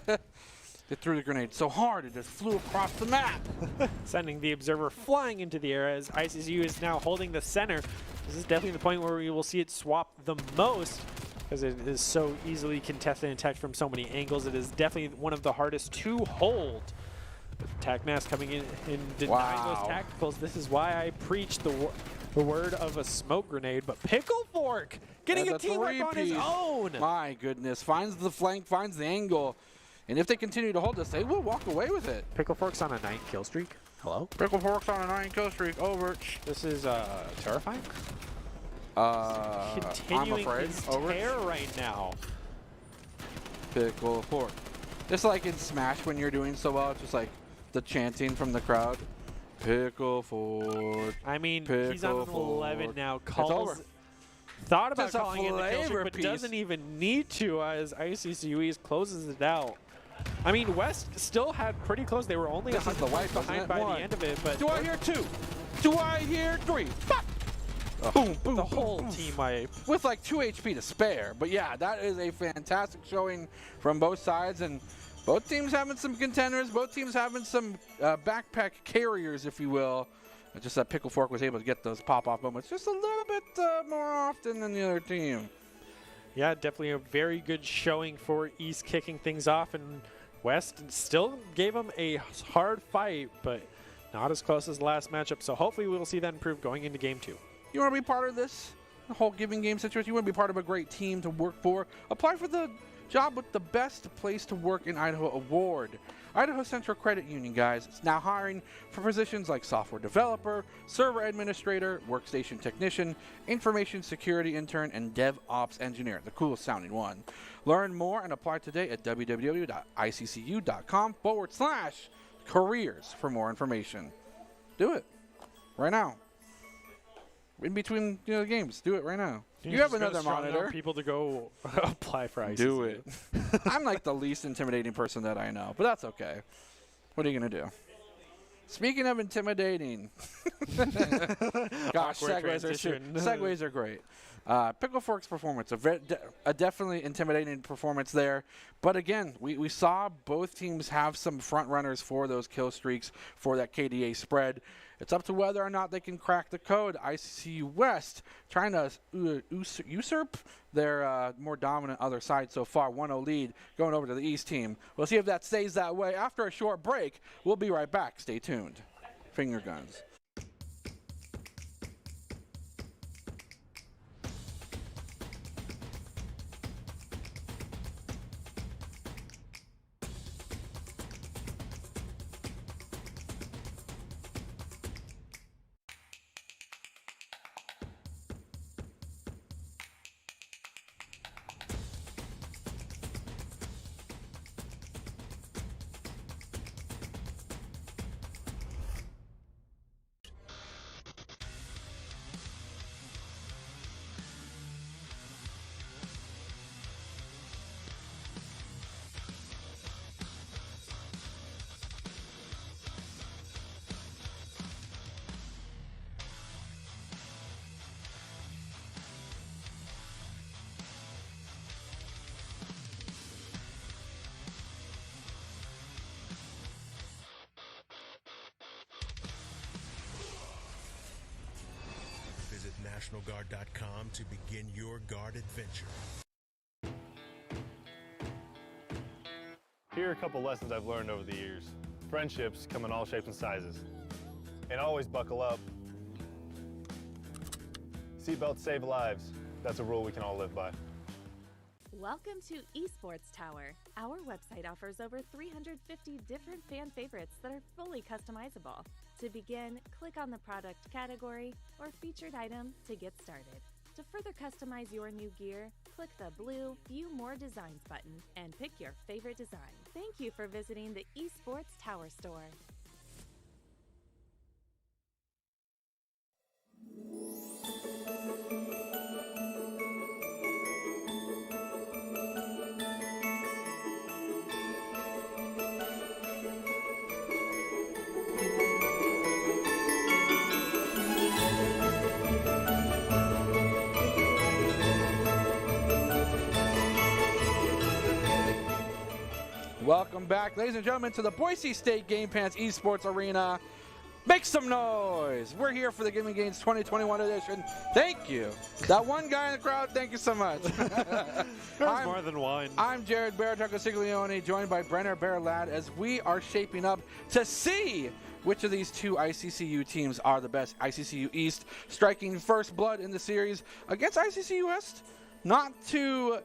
They threw the grenade so hard it just flew across the map. Sending the Observer flying into the air as ICCU is now holding the center. This is definitely the point where we will see it swap the most, because it is so easily contested and attacked from so many angles. It is definitely one of the hardest to hold. TacMass coming in and denying those tacticals. This is why I preach the word of a smoke grenade, but Pickle Fork getting a teamwork on his own. My goodness, finds the flank, finds the angle. And if they continue to hold this, they will walk away with it. Pickle Fork's on a 9 kill streak. Hello? Pickle Fork's on a 9 kill streak. Over. This is terrifying. I'm Continuing afraid. his Over. tear right now. Pickle Fork. Just like in Smash when you're doing so well, it's just like the chanting from the crowd. Pickle Fork. I mean, Pickle he's on an 11 Fork. now. It's over. Thought about Just a calling in the kill streak, flavor but piece. doesn't even need to as ICCU East closes it out. I mean, West still had pretty close. They were only This is the 100 wife, points behind isn't it? by One. the end of it. But Do I hear 2? Do I hear 3? Fuck! Boom, boom, the boom, whole boom. team wipe. With like 2 HP to spare. But yeah, that is a fantastic showing from both sides, and both teams having some contenders, both teams having some backpack carriers, if you will. It's just that Pickle Fork was able to get those pop-off moments just a little bit more often than the other team. Yeah, definitely a very good showing for East kicking things off, and West still gave them a hard fight, but not as close as the last matchup. So hopefully we'll see that improve going into Game 2. You want to be part of this whole giving game situation? You want to be part of a great team to work for? Apply for the job with the best place to work in Idaho award. Idaho Central Credit Union, guys, it's now hiring for positions like software developer, server administrator, workstation technician, information security intern, and DevOps engineer, the coolest sounding one. Learn more and apply today at www.iccu.com/careers for more information. Do it right now. In between the games, do it right now. You have another monitor. People to go apply for ICCU. Do it. I'm like the least intimidating person that I know, but that's okay. What are you going to do? Speaking of intimidating. Gosh, segues are great. Pickle Fork's performance, a definitely intimidating performance there. But again, we saw both teams have some front runners for those kill streaks for that KDA spread. It's up to whether or not they can crack the code. ICCU West trying to usurp their more dominant other side so far. 1-0 lead going over to the East team. We'll see if that stays that way after a short break. We'll be right back. Stay tuned. Finger guns. NationalGuard.com to begin your guard adventure. Here are a couple lessons I've learned over the years. Friendships come in all shapes and sizes. And always buckle up. Seatbelts save lives. That's a rule we can all live by. Welcome to Esports Tower. Our website offers over 350 different fan favorites that are fully customizable. To begin, click on the product category or featured item to get started. To further customize your new gear, click the blue View More Designs button and pick your favorite design. Thank you for visiting the Esports Tower store. Welcome back, ladies and gentlemen, to the Boise State Game Pants Esports Arena. Make some noise! We're here for the Giving Games 2021 edition. Thank you. That one guy in the crowd, thank you so much. There's more than one. I'm Jared Baratucco-Siglione, joined by Brenner Bear Ladd, as we are shaping up to see which of these two ICCU teams are the best. ICCU East striking first blood in the series against ICCU West. Not to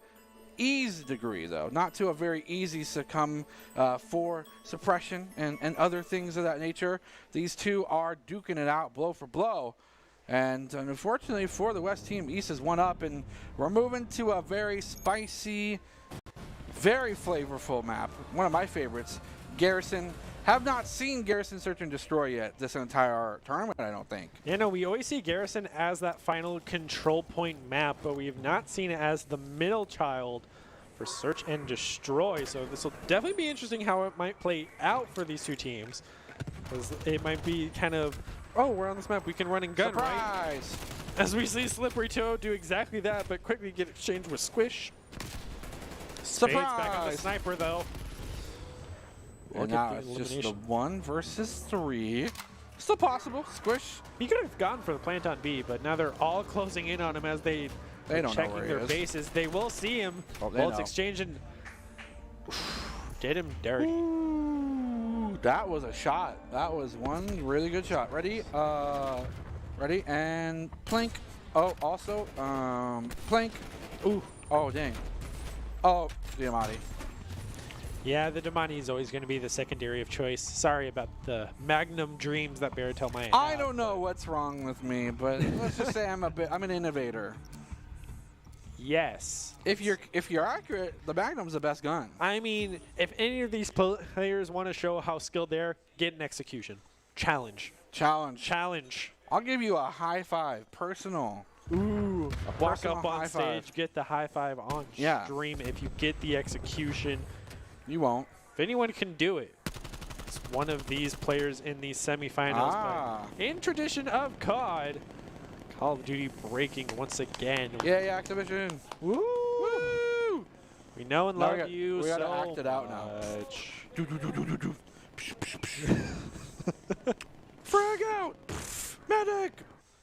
ease degree, though, not to a very easy succumb for suppression and other things of that nature. These two are duking it out blow for blow, and unfortunately for the West team, East is one up, and we're moving to a very spicy, very flavorful map, one of my favorites, Garrison. Have not seen Garrison Search and Destroy yet this entire tournament, I don't think. Yeah, no, we always see Garrison as that final control point map, but we have not seen it as the middle child for Search and Destroy. So this will definitely be interesting how it might play out for these two teams. Because it might be kind of, oh, we're on this map, we can run and gun, Surprise! right? As we see Slippery Toe do exactly that, but quickly get exchanged with Squish. Spades back on the sniper, though. And now it's just the 1 versus 3. Still possible. Squish. He could have gone for the plant on B, but now they're all closing in on him as they don't know checking where he their is. bases. They will see him. Oh, they Bullets know. exchanging. Did him dirty. Ooh, that was a shot. That was one really good shot. Ready? Ready? And plink. Oh, also, plink. Ooh. Oh, dang. Oh, Diamante. Yeah, the Damani is always going to be the secondary of choice. Sorry about the Magnum dreams that Baratel might have. I don't know what's wrong with me, but let's just say I'm an innovator. Yes. If you're accurate, the Magnum's the best gun. I mean, if any of these players want to show how skilled they are, get an execution. Challenge. Challenge. I'll give you a high five, personal. Ooh. Walk personal up on high stage, five. get the high five on stream if you get the execution. You won't. If anyone can do it, it's one of these players in these semifinals. But in tradition of COD, Call of Duty breaking once again. Yeah, Activision. Woo! Woo! We know and love you we so gotta act it out now. Frag out! Medic!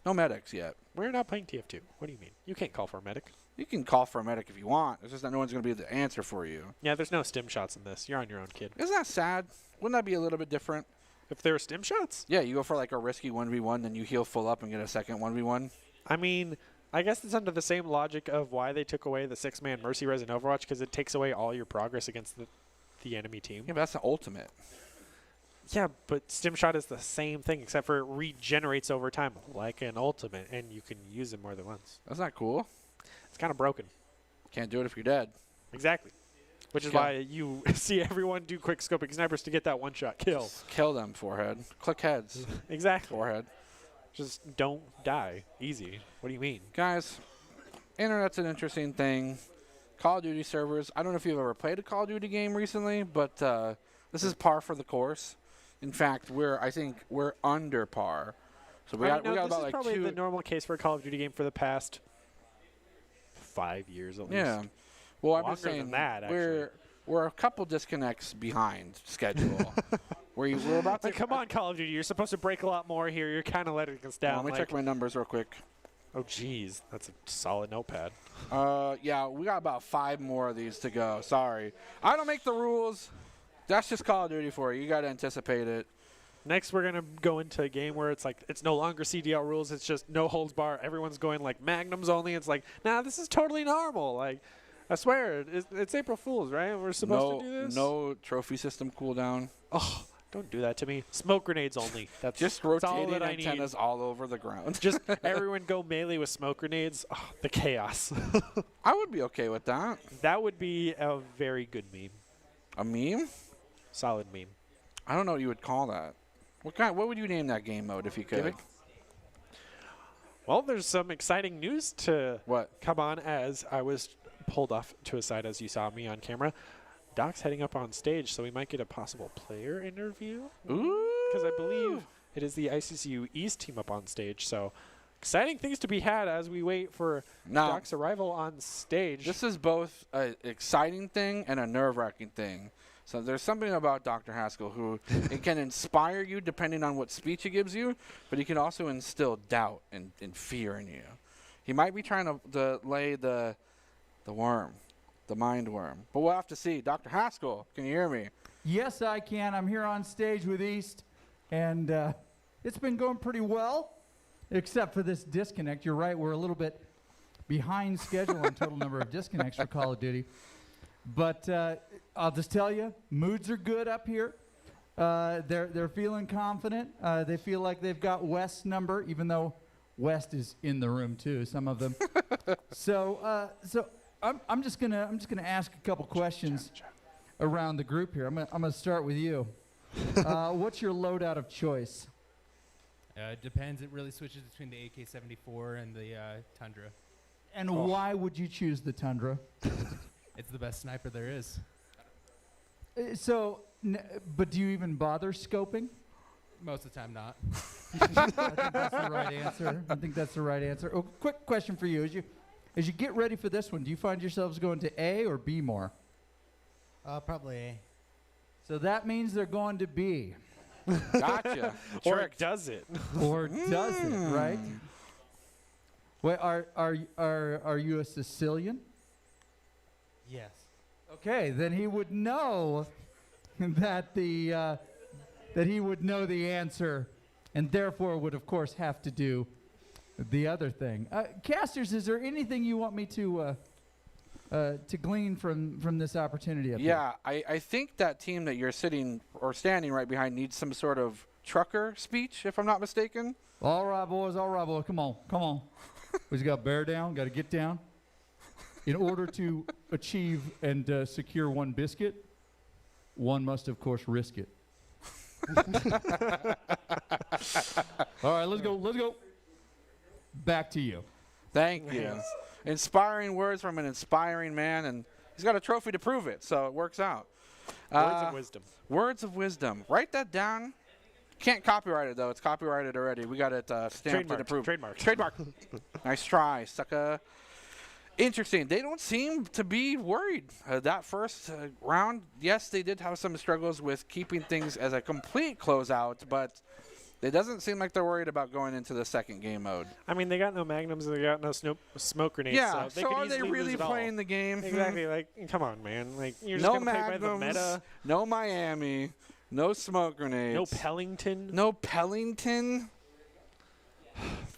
No medics yet. We're not playing TF2. What do you mean? You can't call for a medic. You can call for a medic if you want. It's just that no one's going to be the answer for you. Yeah, there's no stim shots in this. You're on your own, kid. Isn't that sad? Wouldn't that be a little bit different? If there were stim shots? Yeah, you go for like a risky 1v1, then you heal full up and get a second 1v1. I mean, I guess it's under the same logic of why they took away the 6-man Mercy Res in Overwatch, because it takes away all your progress against the enemy team. Yeah, but that's the ultimate. Yeah, but stim shot is the same thing, except for it regenerates over time, like an ultimate, and you can use it more than once. That's not cool. It's kind of broken. Can't do it if you're dead. Exactly. Which is why you see everyone do quick scoping snipers to get that one-shot kill. Just kill them, forehead. Click heads. Exactly. Forehead. Just don't die. Easy. What do you mean? Guys, internet's an interesting thing. Call of Duty servers. I don't know if you've ever played a Call of Duty game recently, but this is par for the course. In fact, I think we're under par. So we got about like probably the normal case for a Call of Duty game for the past 5 years at least. Yeah. Well, I'm Longer just saying than that, actually. we're a couple disconnects behind schedule. we're about to come on, Call of Duty. You're supposed to break a lot more here. You're kind of letting us down. Let me check my numbers real quick. Oh, geez. That's a solid notepad. Yeah, we got about 5 more of these to go. Sorry. I don't make the rules. That's just Call of Duty for you. You got to anticipate it. Next, we're going to go into a game where it's like, it's no longer CDL rules. It's just no holds bar. Everyone's going like magnums only. It's like, nah, this is totally normal. Like, I swear, it's April Fool's, right? We're supposed to do this? No trophy system cooldown. Oh, don't do that to me. Smoke grenades only. That's just all rotating that I antennas need. all over the ground. Just everyone go melee with smoke grenades. Oh, the chaos. I would be okay with that. That would be a very good meme. A meme? Solid meme. I don't know what you would call that. What would you name that game mode if you could? Gimmick? Well, there's some exciting news to come on as I was pulled off to a side as you saw me on camera. Doc's heading up on stage, so we might get a possible player interview. Ooh! Because I believe it is the ICCU East team up on stage. So exciting things to be had as we wait for Doc's arrival on stage. This is both an exciting thing and a nerve-wracking thing. So there's something about Dr. Haskell who it can inspire you depending on what speech he gives you, but he can also instill doubt and fear in you. He might be trying to lay the worm, the mind worm. But we'll have to see. Dr. Haskell, can you hear me? Yes, I can. I'm here on stage with East, and it's been going pretty well, except for this disconnect. You're right. We're a little bit behind schedule on total number of disconnects for Call of Duty. But I'll just tell you, moods are good up here. They're feeling confident. They feel like they've got West's number, even though West is in the room too. Some of them. So I'm just gonna ask a couple questions around the group here. I'm gonna start with you. What's your loadout of choice? It depends. It really switches between the AK-74 and the Tundra. And why would you choose the Tundra? It's the best sniper there is. But do you even bother scoping? Most of the time, not. I think that's the right answer. Oh, quick question for you: as you get ready for this one, do you find yourselves going to A or B more? Probably A. So that means they're going to B. Gotcha. Or it does it. Or does it, right? Wait, are you a Sicilian? Yes. Okay, then he would know that that he would know the answer, and therefore would of course have to do the other thing. Casters, is there anything you want me to glean from this opportunity up here? Yeah, I think that team that you're sitting or standing right behind needs some sort of trucker speech, if I'm not mistaken. All right, boys. Come on. We just got to bear down. Got to get down. In order to achieve and secure one biscuit, one must, of course, risk it. All right, let's go. Back to you. Thank you. Inspiring words from an inspiring man, and he's got a trophy to prove it, so it works out. Words of wisdom. Words of wisdom. Write that down. Can't copyright it, though. It's copyrighted already. We got it stamped and approved. Trademark. Nice try, sucker. Interesting. They don't seem to be worried. That first round, yes, they did have some struggles with keeping things as a complete closeout, but it doesn't seem like they're worried about going into the second game mode. I mean, they got no magnums and they got no smoke grenades. Yeah, so, they so could are they easily really lose it all. playing the game? Exactly. Like, come on, man. Like, you're just no going to play by the magnums, meta. no Miami, no smoke grenades. No Pellington. No Pellington?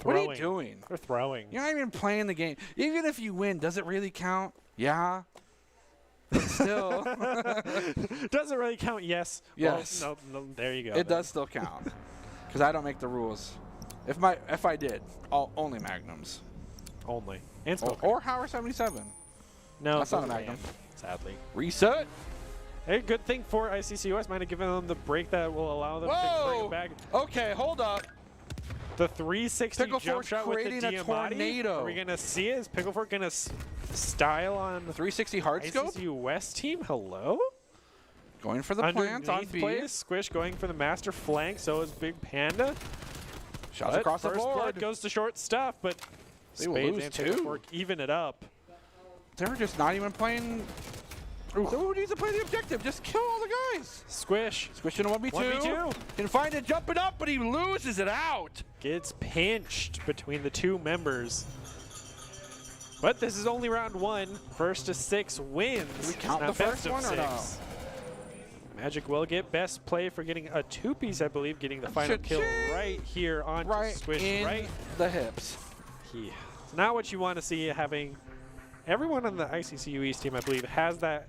What are you doing? They're throwing. You're not even playing the game. Even if you win, does it really count? Yeah. Still. Does it really count? Yes. Yes. Well, no, there you go. It does still count. Because I don't make the rules. If I did, only magnums. Only. And smoke or Howard 77. No, that's not a magnum. Sadly. Reset. Hey, good thing for ICCUS might have given them the break that will allow them to bring it back. Okay, hold up. The 360 jump shot with the creating a tornado. Are we going to see it? Is Picklefort going to style on the 360 hard scope? ICCU West team? Hello? Going for the plant on B. Play, Squish going for the master flank. So is Big Panda. Shots across the board. Blood goes to short stuff, but they will lose and too. Picklefort even it up. They're just not even playing So who needs to play the objective? Just kill all the guys. Squish. Squish in a 1v2. 1v2. Can find it jumping up, but he loses it out. Gets pinched between the two members. But this is only round 1. First to 6 wins. Do we count Not the first best of one or no? 6. Magic will get best play for getting a 2-piece, I believe, getting the final kill right here on Squish, in right the hips. It's not what you want to see. Having everyone on the ICCU East team, I believe, has that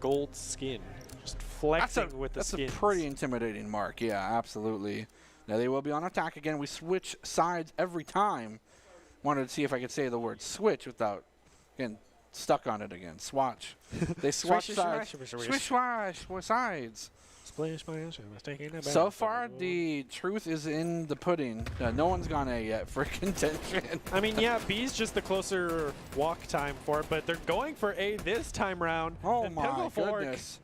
gold skin, just flexing with the skins. That's a pretty intimidating mark. Yeah, absolutely. Now they will be on attack again. We switch sides every time. Wanted to see if I could say the word switch without getting stuck on it again. Swatch. They swatch sides. Swish, swash, sides. So far, the truth is in the pudding. No one's gone A yet for contention. I mean, yeah, B's just the closer walk time for it, but they're going for A this time round. Oh and my goodness.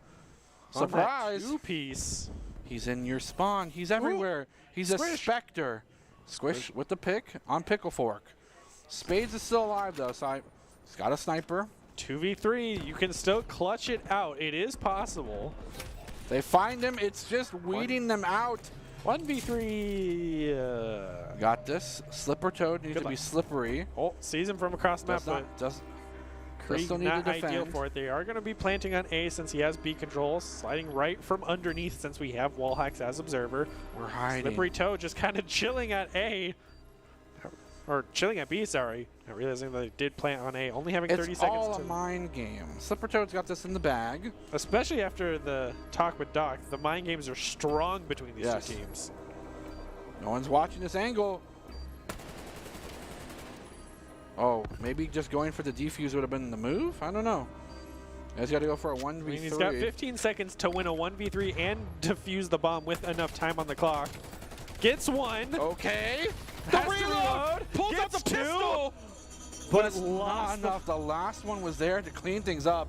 Surprise. 2-piece. He's in your spawn. He's everywhere. He's a specter. Squish with the pick on Pickle Fork. Spades is still alive, though, so he's got a sniper. 2v3. You can still clutch it out. It is possible. They find him. It's just weeding them out. 1v3. Got this. Slipper Toad needs to be slippery. Oh, sees him from across the map, but Krieg still need not to defend. ideal for it. They are going to be planting on A since he has B control, sliding right from underneath since we have wall hacks as observer. We're hiding. Slippery Toad just kind of chilling at A. Or chilling at B, sorry. Not realizing that they did plant on A, only having 30 seconds. It's all a mind game. Slipper Toad's got this in the bag. Especially after the talk with Doc, the mind games are strong between these two teams. No one's watching this angle. Oh, maybe just going for the defuse would have been the move? I don't know. He's got to go for a 1v3. I mean, he's got 15 seconds to win a 1v3 and defuse the bomb with enough time on the clock. Gets one. Okay. The reload. Pulls out the pistol. But it's not enough. The last one was there to clean things up.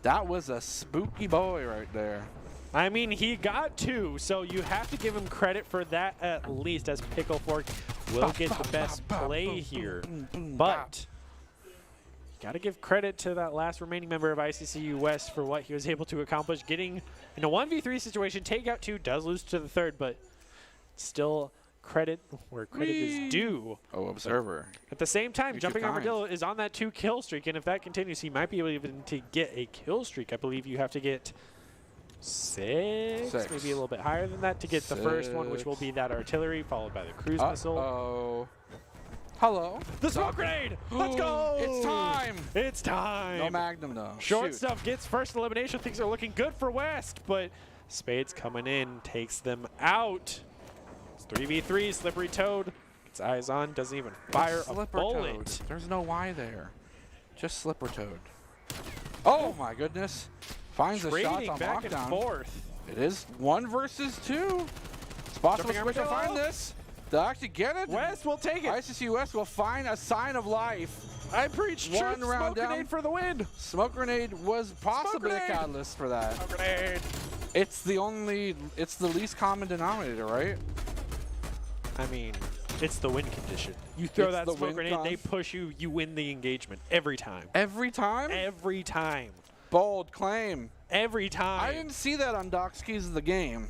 That was a spooky boy right there. I mean, he got 2, so you have to give him credit for that at least, as Pickle Fork will get the best play here. But you got to give credit to that last remaining member of ICCU West for what he was able to accomplish. Getting in a 1v3 situation, take out 2, does lose to the 3rd, but still credit where credit is due. Oh, observer. At the same time, Jumping Armadillo is on that 2-kill streak, and if that continues, he might be able even to get a kill streak. I believe you have to get 6, maybe a little bit higher than that to get the first one, which will be that artillery, followed by the cruise missile. Oh. Hello. The smoke grenade! Let's go! It's time! It's time! No Magnum, though. Short stuff gets first elimination. Things are looking good for West, but Spades coming in, takes them out. 3v3, Slippery Toad gets eyes on, doesn't even fire a bullet. Toad. There's no Y there. Just Slipper Toad. Oh my goodness. Finds the shots on back lockdown. And forth. It is 1 versus 2. It's possible Switch will find this. They'll actually get it. West will take it. ICC West will find a sign of life. I preach truth. One round Smoke grenade for the win. Smoke grenade was possibly a catalyst for that. Smoke grenade. It's the least common denominator, right? I mean, it's the win condition. You throw that smoke grenade, they push you, you win the engagement every time. Every time? Every time. Bold claim. Every time. I didn't see that on Doc's keys of the game.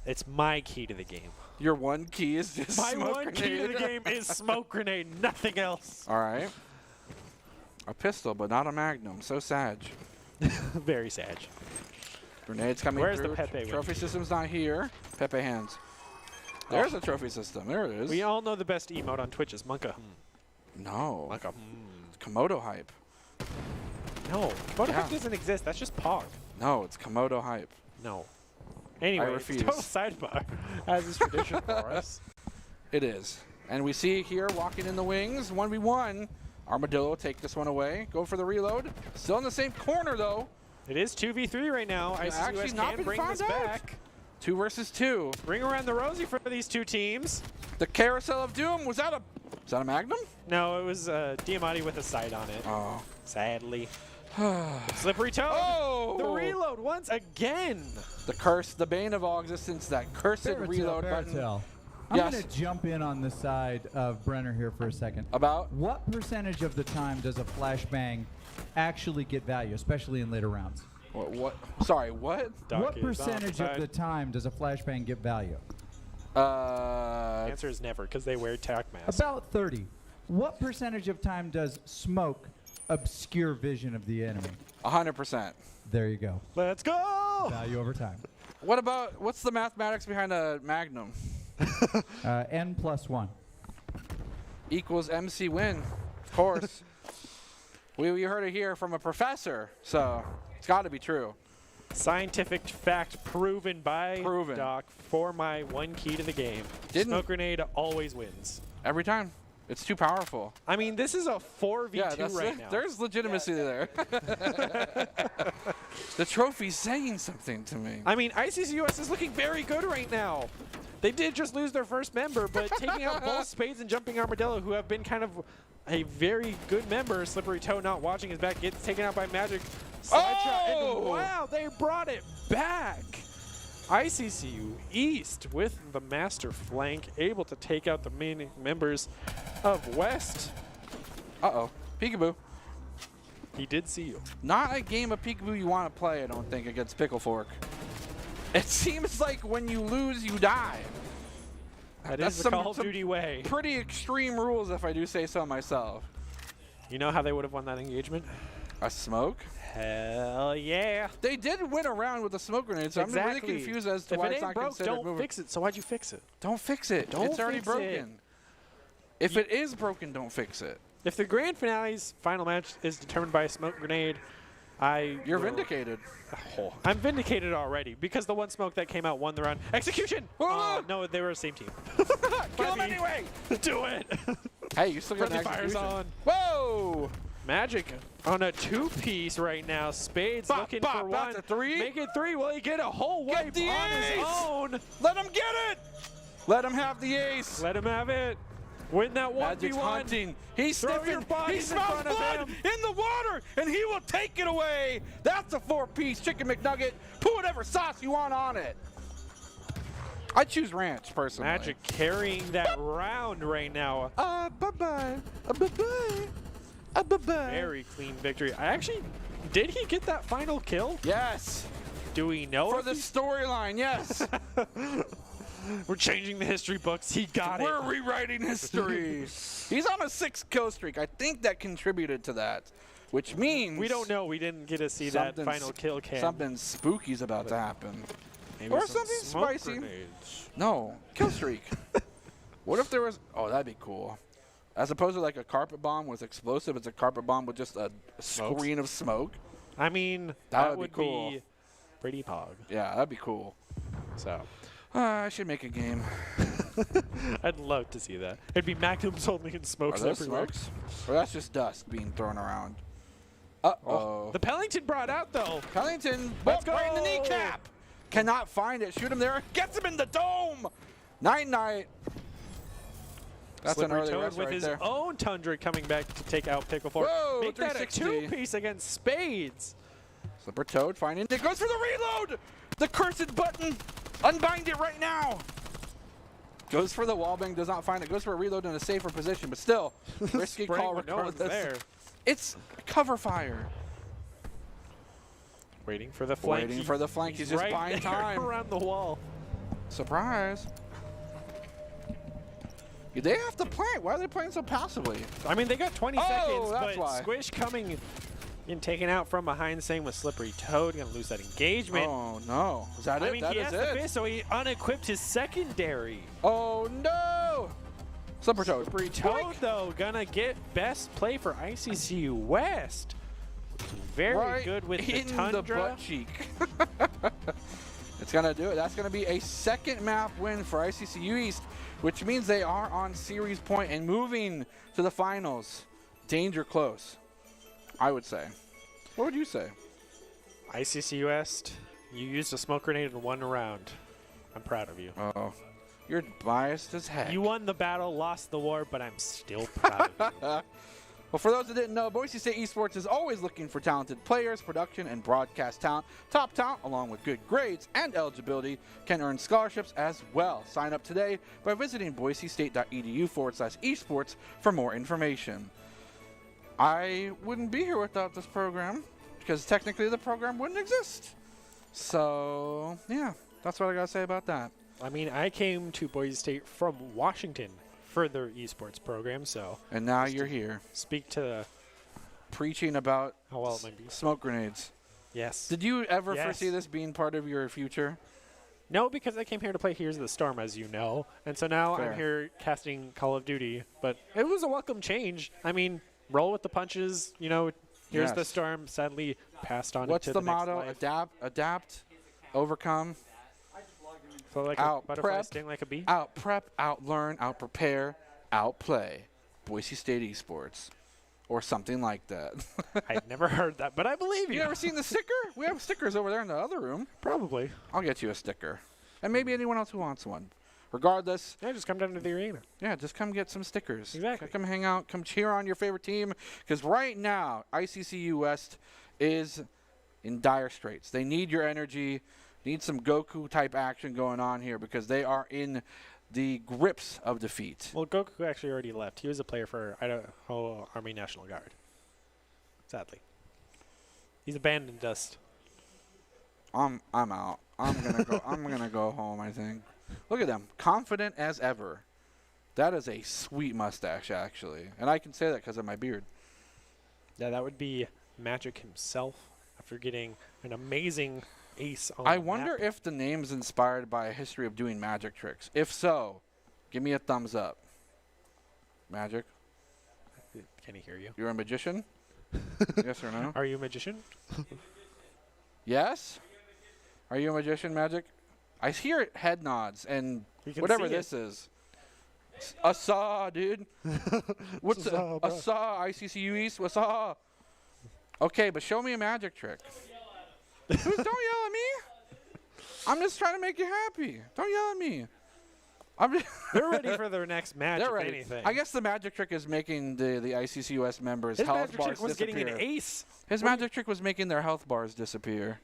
It's my key to the game. Your one key is just my smoke one grenade. key to the game is smoke grenade, nothing else. All right. A pistol, but not a Magnum. So sad. Very sad. Grenades coming Where's through. the Pepe Trophy system's not here. Pepe hands. There's a trophy system. There it is. We all know the best emote on Twitch is Monka. No. Monka. Komodo hype. No, Komodo hype doesn't exist. That's just Pog. No, it's Komodo hype. No. Anyway, it's total sidebar, as is tradition for us. It is. And we see here, walking in the wings, 1v1. Armadillo take this one away. Go for the reload. Still in the same corner, though. It is 2v3 right now. ICCUS can bring this back. 2 versus 2. Ring around the rosy for these two teams. The Carousel of Doom. Was that a Magnum? No, it was Diamatti with a sight on it. Oh. Sadly. Slippery Toad. Oh! The reload once again. The curse, the bane of all existence, that cursed reload button. I'm going to jump in on the side of Brenner here for a second. About? What percentage of the time does a flashbang actually get value, especially in later rounds? What? Sorry, what? What percentage of the time does a flashbang get value? Answer is never, because they wear tack masks. About 30. What percentage of time does smoke obscure vision of the enemy? 100%. There you go. Let's go! Value over time. What's the mathematics behind a Magnum? N+1. Equals MC win, of course. we heard it here from a professor, so it's got to be true. Scientific fact proven by Doc for my one key to the game. Smoke grenade always wins. Every time. It's too powerful. I mean, this is a 4v2 right now. There's legitimacy there. The trophy's saying something to me. I mean, ICCUS is looking very good right now. They did just lose their first member, but taking out both Spades and Jumping Armadillo, who have been kind of a very good member, Slippery Toe not watching his back, gets taken out by Magic. Slide shot, and wow, they brought it back. ICCU East with the master flank, able to take out the main members of West. Uh-oh. Peekaboo. He did see you. Not a game of peekaboo you want to play, I don't think, against Pickle Fork. It seems like when you lose, you die. That is the Call of Duty way. Pretty extreme rules, if I do say so myself. You know how they would have won that engagement? A smoke? Hell yeah. They did win a round with a smoke grenade, so I'm really confused as to why it's not considered moving. Don't fix it. So why'd you fix it? Don't fix it. It's already broken. If it is broken, don't fix it. If the grand finale's final match is determined by a smoke grenade, You're vindicated. Oh, I'm vindicated already because the one smoke that came out won the round. Execution! No, they were the same team. Kill him anyway! Do it! Hey, you still got Friendly fire's on. Whoa! Magic on a two-piece right now. Spades looking for one. That's a 3. Make it 3. Will he get a whole wipe on his own? Let him get it! Let him have the ace. Let him have it. Win that 1v1. Magic's hunting. He's sniffing. He smells blood in the water, and he will take it away. That's a 4-piece chicken McNugget. Put whatever sauce you want on it. I choose ranch, personally. Magic carrying that round right now. Bye-bye. Bye-bye. Bye-bye. Very clean victory. Did he get that final kill? Yes. Do we know? For the storyline, yes. We're changing the history books. He got it. We're rewriting history. He's on a 6-kill streak. I think that contributed to that, which means we don't know. We didn't get to see that final kill cam. Something spooky's about to happen. Maybe or something spicy. Grenades. No, kill streak. What if there was? Oh, that'd be cool. As opposed to like a carpet bomb with explosive, it's a carpet bomb with just a screen of smoke. I mean, that would be cool. Pretty pog. Yeah, that'd be cool. So. I should make a game. I'd love to see that. It'd be Magnums only and smokes everywhere. Smokes? Or that's just dust being thrown around. Uh-oh. The Pellington brought out, though. Pellington, right in the kneecap. Cannot find it. Shoot him there. Gets him in the dome. Night-night. That's an early rest with right his there. own Tundra coming back to take out Pickle Fork. Whoa, Make that a 2-piece against Spades. Slipper Toad finding it. Goes for the reload. The cursed button. Unbind it right now. Goes for the wallbang, does not find it. Goes for a reload in a safer position, but still, risky call regardless. There. It's cover fire. Waiting for the flank. Waiting for the flank. He's just right buying time. around the wall. Surprise. They have to plant. Why are they playing so passively? I mean, they got 20 seconds, that's but why. Squish coming and taken out from behind. Same with Slippery Toad. Gonna lose that engagement. Oh, no. Is that it? I mean, he has the fist, so he unequipped his secondary. Oh, no. Slippery Toad. Slippery Toad, though, gonna get best play for ICCU West. Very good with the Tundra. The butt cheek. It's gonna do it. That's gonna be a second map win for ICCU East, which means they are on series point and moving to the finals. Danger close, I would say. What would you say? ICCU West, you used a smoke grenade in one round. I'm proud of you. Oh, you're biased as heck. You won the battle, lost the war, but I'm still proud of you. Well, for those that didn't know, Boise State Esports is always looking for talented players, production, and broadcast talent. Top talent, along with good grades and eligibility, can earn scholarships as well. Sign up today by visiting boisestate.edu/esports for more information. I wouldn't be here without this program. because technically the program wouldn't exist. So, yeah, that's what I got to say about that. I mean, I came to Boise State from Washington for their esports program, so. And now you're here. Speak to preaching about how well it might be. Smoke grenades. Yes. Did you ever foresee this being part of your future? No, because I came here to play Here's the Storm, as you know. And so now I'm here casting Call of Duty. But it was a welcome change. I mean, roll with the punches. You know, Here's the Storm sadly passed on What's into the the next motto? life. Adapt, overcome. So like a butterfly sting like a bee? Out prep, out learn, out prepare, out play. Boise State Esports. Or something like that. I've never heard that, but I believe you. You ever seen the sticker? We have stickers over there in the other room. Probably. I'll get you a sticker. And maybe anyone else who wants one. Regardless. Yeah, just come down to the arena. Yeah, just come get some stickers. Exactly. Come hang out. Come cheer on your favorite team. Because right now, ICCU West is in dire straits. They need your energy. Need some Goku-type action going on here because they are in the grips of defeat. Well, Goku actually already left. He was a player for Idaho Army National Guard. Sadly. He's abandoned us. I'm out. I'm gonna go home, I think. Look at them. Confident as ever. That is a sweet mustache, actually. And I can say that because of my beard. Yeah, that would be Magic himself after getting an amazing ace on I the wonder map. if the name's inspired by a history of doing magic tricks. If so, give me a thumbs up. Magic? Can he hear you? You're a magician? Yes or no? Are you a magician? Yes? Are you a magician, Magic? I hear head nods and can whatever see this is. A saw, dude. What's a saw? ICCU East? What's a? Okay, but show me a magic trick. Don't yell at me. I'm just trying to make you happy. Don't yell at me. They're ready for their next match, They're if ready. anything. I guess the magic trick is making the ICCUS members' His health magic bars trick was disappear. getting an ace. His magic trick was making their health bars disappear.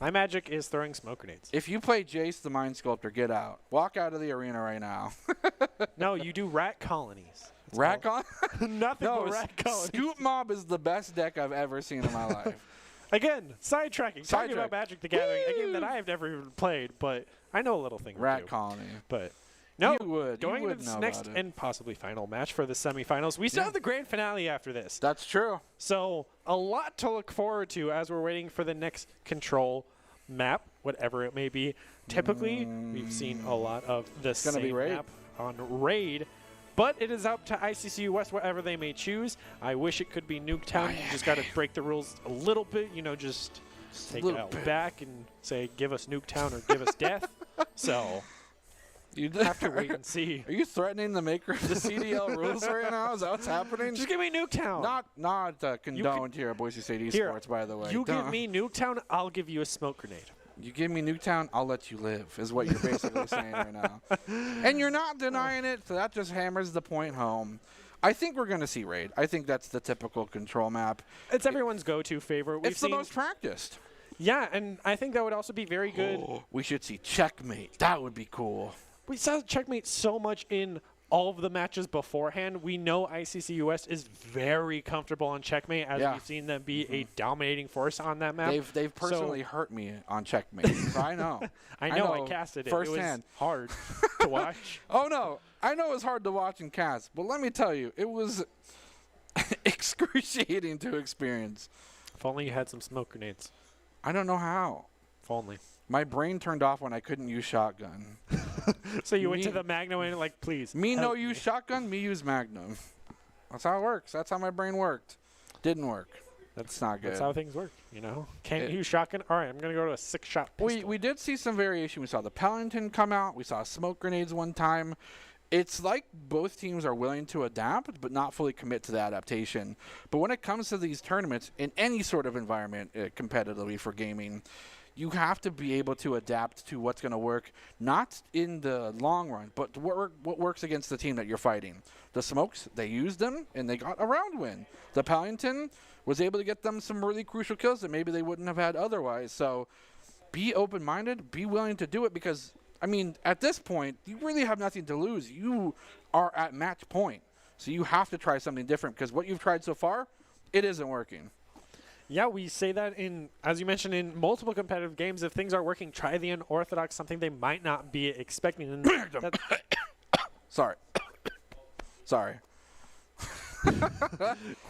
My magic is throwing smoke grenades. If you play Jace the Mind Sculptor, get out. Walk out of the arena right now. No, you do rat colonies. Rat colony? Nothing No, but rat colonies. Scoop Mob is the best deck I've ever seen in my life. Again, sidetracking. Talking Sidetrack. about Magic the Gathering, a game that I have never even played, but I know a little thing. Rat or two. colony. But no, You would. going You into would this know next about it. and possibly final match for the semifinals, we still have the grand finale after this. That's true. So a lot to look forward to as we're waiting for the next control map, whatever it may be. Typically, we've seen a lot of the gonna be same Raid. map on Raid, but it is up to ICCU West, whatever they may choose. I wish it could be Nuketown. You just got to break the rules a little bit, you know, just take it out back and say, give us Nuketown or give us death. So You have to wait and see. Are you threatening the maker of the CDL rules right now? Is that what's happening? Just give me Nuketown. Not condoned here at Boise State Esports, Here, by the way. You give me Nuketown, I'll give you a smoke grenade. You give me Nuketown, I'll let you live, is what you're basically saying right now. And you're not denying it, so that just hammers the point home. I think we're going to see Raid. I think that's the typical control map. It's everyone's go-to favorite. We've It's the seen, most practiced. Yeah, and I think that would also be very good. We should see Checkmate. That would be cool. We saw Checkmate so much in all of the matches beforehand. We know ICCU West is very comfortable on Checkmate, as we've seen them be a dominating force on that map. They've personally hurt me on Checkmate, so I know. I know. I casted it. Firsthand. It was hard to watch. Oh, no. I know it's hard to watch and cast, but let me tell you, it was excruciating to experience. If only you had some smoke grenades. I don't know how. If only. My brain turned off when I couldn't use shotgun. So you went to the Magnum and like, please. Me no help use shotgun, me use Magnum. That's how it works. That's how my brain worked. Didn't work. That's not good. That's how things work, you know? Can't use shotgun? All right, I'm going to go to a 6-shot pistol. We did see some variation. We saw the Paladin come out. We saw smoke grenades one time. It's like both teams are willing to adapt, but not fully commit to the adaptation. But when it comes to these tournaments, in any sort of environment competitively for gaming, you have to be able to adapt to what's going to work, not in the long run, but what works against the team that you're fighting. The Smokes, they used them, and they got a round win. The Paladin was able to get them some really crucial kills that maybe they wouldn't have had otherwise. So be open-minded, be willing to do it, because, I mean, at this point, you really have nothing to lose. You are at match point. So you have to try something different, because what you've tried so far, it isn't working. Yeah, we say that in, as you mentioned, in multiple competitive games. If things are working, try the unorthodox, something they might not be expecting. And Sorry. Sorry.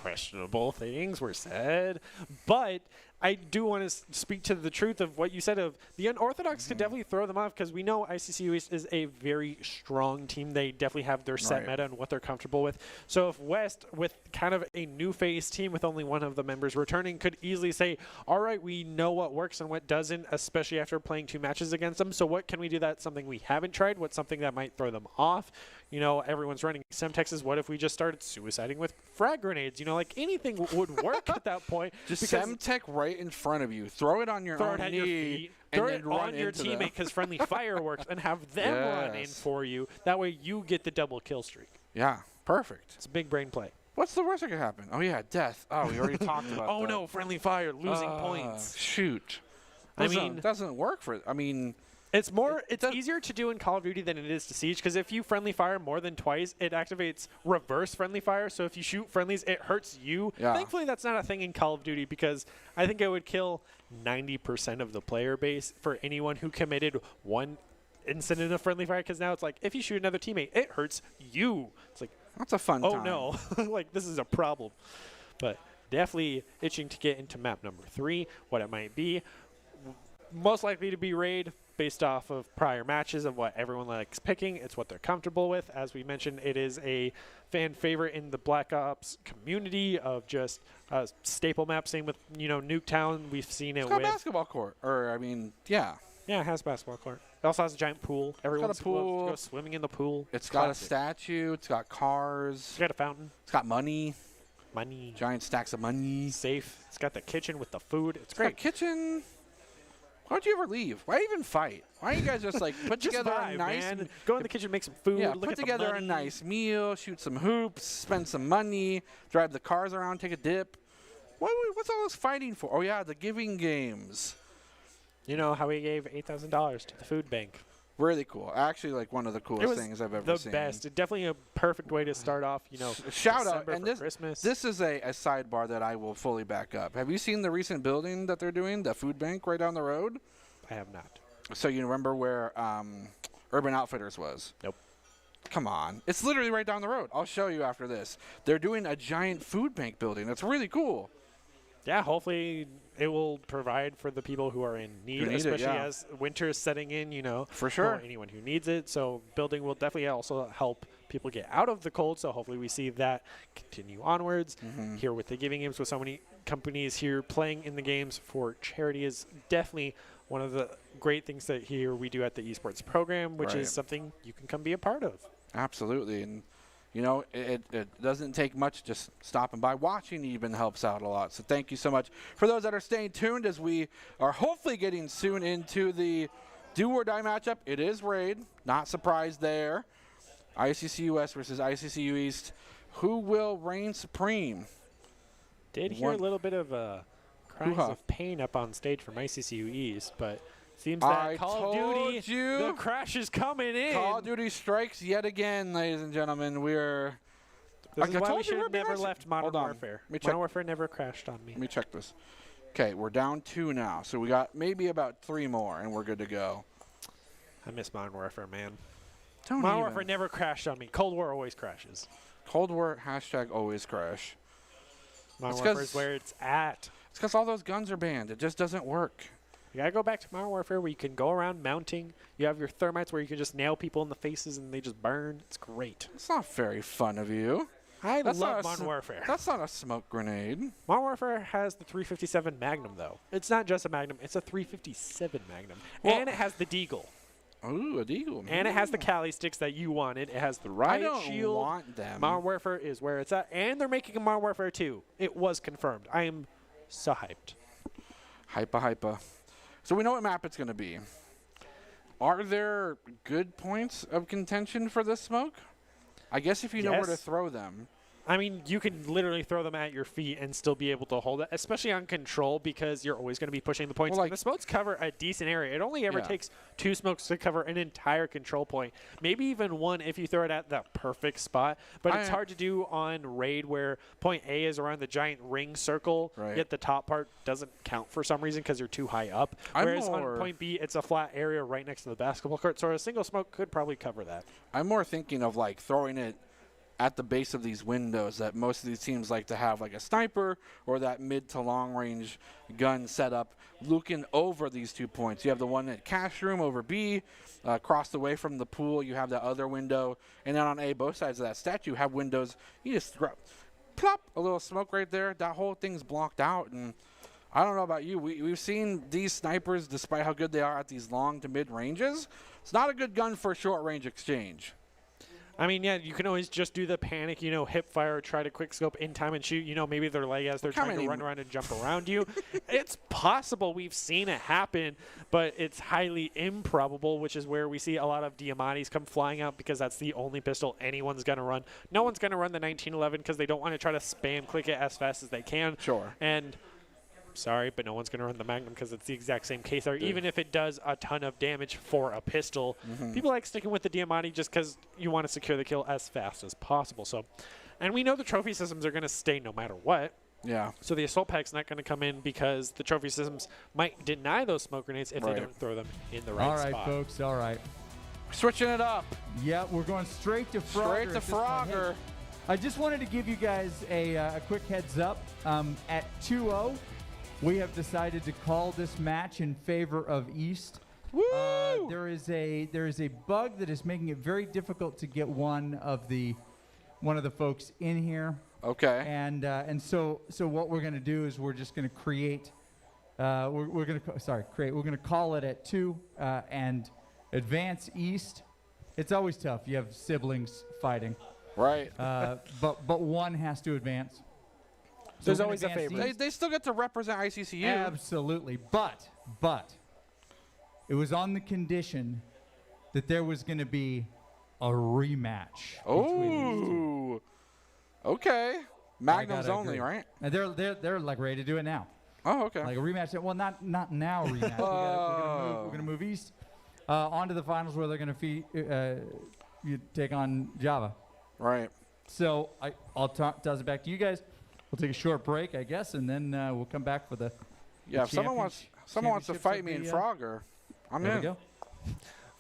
Questionable things were said, but I do want to speak to the truth of what you said of the unorthodox could definitely throw them off because we know ICCU East is a very strong team. They definitely have their set meta and what they're comfortable with. So if West, with kind of a new phase team with only one of the members returning, could easily say, all right, we know what works and what doesn't, especially after playing 2 matches against them. So what can we do that's something we haven't tried? What's something that might throw them off? You know, everyone's running Semtexes. What if we just started suiciding with frag grenades? You know, like anything would work at that point. Just Semtech right in front of you. Throw it on your own at knee. your feet. And throw then it run on your into teammate them. because friendly fire works and have them run in for you. That way you get the double kill streak. Yeah, perfect. It's a big brain play. What's the worst that could happen? Oh, yeah, death. Oh, we already talked about that. Oh, no, friendly fire, losing points. Shoot. I mean, doesn't work for – I mean – it's easier to do in Call of Duty than it is to Siege because if you friendly fire more than twice, it activates reverse friendly fire. So if you shoot friendlies, it hurts you. Yeah. Thankfully, that's not a thing in Call of Duty because I think it would kill 90% of the player base for anyone who committed one incident of friendly fire because now it's like if you shoot another teammate, it hurts you. It's like, that's a fun time. Oh, no. Like, this is a problem. But definitely itching to get into map number 3, what it might be. Most likely to be raid based off of prior matches of what everyone likes picking. It's what they're comfortable with. As we mentioned, it is a fan favorite in the Black Ops community of just a staple map. Same with, you know, Nuketown. We've seen it with basketball court. Or, I mean, yeah. Yeah, it has a basketball court. It also has a giant pool. Everyone's got a pool. loves to go swimming in the pool. It's got a statue. It's got cars. It's got a fountain. It's got money. Money. Giant stacks of money. Safe. It's got the kitchen with the food. It's got great. Kitchen. Why don't you ever leave? Why even fight? Why don't you guys just like put together a nice go in the kitchen, make some food. Yeah, look put at together a nice meal, shoot some hoops, spend some money, drive the cars around, take a dip. What's all this fighting for? Oh yeah, the giving games. You know how he gave $8,000 to the food bank. Really cool. Actually, like one of the coolest things I've ever seen. The best. Definitely a perfect way to start off. You know, shout out. And Christmas. This is a sidebar that I will fully back up. Have you seen the recent building that they're doing, the food bank right down the road? I have not. So you remember where Urban Outfitters was? Nope. Come on. It's literally right down the road. I'll show you after this. They're doing a giant food bank building. That's really cool. Yeah, hopefully it will provide for the people who are in need, especially as winter is setting in, you know. For sure. Or anyone who needs it. So building will definitely also help people get out of the cold. So hopefully we see that continue onwards. Here with the giving games with so many companies here playing in the games for charity is definitely one of the great things that here we do at the esports program, which is something you can come be a part of. Absolutely. And, you know, it doesn't take much. Just stopping by. Watching even helps out a lot. So thank you so much for those that are staying tuned as we are hopefully getting soon into the do or die matchup. It is raid. Not surprised there. ICCU West versus ICCU East. Who will reign supreme? Did hear a little bit of cries of pain up on stage from ICCU East, but seems that Call of Duty, the crash is coming in. Call of Duty strikes yet again, ladies and gentlemen. This is why we should have never left Modern Warfare. Modern Warfare never crashed on me. Let me check this. Okay, we're down 2 now, so we got maybe about 3 more, and we're good to go. I miss Modern Warfare, man. Modern Warfare never crashed on me. Cold War always crashes. Cold War # always crash. Modern Warfare is where it's at. It's because all those guns are banned. It just doesn't work. You gotta go back to Modern Warfare where you can go around mounting. You have your thermites where you can just nail people in the faces and they just burn. It's great. It's not very fun of you. I love Modern Warfare. That's not a smoke grenade. Modern Warfare has the 357 Magnum, though. It's not just a Magnum. It's a 357 Magnum. Well, and it has the Deagle. Ooh, a Deagle. And it has the Cali sticks that you wanted. It has the riot shield. I don't want them. Modern Warfare is where it's at. And they're making a Modern Warfare 2. It was confirmed. I am so hyped. Hypa. So we know what map it's going to be. Are there good points of contention for this smoke? I guess if you know where to throw them. I mean, you can literally throw them at your feet and still be able to hold it, especially on control, because you're always going to be pushing the points. Well, And the smokes cover a decent area. It only ever takes 2 smokes to cover an entire control point, maybe even 1 if you throw it at the perfect spot. But it's hard to do on raid where point A is around the giant ring circle, yet the top part doesn't count for some reason because you're too high up. Whereas on point B, it's a flat area right next to the basketball court, so a single smoke could probably cover that. I'm more thinking of like throwing it at the base of these windows that most of these teams like to have, like a sniper or that mid to long range gun set up looking over these 2 points. You have the one at cash room over B, across away from the pool. You have that other window, and then on A, both sides of that statue have windows. You just plop a little smoke right there. That whole thing's blocked out, and I don't know about you. We've seen these snipers, despite how good they are at these long to mid ranges, it's not a good gun for short range exchange. I mean, yeah, you can always just do the panic, hip fire, try to quick scope in time and shoot, maybe their leg as they're trying to run around and jump around you. It's possible. We've seen it happen, but it's highly improbable, which is where we see a lot of Diamantes come flying out because that's the only pistol anyone's going to run. No one's going to run the 1911 because they don't want to try to spam click it as fast as they can. Sure. And sorry, but no one's going to run the Magnum because it's the exact same case there. Even if it does a ton of damage for a pistol, people like sticking with the Diamante just because you want to secure the kill as fast as possible. So, and we know the trophy systems are going to stay no matter what. Yeah. So the assault pack's not going to come in because the trophy systems might deny those smoke grenades if they don't throw them in the right spot. All right, folks. All right. Switching it up. Yeah, we're going straight to Frogger. Straight to Frogger. Hey, I just wanted to give you guys a quick heads up. At 2-0, we have decided to call this match in favor of East. Woo! There is a bug that is making it very difficult to get one of the folks in here. Okay. And so what we're going to do is we're just going to create. We're going to call it at 2 and advance East. It's always tough. You have siblings fighting. Right. But one has to advance. So there's always a favorite. They still get to represent ICCU. Absolutely. But it was on the condition that there was going to be a rematch. Oh. Okay. Magnums only, right? And they're like ready to do it now. Oh, okay. Like a rematch. Well, not now rematch. We're going to move East on to the finals where they're going to take on Java. Right. So I'll toss it back to you guys. We'll take a short break, I guess, and then we'll come back for the if someone wants to fight me in Frogger, I'm in. There we go.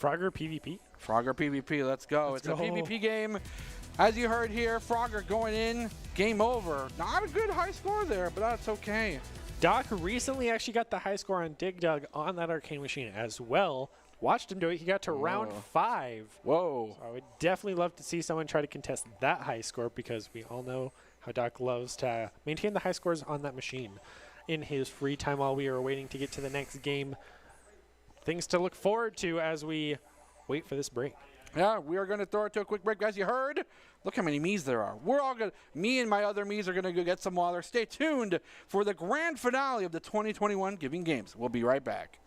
Frogger PvP? Frogger PvP, let's go. It's a PvP game. As you heard here, Frogger going in, game over. Not a good high score there, but that's okay. Doc recently actually got the high score on Dig Dug on that arcade machine as well. Watched him do it. He got to round 5. Whoa. So I would definitely love to see someone try to contest that high score because we all know how Doc loves to maintain the high scores on that machine in his free time while we are waiting to get to the next game. Things to look forward to as we wait for this break. Yeah, we are going to throw it to a quick break. Guys, you heard? Look how many me's there are. We're all going to, me and my other me's are going to go get some water. Stay tuned for the grand finale of the 2021 Giving Games. We'll be right back.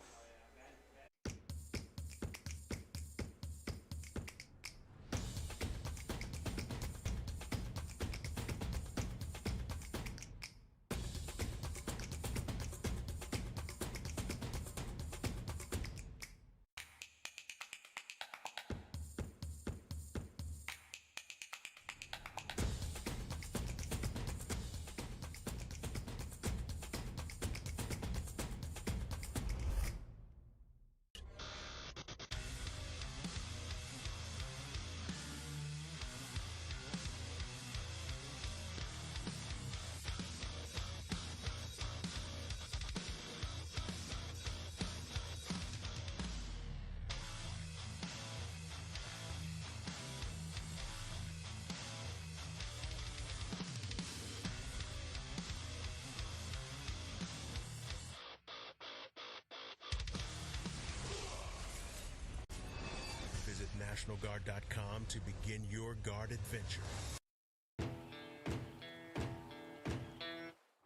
Visit NationalGuard.com to begin your guard adventure.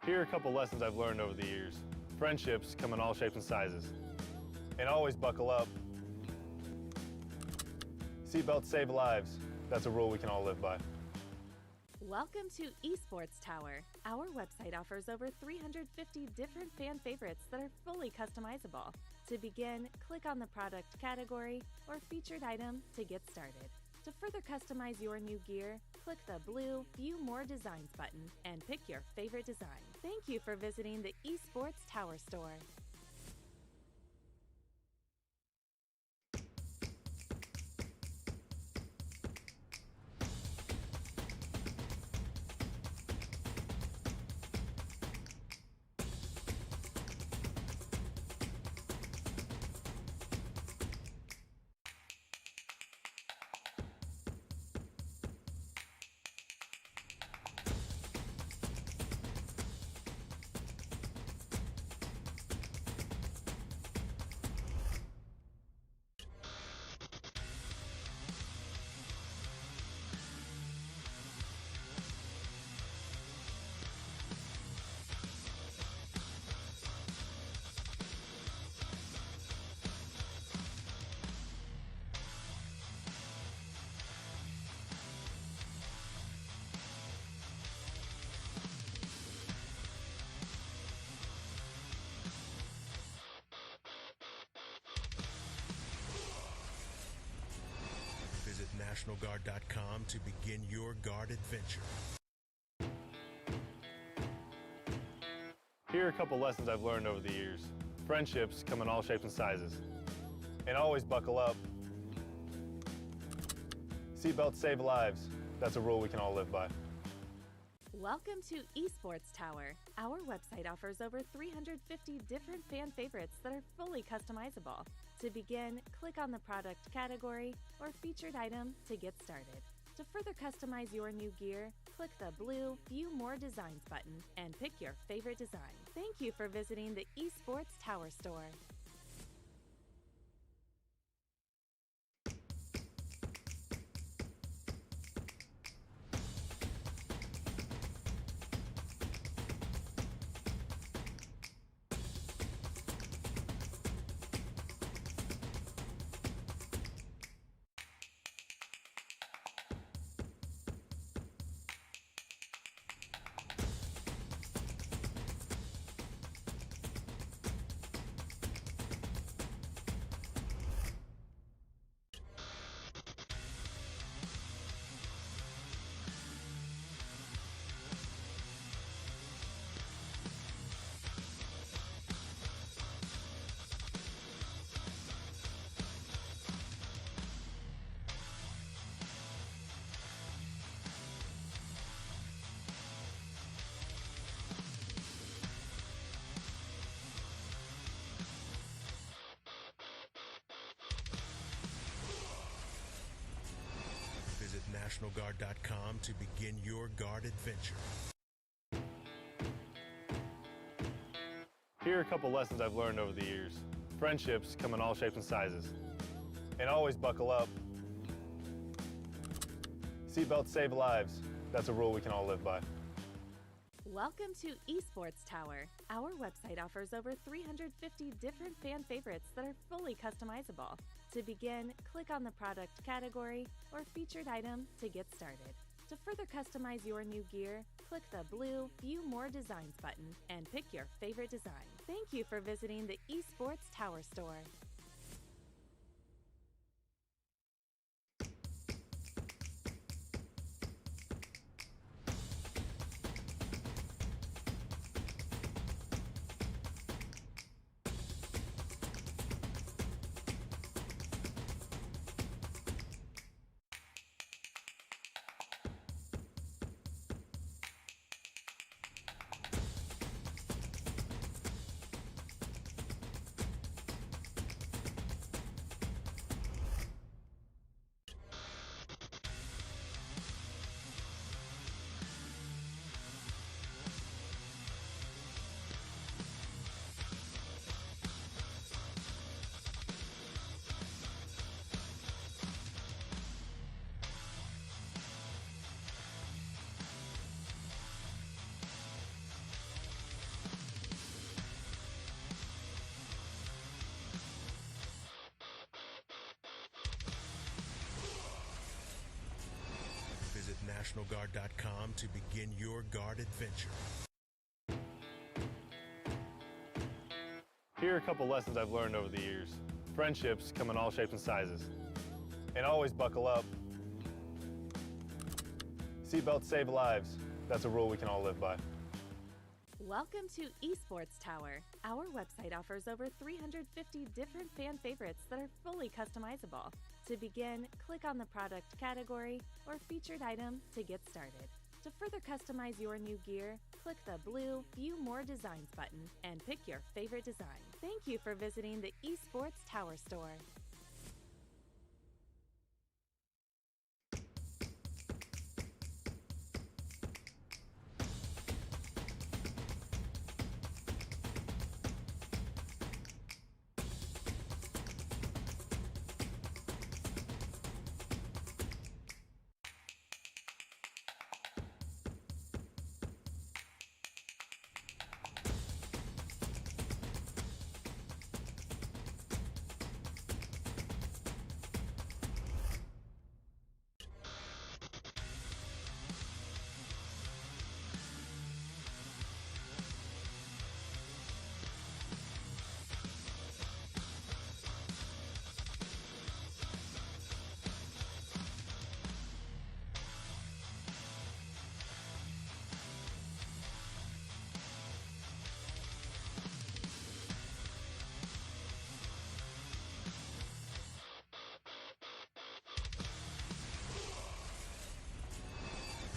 Here are a couple lessons I've learned over the years. Friendships come in all shapes and sizes. And always buckle up. Seatbelts save lives. That's a rule we can all live by. Welcome to Esports Tower. Our website offers over 350 different fan favorites that are fully customizable. To begin, click on the product category or featured item to get started. To further customize your new gear, click the blue View More Designs button and pick your favorite design. Thank you for visiting the Esports Tower store. Visit NationalGuard.com to begin your guard adventure. Here are a couple lessons I've learned over the years. Friendships come in all shapes and sizes. And always buckle up. Seatbelts save lives. That's a rule we can all live by. Welcome to Esports Tower. Our website offers over 350 different fan favorites that are fully customizable. To begin, click on the product category or featured item to get started. To further customize your new gear, click the blue View More Designs button and pick your favorite design. Thank you for visiting the Esports Tower store. Visit NationalGuard.com to begin your guard adventure. Here are a couple lessons I've learned over the years. Friendships come in all shapes and sizes. And always buckle up. Seatbelts save lives. That's a rule we can all live by. Welcome to Esports Tower. Our website offers over 350 different fan favorites that are fully customizable. To begin, click on the product category or featured item to get started. To further customize your new gear, click the blue View More Designs button and pick your favorite design. Thank you for visiting the Esports Tower store. NationalGuard.com to begin your guard adventure. Here are a couple lessons I've learned over the years. Friendships come in all shapes and sizes. And always buckle up. Seatbelts save lives. That's a rule we can all live by. Welcome to Esports Tower. Our website offers over 350 different fan favorites that are fully customizable. To begin, click on the product category or featured item to get started. To further customize your new gear, click the blue View More Designs button and pick your favorite design. Thank you for visiting the Esports Tower store.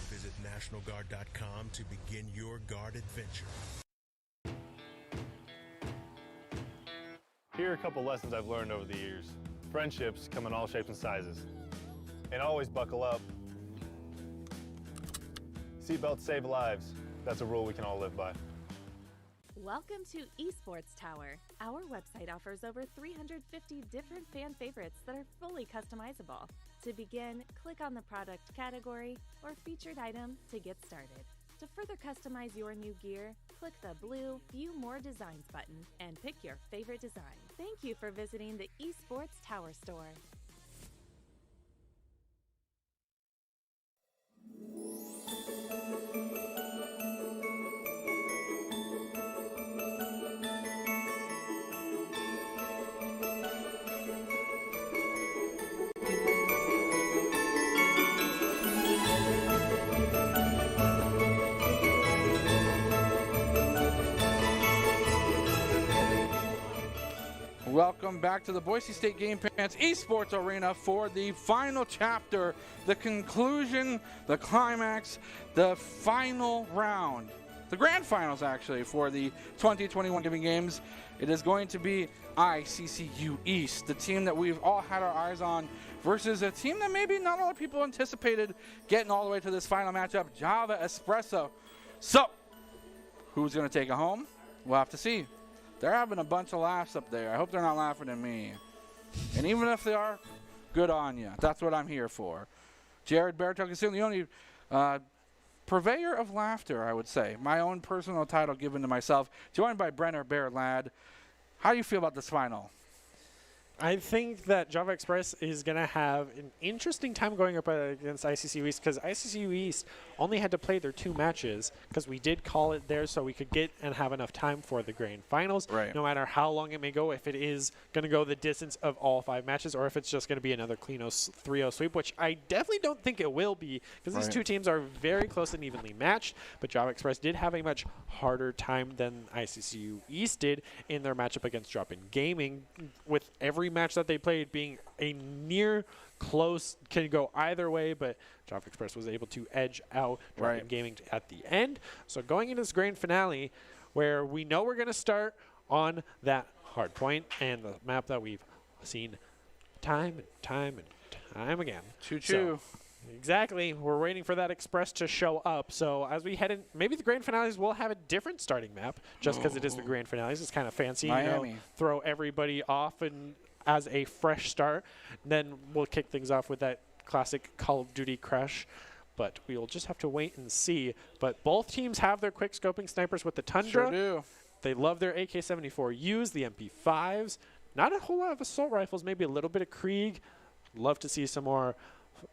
Visit NationalGuard.com to begin your guard adventure. Here are a couple lessons I've learned over the years. Friendships come in all shapes and sizes. And always buckle up. Seatbelts save lives. That's a rule we can all live by. Welcome to Esports Tower. Our website offers over 350 different fan favorites that are fully customizable. To begin, click on the product category or featured item to get started. To further customize your new gear, click the blue View More Designs button and pick your favorite design. Thank you for visiting the Esports Tower store. Welcome back to the Boise State Game Pants Esports Arena for the final chapter, the conclusion, the climax, the final round. The grand finals, actually, for the 2021 Giving Games. It is going to be ICCU East, the team that we've all had our eyes on, versus a team that maybe not a lot of people anticipated getting all the way to this final matchup, Java Espresso. So, who's going to take it home? We'll have to see. They're having a bunch of laughs up there. I hope they're not laughing at me. And even if they are, good on you. That's what I'm here for. Jared Bertok is the only purveyor of laughter, I would say. My own personal title given to myself. Joined by Brenner Bear Lad. How do you feel about this final? I think that Java Express is going to have an interesting time going up against ICCU East, because ICCU East only had to play their 2 matches because we did call it there so we could get and have enough time for the grand finals. Right. No matter how long it may go, if it is going to go the distance of all 5 matches or if it's just going to be another clean 3-0 sweep, which I definitely don't think it will be, because these 2 teams are very close and evenly matched. But Java Express did have a much harder time than ICCU East did in their matchup against Drop-In Gaming, with every match that they played being a near close, can go either way, but Java Express was able to edge out Drop-In Gaming at the end. So going into this grand finale, where we know we're going to start on that hard point and the map that we've seen time and time and time again. Choo-choo. So, exactly. We're waiting for that Express to show up. So as we head in, maybe the grand finales will have a different starting map, just because it is the grand finales. It's kind of fancy. Miami. You know, throw everybody off and as a fresh start. Then we'll kick things off with that classic Call of Duty crash. But we'll just have to wait and see. But both teams have their quick scoping snipers with the Tundra. Sure do. They love their AK-74Us, the MP5s. Not a whole lot of assault rifles, maybe a little bit of Krieg. Love to see some more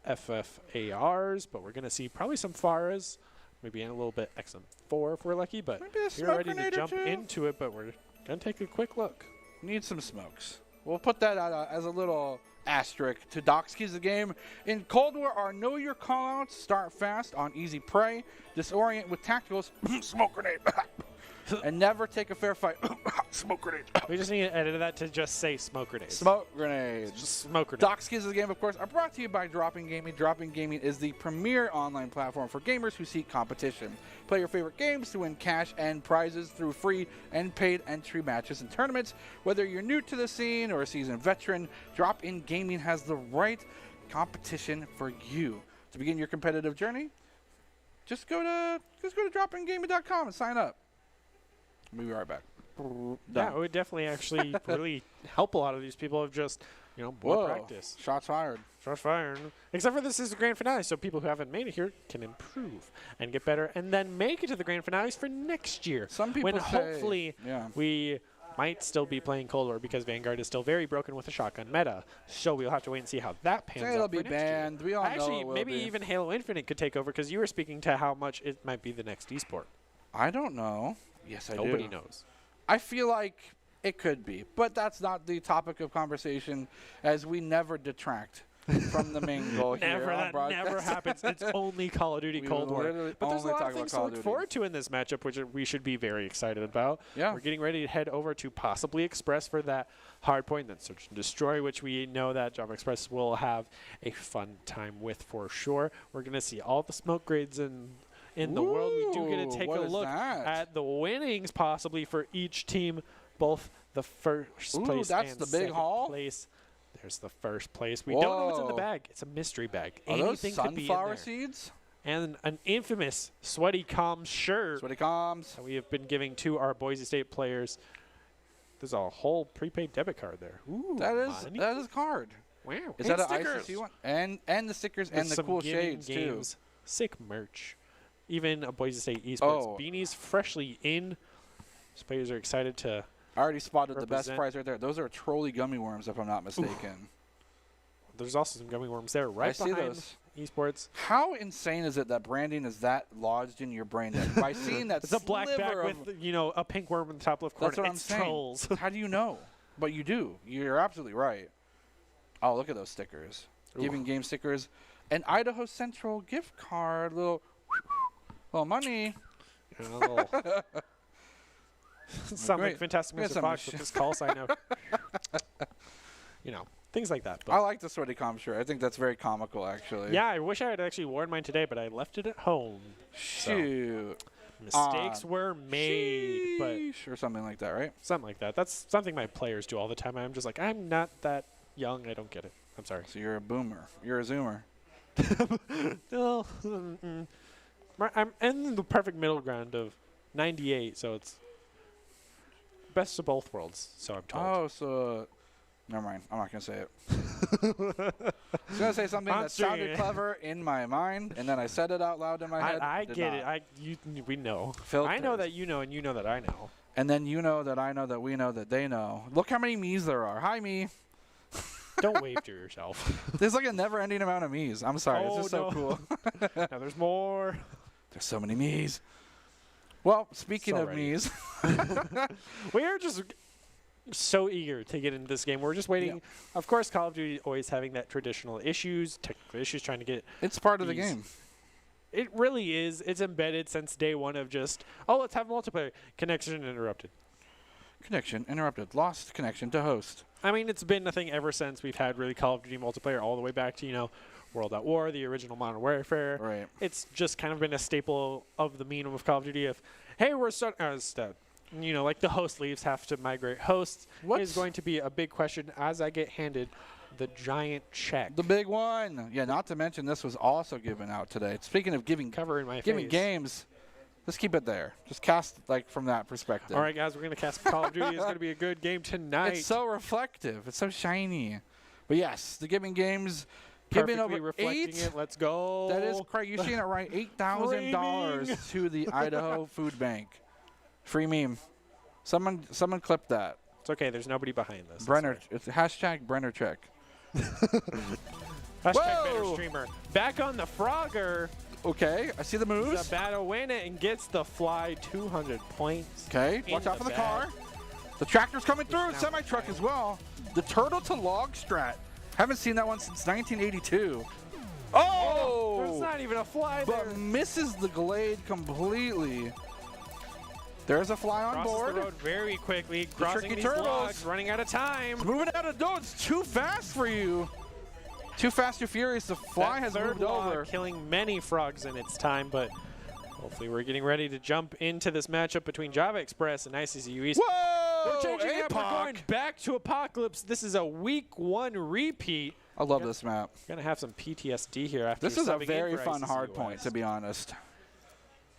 FFARs, but we're going to see probably some FARs, maybe a little bit XM4 if we're lucky, but we're ready to jump into it, but we're going to take a quick look. Need some smokes. We'll put that out as a little asterisk to Doc's Keys of the Game. In Cold War, our Know Your Callouts start fast on easy prey, disorient with tacticals, smoke grenade, and never take a fair fight, smoke grenade. We just need to edit that to just say smoke grenades. Smoke grenades. Just smoke grenades. Doc's Keys of the Game, of course, are brought to you by Dropping Gaming. Dropping Gaming is the premier online platform for gamers who seek competition. Play your favorite games to win cash and prizes through free and paid entry matches and tournaments. Whether you're new to the scene or a seasoned veteran, Drop-In Gaming has the right competition for you. To begin your competitive journey, just go to dropingaming.com and sign up. We'll be right back. Yeah, it would definitely actually really help a lot of these people of just, more practice. Shots fired. Shots fired. Except for this is the grand finale, so people who haven't made it here can improve and get better and then make it to the grand finales for next year. Some people when say, hopefully we might still be playing Cold War because Vanguard is still very broken with the shotgun meta. So we'll have to wait and see how that pans out. It'll be banned. We all know it will maybe even Halo Infinite could take over because you were speaking to how much it might be the next esport. I don't know. Yes, I do. Nobody knows. I feel like it could be, but that's not the topic of conversation, as we never detract from the main goal here. That never happens. It's only Call of Duty Cold War. But there's a lot of things to look forward to in this matchup, which we should be very excited about. Yeah. We're getting ready to head over to possibly Express for that hard point, then Search and Destroy, which we know that Java Express will have a fun time with for sure. We're going to see all the smoke grades in the world. We do get to take a look at the winnings possibly for each team, both the first place that's and the big second haul. place. There's the first place. We don't know what's in the bag. It's a mystery bag. Are Anything those could be in sunflower there. seeds? And an infamous Sweaty Comms shirt Sweaty Comms that we have been giving to our Boise State players. There's a whole prepaid debit card there. Ooh, that is a card. Wow. Is that an ICC one? And the stickers and the cool shades games. too. Sick merch. Even a Boise State esports beanies freshly in. So players are excited to. I already spotted represent. the best prize right there. Those are trolley gummy worms, if I'm not mistaken. There's also some gummy worms there right behind those. Esports. How insane is it that branding is that lodged in your brain that by seeing that it's a black bag with a pink worm in the top left corner. That's what I'm saying. Trolls. How do you know? But you do. You're absolutely right. Oh, look at those stickers. Giving game stickers. An Idaho Central gift card. Little money. Sound like Fantastic Mr. Fox with this call sign out. Things like that. But I like the Sweaty Comm shirt. I think that's very comical, actually. Yeah, I wish I had actually worn mine today, but I left it at home. Shoot. So mistakes were made, but or something like that, right? Something like that. That's something my players do all the time. I'm just like, I'm not that young. I don't get it. I'm sorry. So you're a boomer. You're a zoomer. No. I'm in the perfect middle ground of 98, so it's best of both worlds, so I'm told. Oh, so never mind. I'm not going to say it. I was going to say something that sounded clever in my mind, and then I said it out loud in my head. I get it. We know. Filtered. I know that you know, and you know that I know. And then you know that I know that we know that they know. Look how many me's there are. Hi, me. Don't wave to yourself. There's like a never-ending amount of me's. I'm sorry. It's just so cool. Now there's more. There's so many me's. Well, speaking of me's. We are just so eager to get into this game. We're just waiting. Yeah. Of course, Call of Duty always having that traditional issues, technical issues, trying to get. It's part of the game. It really is. It's embedded since day one of just, let's have multiplayer. Connection interrupted. Connection interrupted. Lost connection to host. I mean, it's been a thing ever since we've had really Call of Duty multiplayer all the way back to, World at War, the original Modern Warfare. Right. It's just kind of been a staple of the meme of Call of Duty of, hey, we're starting, like the host leaves, have to migrate hosts. Is going to be a big question as I get handed the giant check. The big one. Yeah, not to mention this was also given out today. Speaking of giving games, let's keep it there. Just cast from that perspective. All right, guys, we're going to cast Call of Duty. It's going to be a good game tonight. It's so reflective. It's so shiny. But yes, the giving games. Perfectly giving over reflecting it. Let's go. That is correct. You're seeing it right. $8,000 to the Idaho Food Bank. Free meme. Someone clip that. It's okay. There's nobody behind this. Brenner. It's hashtag Brenner check. Hashtag better streamer. Back on the Frogger. Okay, I see the moves. He's about to win it and gets the fly 200 points. Okay, watch out for the car. The tractor's coming through, semi-truck as well. The turtle to log strat. Haven't seen that one since 1982. Oh! There's not even a fly there. But misses the glade completely. There's a fly on Crosses board. the road very quickly, crossing tricky these turtles. logs, running out of time. It's moving out of no, it's too fast for you. Too fast, too furious. The fly has third moved log over. killing many frogs in its time, but hopefully we're getting ready to jump into this matchup between Java Express and ICCU East. Whoa! We're changing it up. We're APOC. going back to Apocalypse. This is a week 1 repeat. I love this map. Gonna have some PTSD here after This is a subbing in very for fun ICCU hard point, West. to be honest.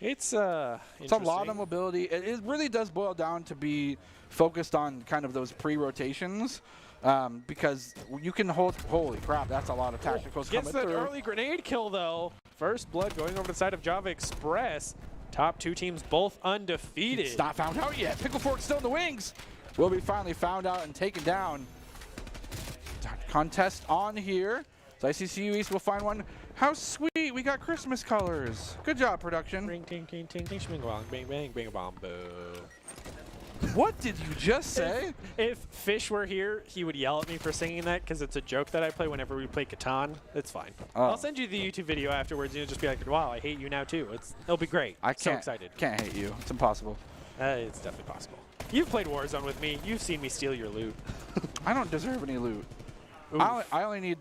It's It's a lot of mobility. It really does boil down to be focused on kind of those pre-rotations because you can hold. Holy crap, that's a lot of tacticals Gets coming that through. early grenade kill though. First blood going over to the side of Java Express. Top 2 teams both undefeated. It's not found out yet. Pickle Fork still in the wings. Will be finally found out and taken down. Contest on here. So ICCU East will find one. How sweet. We got Christmas colors. Good job, production. Ring, ting, ting, ting, ting, shming, bong, bang, bang, bang, bong, boo. What did you just say? If Fish were here, he would yell at me for singing that because it's a joke that I play whenever we play Catan. It's fine. Oh. I'll send you the YouTube video afterwards and you'll just be like, wow, I hate you now too. It'll be great. I so can't, excited. Can't hate you. It's impossible. It's definitely possible. You've played Warzone with me. You've seen me steal your loot. I don't deserve any loot. I only need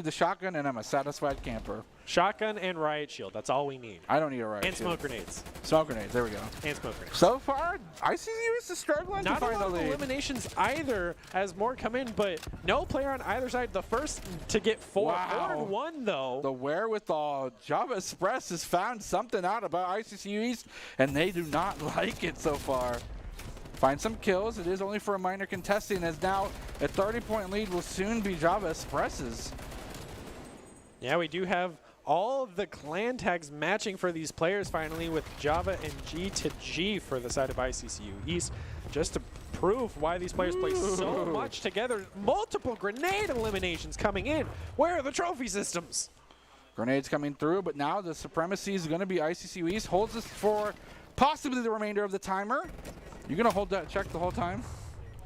the shotgun, and I'm a satisfied camper. Shotgun and riot shield. That's all we need. I don't need a riot and shield. smoke grenades. Smoke grenades. There we go. And smoke grenades. So far, ICCU is struggling to Not a find lot the of lead. eliminations either as more come in, but no player on either side. The first to get 4. Wow. 4-1 though. The wherewithal. Java Express has found something out about ICCU East, and they do not like it so far. Find some kills. It is only for a minor contesting, as now a 30-point lead will soon be Java Express's. Yeah, we do have all of the clan tags matching for these players finally with Java and G to G for the side of ICCU East, just to prove why these players play so much together. Multiple grenade eliminations coming in. Where are the trophy systems? Grenades coming through, but now the supremacy is going to be ICCU East. Holds this for possibly the remainder of the timer. You going to hold that check the whole time?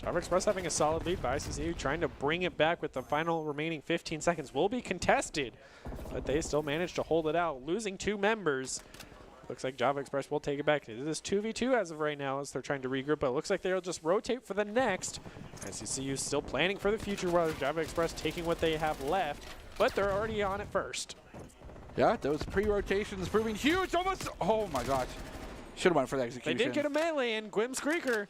Java Express having a solid lead by ICCU, trying to bring it back with the final remaining 15 seconds. Will be contested, but they still managed to hold it out, losing 2 members. Looks like Java Express will take it back. It is 2v2 as of right now as they're trying to regroup, but it looks like they'll just rotate for the next. ICCU still planning for the future, while Java Express taking what they have left, but they're already on it first. Yeah, those pre-rotations proving huge. Almost, oh my gosh. Should have went for the execution. They did get a melee in. Gwim Screaker,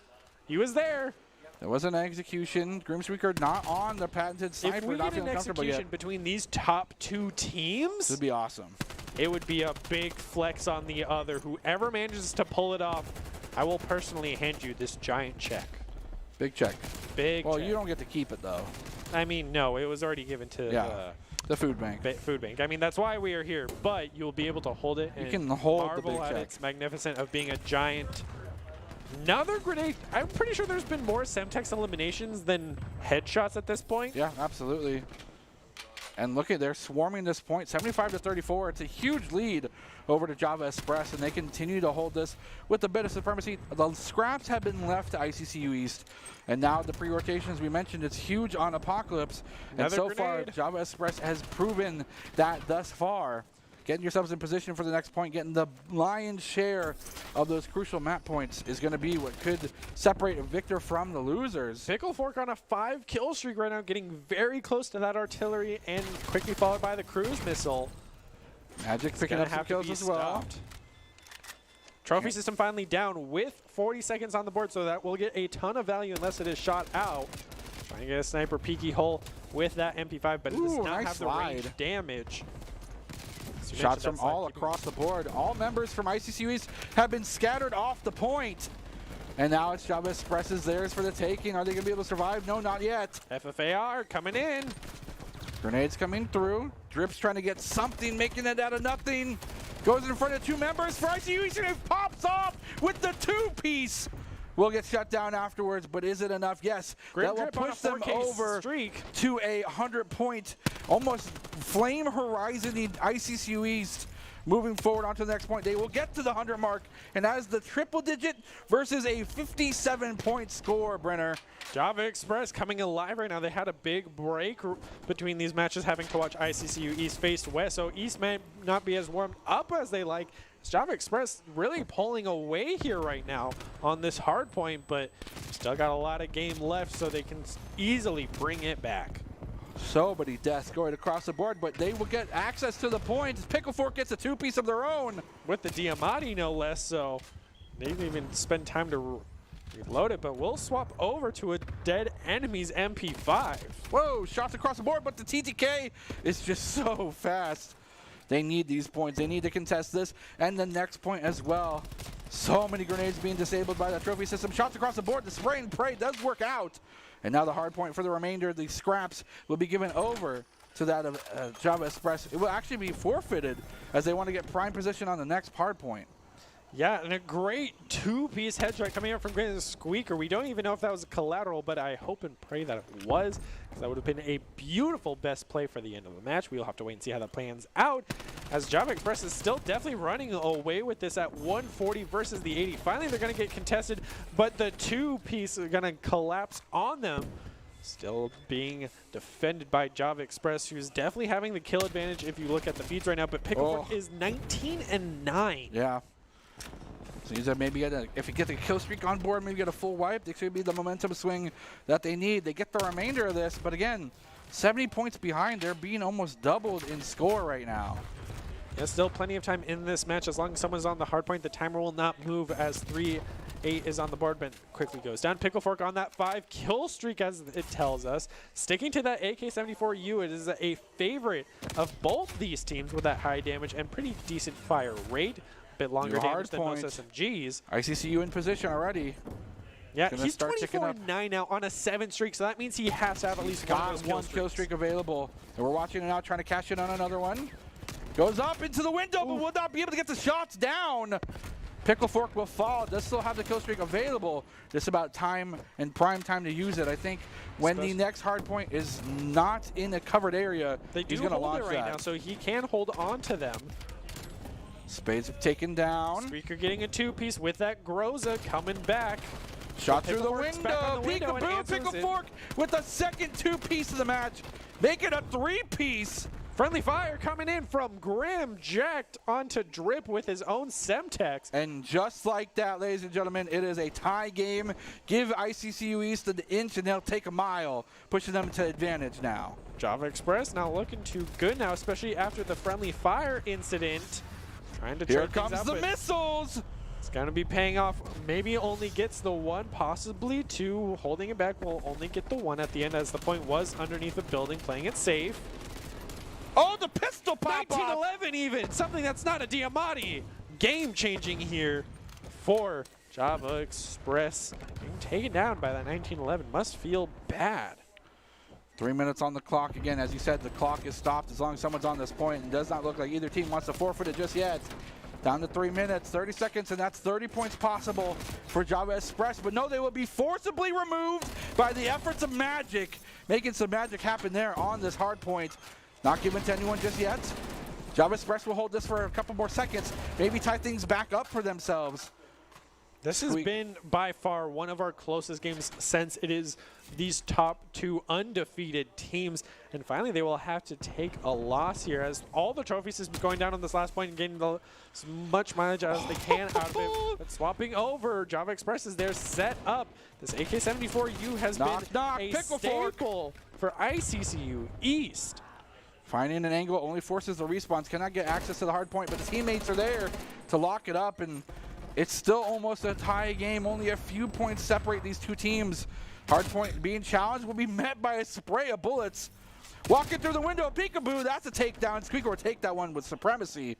he was there. There was an execution. Grimsweaker not on the patented sniper. If we not get an feeling comfortable execution yet. between these top 2 teams, This would be awesome. it would be a big flex on the other. Whoever manages to pull it off, I will personally hand you this giant check. Big check. Big Well, check. you don't get to keep it, though. I mean, no, it was already given to the food bank. Food bank. I mean, that's why we are here, but you'll be able to hold it You and can hold the marvel big at check. its magnificent of being a giant. Another grenade. I'm pretty sure there's been more Semtex eliminations than headshots at this point. Yeah, absolutely. And look at, they're swarming this point, 75-34. It's a huge lead over to Java Express, and they continue to hold this with a bit of supremacy. The scraps have been left to ICCU East, and now the pre-rotations we mentioned, it's huge on Apocalypse. And so far, Java Express has proven that thus far. Getting yourselves in position for the next point, getting the lion's share of those crucial map points is going to be what could separate a victor from the losers. Pickle Fork on a 5-kill streak right now, getting very close to that artillery and quickly followed by the cruise missile. Magic picking up some kills as well. Trophy system finally down with 40 seconds on the board, so that will get a ton of value unless it is shot out. Trying to get a sniper peeky hole with that MP5, but it does not nice have the range damage. Shots from all across the board. All members from ICCU East have been scattered off the point. And now it's Java Express's theirs for the taking. Are they going to be able to survive? No, not yet. FFAR coming in. Grenades coming through. Drip's trying to get something, making it out of nothing. Goes in front of 2 members for ICCU East, and it pops off with the 2-piece. will get shut down afterwards, but is it enough? Yes. That will push them over to a 100-point, almost flame horizon in ICCU East. Moving forward onto the next point, they will get to the 100 mark, and that is the triple digit versus a 57-point score, Brenner. Java Express coming alive right now. They had a big break between these matches, having to watch ICCU East face West, so East may not be as warmed up as they like. Java Express really pulling away here right now on this hard point, but still got a lot of game left, so they can easily bring it back. So many deaths going across the board, but they will get access to the points. Pickle Fork gets a two-piece of their own. With the Diamati, no less, so they didn't even spend time to reload it, but we'll swap over to a dead enemy's MP5. Whoa, shots across the board, but the TTK is just so fast. They need these points. They need to contest this and the next point as well. So many grenades being disabled by the trophy system. Shots across the board. The spray and pray does work out. And now the hard point for the remainder of the scraps will be given over to that of Java Express. It will actually be forfeited as they want to get prime position on the next hard point. Yeah, and a great two-piece headshot coming out from Grand Squeaker. We don't even know if that was a collateral, but I hope and pray that it was, because that would have been a beautiful best play for the end of the match. We'll have to wait and see how that plans out, as Java Express is still definitely running away with this at 140 versus the 80. Finally, they're going to get contested, but the two-piece are going to collapse on them. Still being defended by Java Express, who's definitely having the kill advantage if you look at the feeds right now, but Picklefork is 19-9. Yeah. So you said maybe if you get the kill streak on board, maybe get a full wipe. This should be the momentum swing that they need. They get the remainder of this, but again, 70 points behind. They're being almost doubled in score right now. There's still plenty of time in this match. As long as someone's on the hard point, the timer will not move as 3-8 is on the board, but quickly goes down. Picklefork on that 5-kill streak, as it tells us. Sticking to that AK-74U, it is a favorite of both these teams with that high damage and pretty decent fire rate. A bit longer damage than most SMGs. ICCU in position already. Yeah, he's 24-9 now on a 7 streak, so that means he has to have at least one kill streak available. And we're watching it now, trying to cash in on another one. Goes up into the window, but will not be able to get the shots down. Picklefork will fall. Does still have the kill streak available. Just about time and prime time to use it. I think when the next hard point is not in a covered area, he's going to launch right now, so he can hold on to them. Spades taken down. Squeaker getting a two-piece with that Groza coming back. Shot through the window. Peekaboo, Picklefork with the second two-piece of the match. Make it a three-piece. Friendly fire coming in from Graham Jacked onto Drip with his own Semtex. And just like that, ladies and gentlemen, it is a tie game. Give ICCU East an inch and they'll take a mile, pushing them to advantage now. Java Express now looking too good now, especially after the friendly fire incident. Trying to Here comes the missiles. It's going to be paying off. Maybe only gets the one, possibly two. Holding it back will only get the one at the end, as the point was underneath the building, playing it safe. Oh, the pistol pop 1911 even. Something that's not a Diamati. Game-changing here for Java Express. Being taken down by that 1911 must feel bad. 3 minutes on the clock. Again, as you said, the clock is stopped as long as someone's on this point. It does not look like either team wants to forfeit it just yet. Down to 3 minutes, 30 seconds, and that's 30 points possible for Java Express. But no, they will be forcibly removed by the efforts of Magic, making some magic happen there on this hard point. Not given to anyone just yet. Java Express will hold this for a couple more seconds, maybe tie things back up for themselves. This has been by far one of our closest games since it is these top two undefeated teams. And finally, they will have to take a loss here, as all the trophy systems going down on this last point and getting as much mileage as they can out of it. But swapping over, Java Express is there set up. This AK-74U has been a staple for ICCU East. Finding an angle only forces the respawns. Cannot get access to the hard point, but the teammates are there to lock it up, and it's still almost a tie game. Only a few points separate these two teams. Hard point being challenged will be met by a spray of bullets. Walking through the window, Peekaboo, that's a takedown. Squeaker will take that one with supremacy.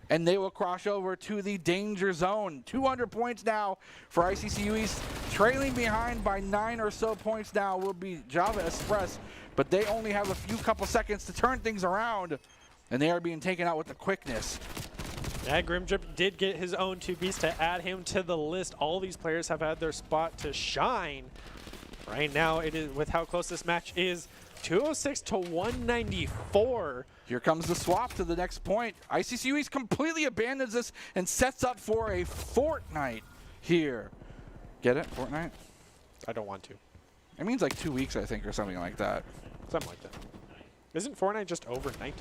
And they will cross over to the danger zone. 200 points now for ICCU East. Trailing behind by 9 or so points now will be Java Express, but they only have a couple seconds to turn things around, and they are being taken out with the quickness. Yeah, Grimdrip did get his own 2-piece to add him to the list. All these players have had their spot to shine. Right now, it is with how close this match is, 206 to 194. Here comes the swap to the next point. ICCU East completely abandons this and sets up for a Fortnite here. Get it? Fortnite? I don't want to. It means like 2 weeks, I think, or something like that. Something like that. Isn't Fortnite just overnight?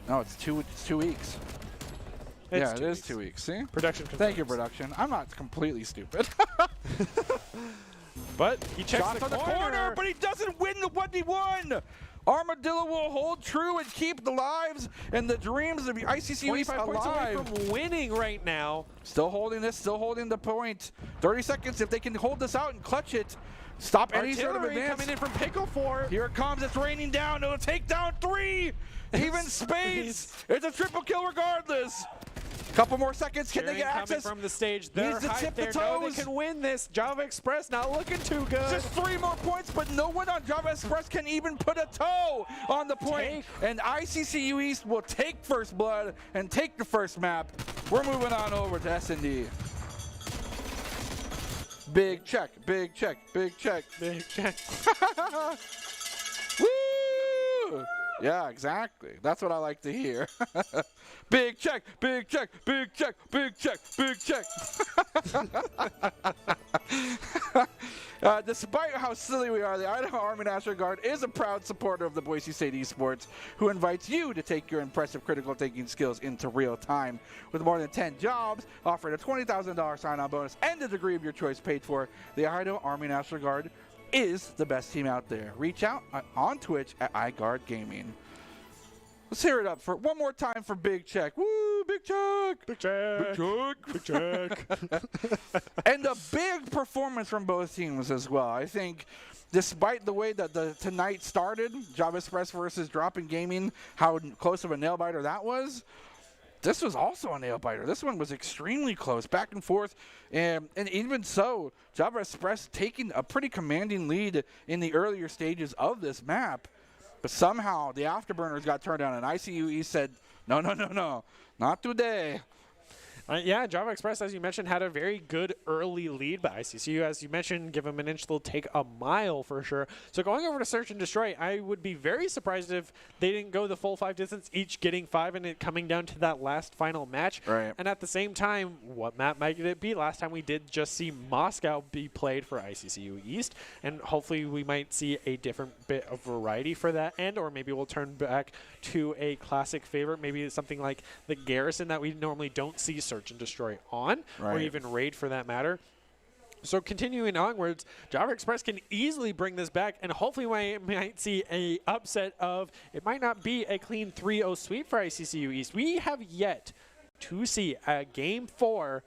No, it's 2 weeks. It's yeah, it is 2 weeks. See? Production. Thank you, production. I'm not completely stupid. But he checks Shots on the corner, but he doesn't win the 1v1. Armadillo will hold true and keep the lives and the dreams of the ICCU East 25 points alive. away from winning right now. Still holding this, still holding the point. 30 seconds if they can hold this out and clutch it. Stop any sort of advance. Coming in from Pickle 4. Here it comes, it's raining down. It'll take down 3. Even spades. It's a triple kill regardless. Couple more seconds. Can they get access? From the stage. They're Needs to tip the there. No, they toes. can win this. Java Express not looking too good. Just 3 more points, but no one on Java Express can even put a toe on the point. And ICCU East will take first blood and take the first map. We're moving on over to S&D. Big check, big check, big check. Big check. Woo! Yeah, exactly. That's what I like to hear. Big check, big check, big check, big check, big check. Despite how silly we are, the Idaho Army National Guard is a proud supporter of the Boise State Esports, who invites you to take your impressive critical thinking skills into real time. With more than 10 jobs, offering a $20,000 sign-on bonus and a degree of your choice paid for, the Idaho Army National Guard is the best team out there. Reach out on Twitch at iGuard Gaming. Let's hear it up for one more time for Big Check. Woo, Big Check! Big check! Big check! Big check! And a big performance from both teams as well. I think despite the way that tonight started, Java Express versus Dropping Gaming, how close of a nail-biter that was, this was also a nail-biter. This one was extremely close, back and forth. And even so, Java Express taking a pretty commanding lead in the earlier stages of this map. But somehow the afterburners got turned down, and ICU East said, no, no, no, no, not today. Yeah, Java Express, as you mentioned, had a very good early lead, but ICCU, as you mentioned, give them an inch, they'll take a mile for sure. So going over to Search and Destroy, I would be very surprised if they didn't go the full 5 distance, each getting 5, and it coming down to that last final match. Right. And at the same time, what map might it be? Last time we did just see Moscow be played for ICCU East, and hopefully we might see a different bit of variety for that end, or maybe we'll turn back to a classic favorite, maybe something like the Garrison that we normally don't see Search and Destroy on, or even Raid for that matter. So continuing onwards, Java Express can easily bring this back, and hopefully we might see a upset of, it might not be a clean 3-0 sweep for ICCU East. We have yet to see a Game 4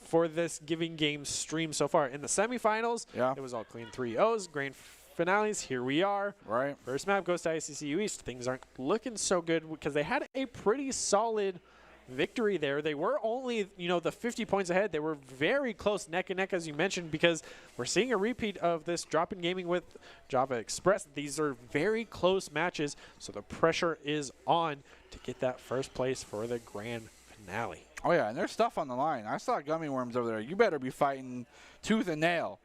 for this Giving Games stream so far. In the semifinals, it was all clean 3-0s, grand finales, here we are. Right. First map goes to ICCU East. Things aren't looking so good because they had a pretty solid victory there. They were only, the 50 points ahead. They were very close neck and neck, as you mentioned, because we're seeing a repeat of this drop-in gaming with Java Express. These are very close matches, so the pressure is on to get that first place for the grand finale. Oh, yeah, and there's stuff on the line. I saw gummy worms over there. You better be fighting tooth and nail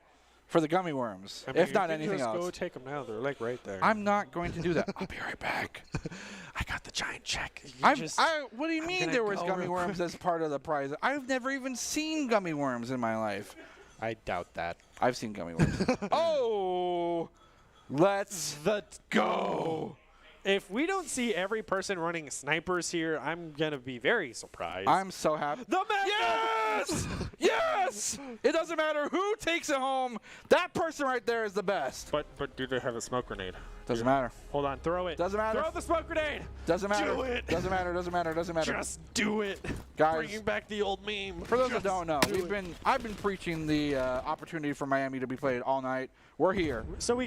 for the gummy worms, I mean, if not anything else. Go take them now. They're like right there. I'm not going to do that. I'll be right back. I got the giant check. What do you mean there was gummy worms as part of the prize? I've never even seen gummy worms in my life. I doubt that. I've seen gummy worms. Oh, let's go. If we don't see every person running snipers here, I'm going to be very surprised. I'm so happy. The Magnum! Yes! Yes! It doesn't matter who takes it home. That person right there is the best. But do they have a smoke grenade? Doesn't matter. Hold on. Throw it. Doesn't matter. Throw the smoke grenade. Doesn't matter. Do it. Doesn't matter. Doesn't matter. Doesn't matter. Just do it. Guys, bringing back the old meme. For those that don't know, I've been preaching the opportunity for Miami to be played all night. We're here. So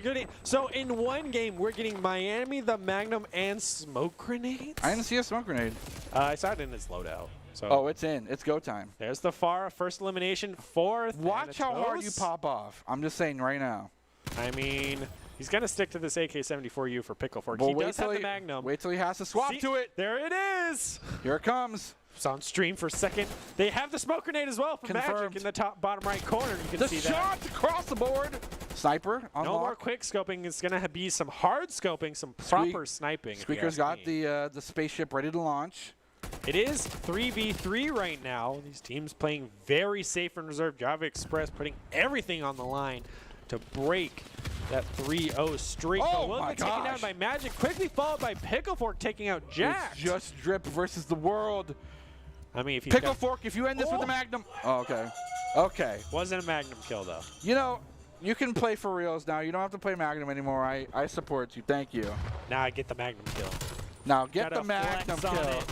in one game, we're getting Miami, the Magnum, and smoke grenades? I didn't see a smoke grenade. I saw it in its loadout. So oh, it's in. It's go time. There's the first elimination for Watch how hard you pop off. I'm just saying right now. I mean, he's going to stick to this AK-74U for Pickle Fork. Well, he does have the Magnum. Wait till he has to swap to it. There it is. Here it comes. It's on stream for a second. They have the smoke grenade as well from Magic in the top bottom right corner. You can see that. The shot across the board. Sniper unlocked. No more quick scoping. It's going to be some hard scoping, some proper sniping. Squeaker's got the spaceship ready to launch. It is 3v3 right now. These teams playing very safe and reserved. Java Express putting everything on the line to break that 3-0 streak. Oh, will my get taken down gosh. by Magic, quickly followed by Picklefork taking out Jack. It's just Drip versus the world. I mean, if you Picklefork, if you end this with a Magnum. Oh, okay. Okay. Wasn't a Magnum kill, though. You know, you can play for reals now. You don't have to play Magnum anymore. I support you. Thank you. Now I get the Magnum kill. Now get Gotta the Magnum flex on kill. it.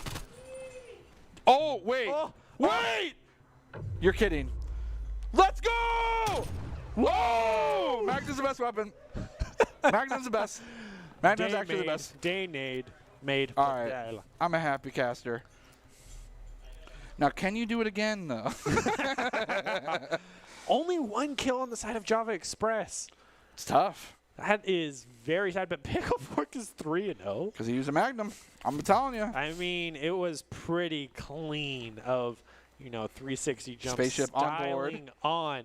Oh, wait. Oh. Wait! You're kidding. Let's go! Whoa! Magnum's the best weapon. Magnum's the best. Magnum's actually the best. Day made. All right. I'm a happy caster. Now, can you do it again, though? Only one kill on the side of Java Express. It's tough. That is very sad, but Picklefork is 3-0. Because he used a Magnum. I'm telling you. I mean, it was pretty clean of, 360 jumps. Spaceship on board. On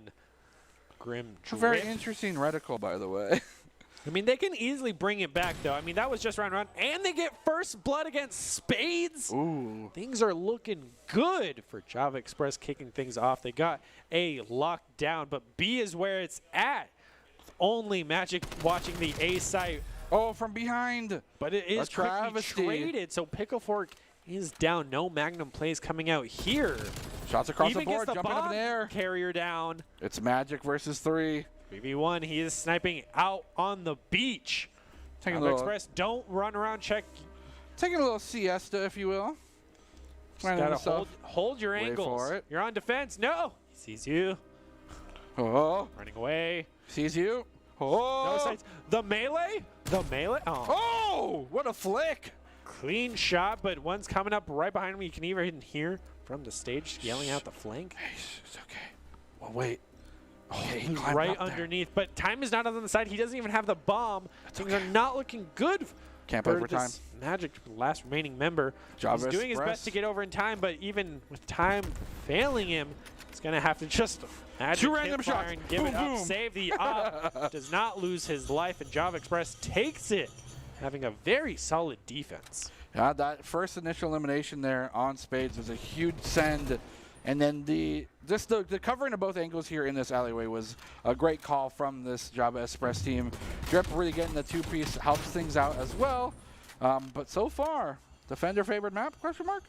Grim It's a Drip. very interesting reticle, by the way. I mean, they can easily bring it back, though. I mean, that was just round one. And they get first blood against Spades. Ooh. Things are looking good for Java Express kicking things off. They got A locked down, but B is where it's at. Only Magic watching the A site. Oh, from behind. But it is quickly travesty. traded, so Picklefork is down. No Magnum plays coming out here. Shots across Even the board, gets jumping up in the air. Carrier down. It's Magic versus 3. 3v1, he is sniping out on the beach. Taking a Java little, Express, don't run around, check. taking a little siesta, if you will. Just gotta hold your Wait angles. for it. You're on defense. No. He sees you. Oh. Running away. Sees you. Oh. No sights. The melee? The melee? Oh. Oh, what a flick. Clean shot, but one's coming up right behind him. You can even hear from the stage yelling out the flank. Hey, it's okay. Well, wait. Okay, He's right underneath, but time is not on the side. He doesn't even have the bomb. Things are not looking good. Can't play for for time. this Magic last remaining member. Java He's doing his Express. best to get over in time, but even with time failing him, he's going to have to just Magic Two random hit fire shots. and give Boom, it up. boom. Save the up. Does not lose his life, and Java Express takes it, having a very solid defense. Yeah, that first initial elimination there on Spades was a huge send. And then the covering of both angles here in this alleyway was a great call from this Java Express team. Drip really getting the two-piece helps things out as well. But so far, Defender favored map, question mark?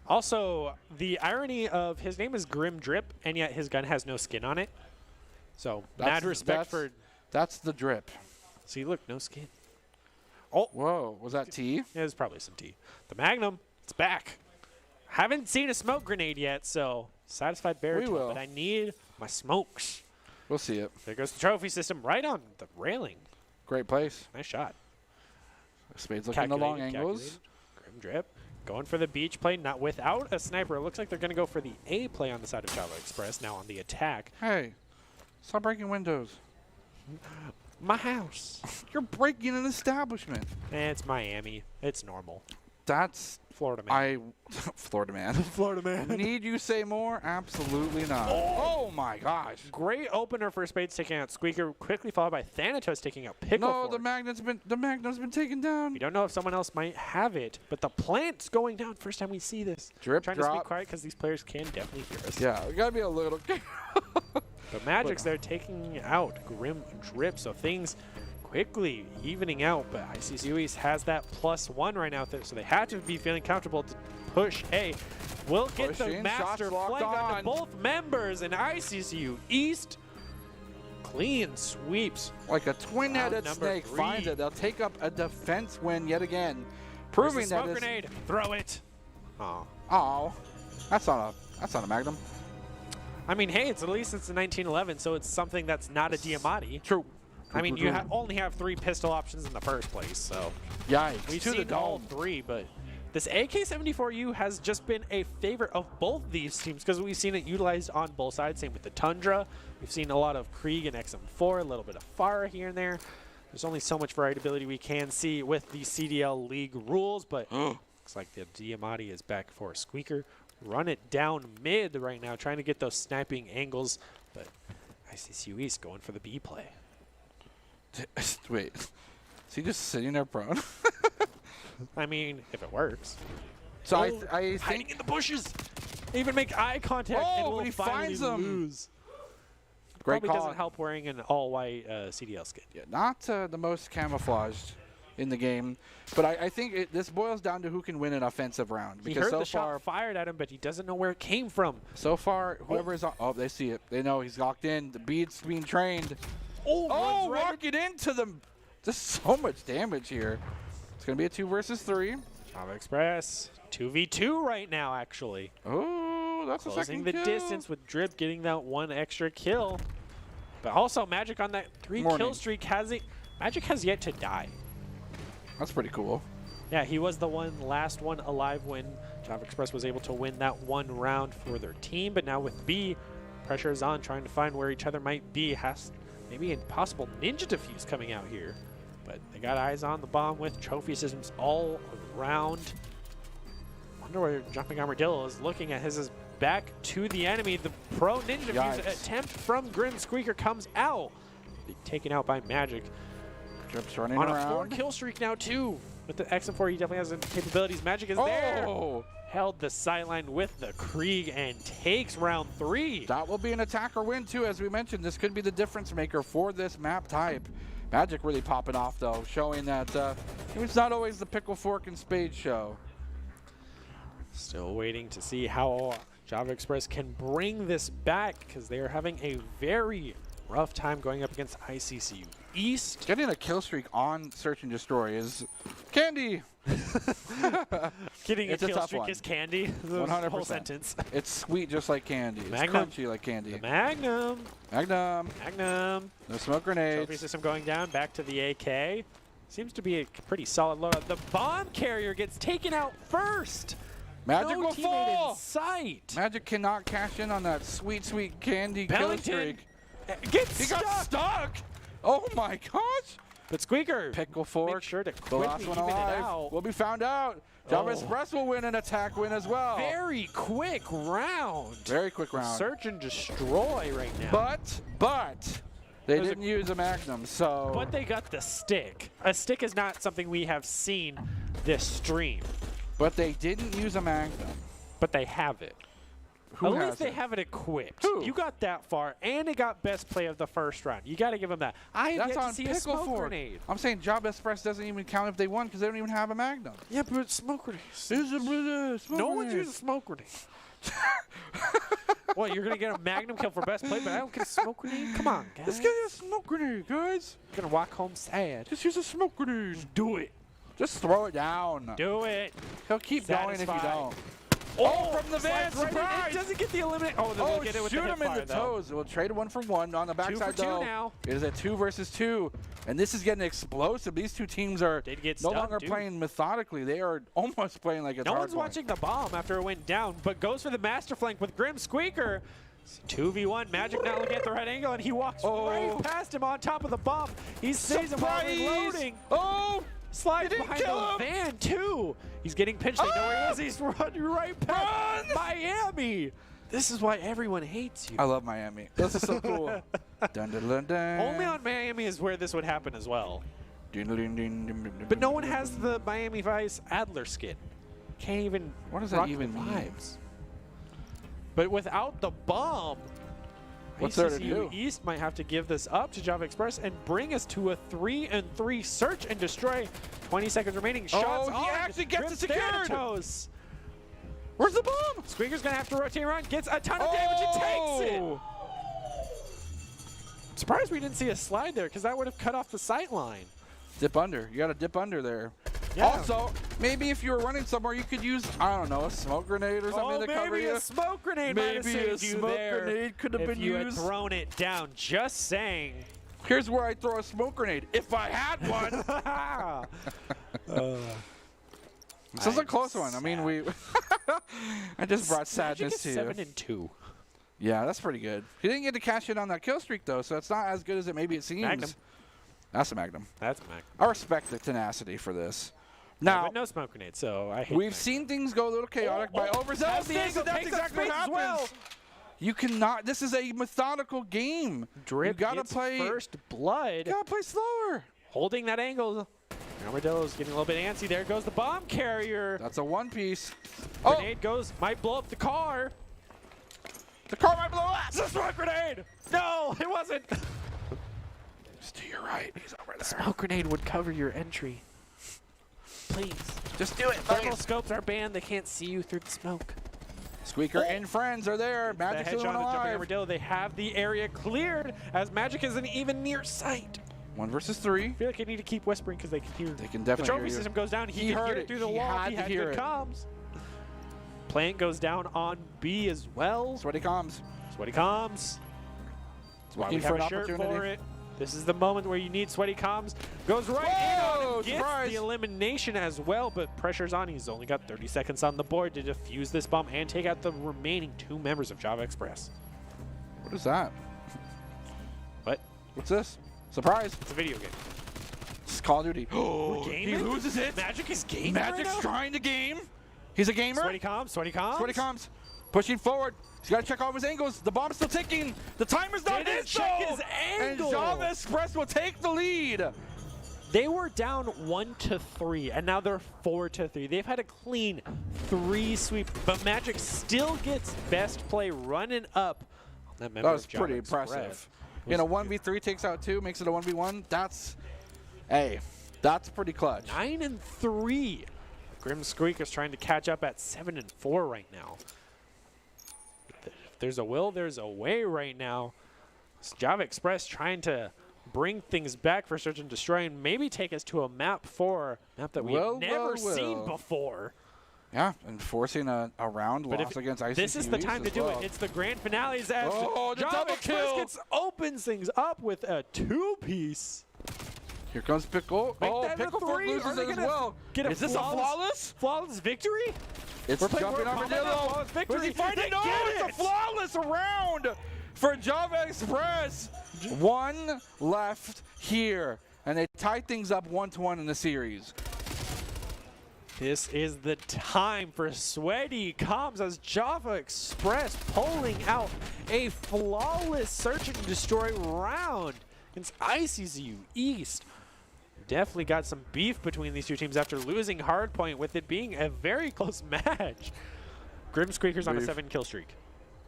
Also, the irony of his name is Grim Drip, and yet his gun has no skin on it. So, mad respect for... That's the Drip. See, look, no skin. Oh. Whoa, was that T? Yeah, it's probably some T. The Magnum, it's back. Haven't seen a smoke grenade yet, so satisfied baritone, will. but I need my smokes. We'll see it. There goes the trophy system right on the railing. Great place. Nice shot. Spades looking the long angles. Calculated. Grim Drip going for the beach play, not without a sniper. It looks like they're going to go for the A play on the side of Java Express, now on the attack. Hey, stop breaking windows. My house. You're breaking an establishment. It's Miami. It's normal. That's Florida man. Florida man. Florida man. Need you say more? Absolutely not. Oh my gosh. Great opener for Spades taking out Squeaker, quickly followed by Thanatos taking out Picklefork. No, the Magnum's been taken down. We don't know if someone else might have it, but the plant's going down. First time we see this. Drip, trying drop. to speak quiet because these players can definitely hear us. Yeah, we gotta be a little. But Magic's there taking out Grim Drip, so things quickly evening out, but ICCU East has that +1 right now, so they have to be feeling comfortable to push A. Will get the Pushing, master shots locked flank onto on. both members, and ICCU East clean sweeps. Like a twin-headed Round number snake 3. finds it. They'll take up a defense win yet again, Where's proving the smoke that it's. grenade. Throw it. Oh. Oh, that's not a Magnum. I mean, hey, it's at least since the 1911, so it's something that's not a Diamatti. True. I mean, you only have 3 pistol options in the first place, so. Yikes. We've to the seen all dome. 3, but this AK-74U has just been a favorite of both these teams because we've seen it utilized on both sides. Same with the Tundra. We've seen a lot of Krieg and XM4, a little bit of Farah here and there. There's only so much variability we can see with the CDL League rules, but looks like the Diamatti is back for Squeaker. run it down mid right now, trying to get those sniping angles. But ICCU East going for the B play. Wait, is he just sitting there prone? I mean, if it works. So I hiding think in the bushes. Even make eye contact and will he finally finds him. lose. Great Probably call. doesn't help wearing an all-white CDL skin. Yeah, not the most camouflaged in the game, but I think this boils down to who can win an offensive round. He Because heard so the far, shot fired at him, but he doesn't know where it came from. so far, whoever is on, they see it. They know he's locked in. The beat's being trained. Oh, walking into them. Just so much damage here. It's gonna be a 2 versus 3. Java Express 2v2 right now, actually. Oh, that's a Closing second the kill. distance with Drip getting that 1 extra kill. But also Magic on that 3-kill streak Magic has yet to die. That's pretty cool. Yeah, he was the last one alive when Java Express was able to win that 1 round for their team. But now with B, pressure is on, trying to find where each other might be. Has maybe a possible ninja defuse coming out here. But they got eyes on the bomb with trophy systems all around. Wonder where Jumping Armadillo is looking at his back to the enemy. The pro ninja defuse attempt from Grim Squeaker comes out. Taken out by Magic. Drip's running on around. a 4-kill streak now too. With the XM4, he definitely has the capabilities. Magic is there. Held the sideline with the Krieg and takes round 3. That will be an attacker win too, as we mentioned. This could be the difference maker for this map type. Magic really popping off though, showing that it's not always the pickle, fork, and spade show. Still waiting to see how Java Express can bring this back, because they are having a very rough time going up against ICCU East. Getting a kill streak on Search and Destroy is candy. Getting It's a a kill tough streak one. is candy. 100%. Whole sentence. It's sweet just like candy. Magnum. It's crunchy like candy. The Magnum. Magnum. Magnum. No smoke grenades. Trophy system going down. Back to the AK. Seems to be a pretty solid load. The bomb carrier gets taken out first. Magic no will teammate fall. in sight. Magic cannot cash in on that sweet, sweet candy kill Bellington streak. gets He stuck. got stuck. Oh my gosh. But Squeaker, Pickle fork. make sure to The quickly last one even it alive out. will be found out. Java Express will win an attack win as well. Very quick round. Very quick round. Search and destroy right now. But they didn't use a Magnum, so. But they got the stick. A stick is not something we have seen this stream. But they didn't use a Magnum. But they have it. Who At has least they it? have it equipped. Who? You got that far, and it got best play of the first round. You got to give them that. I have That's yet on to see a pickle smoke fork. grenade. I'm saying Java Express doesn't even count if they won because they don't even have a Magnum. Yeah, but smoke grenades. No One's using smoke grenade. Well, you're gonna get a Magnum kill for best play, but I don't get a smoke grenade. Come on, guys. Let's get a smoke grenade, guys. Gonna walk home sad. Just use a smoke grenade. Do it. Just throw it down. Do it. He'll keep going if you Satisfied. don't. Oh, from the van, Slides right in. surprise! It doesn't get the eliminate. Oh, then we'll get it with shoot the him in the hipfire, though. toes. We'll trade 1 for 1 on the backside, 2 for 2 though. now. It is a 2 versus 2, and this is getting explosive. These two teams are They'd get no stuck, longer dude. playing methodically. They are almost playing like it's No hard one's point. watching the bomb after it went down, but goes for the master flank with Grim Squeaker. 2v1, Magic now looking at the right angle, and he walks right past him on top of the bomb. He saves him while reloading. Oh! Slides didn't behind kill the him. van, too. He's getting pinched. They know where he is. He's running right past Miami. This is why everyone hates you. I love Miami. This is so cool. Dun, dun, dun, dun. Only on Miami is where this would happen as well. Dun, dun, dun, dun, dun, dun, But no dun, one dun, has dun. the Miami Vice Adler skin. Can't even. What does that rock even the mean? vibes. But without the bomb, What's there to ICCU do? East might have to give this up to Java Express and bring us to a 3-3 search and destroy. 20 seconds remaining. Shots he on. actually gets Grim it secured. Thanatos. Where's the bomb? Squeaker's gonna have to rotate around. Gets a ton of damage and takes it. Surprised we didn't see a slide there, because that would have cut off the sight line. Dip under. You got to dip under there. Yeah. Also, maybe if you were running somewhere, you could use, I don't know, a smoke grenade or something to cover maybe you. a smoke grenade might have Maybe a saved you smoke there grenade could have if been you had used. thrown it down. Just saying. Here's where I throw a smoke grenade, if I had one. This is a close one. I mean, we. I just brought sadness to you. 7-2. Yeah, that's pretty good. He didn't get to cash in on that kill streak though, so it's not as good as it maybe it seems. Magnum. That's a Magnum. That's Mac. I respect the tenacity for this. Now, but no smoke grenade, so I hate we've seen things go a little chaotic by overzealous things, and that's exactly what happens. You cannot. This is a methodical game. Drip you gotta gets play first blood. You gotta play slower. Holding that angle. Armadillo's getting a little bit antsy. There goes the bomb carrier. That's a one piece. Grenade goes, might blow up the car. The car might blow up. It's a smoke grenade. No, it wasn't. Just to your right. He's over there. Smoke grenade would cover your entry. Please. Just do it. Thermal scopes are banned. They can't see you through the smoke. Squeaker and friends are there. Magic's the still headshot of jumping alive. Armadillo. They have the area cleared as Magic isn't even near sight. 1 versus 3. I feel like I need to keep whispering because they can hear. They can The definitely trophy hear you. system goes down. He heard heard it it through the He wall. had He to had hear good it. comms. Plant goes down on B as well. Sweaty comms. Sweaty comms. Looking we for have an a shirt opportunity. for it. This is the moment where you need sweaty comms. Goes right in on him, gets surprise. the elimination as well, but pressure's on. He's only got 30 seconds on the board to defuse this bomb and take out the remaining 2 members of Java Express. What is that? What? What's this? Surprise. It's a video game. It's Call of Duty. We're He gaming? loses it. Magic is gaming Magic's right now? trying to game. He's a gamer. Sweaty comms, sweaty comms. Sweaty comms. Pushing forward. He's got to check all of his angles. The bomb's still ticking. The timer's not Didn't in, check though. his angle. And Java Express will take the lead. They were down 1-3, and now they're 4-3. They've had a clean 3 sweep, but Magic still gets best play running up. That was pretty impressive. You know, 1v3 takes out 2, makes it a 1v1. That's pretty clutch. 9-3. Grim Squeak is trying to catch up at 7-4 right now. If there's a will, there's a way right now. It's Java Express trying to bring things back for Search and Destroy and maybe take us to a map 4, map that we've never seen before. Yeah, and forcing a round But loss against ICC. this is the time to do it. It's the grand finales as the Java double Express kill. opens things up with a 2-piece. Here comes Pickle. Make Oh, that a Pickle 3. loses Are they it as gonna well. get a Is this a flawless? Flawless victory? It's We're playing jumping Mortal Kombat Armadillo. now, flawless victory. Was he fighting? They No, get it's a it. flawless round for Java Express. 1 left here, and they tied things up 1-1 in the series. This is the time for sweaty comms as Java Express pulling out a flawless search and destroy round against ICCU East. Definitely got some beef between these 2 teams after losing Hardpoint, with it being a very close match. Grim Squeaker's on a 7-kill streak.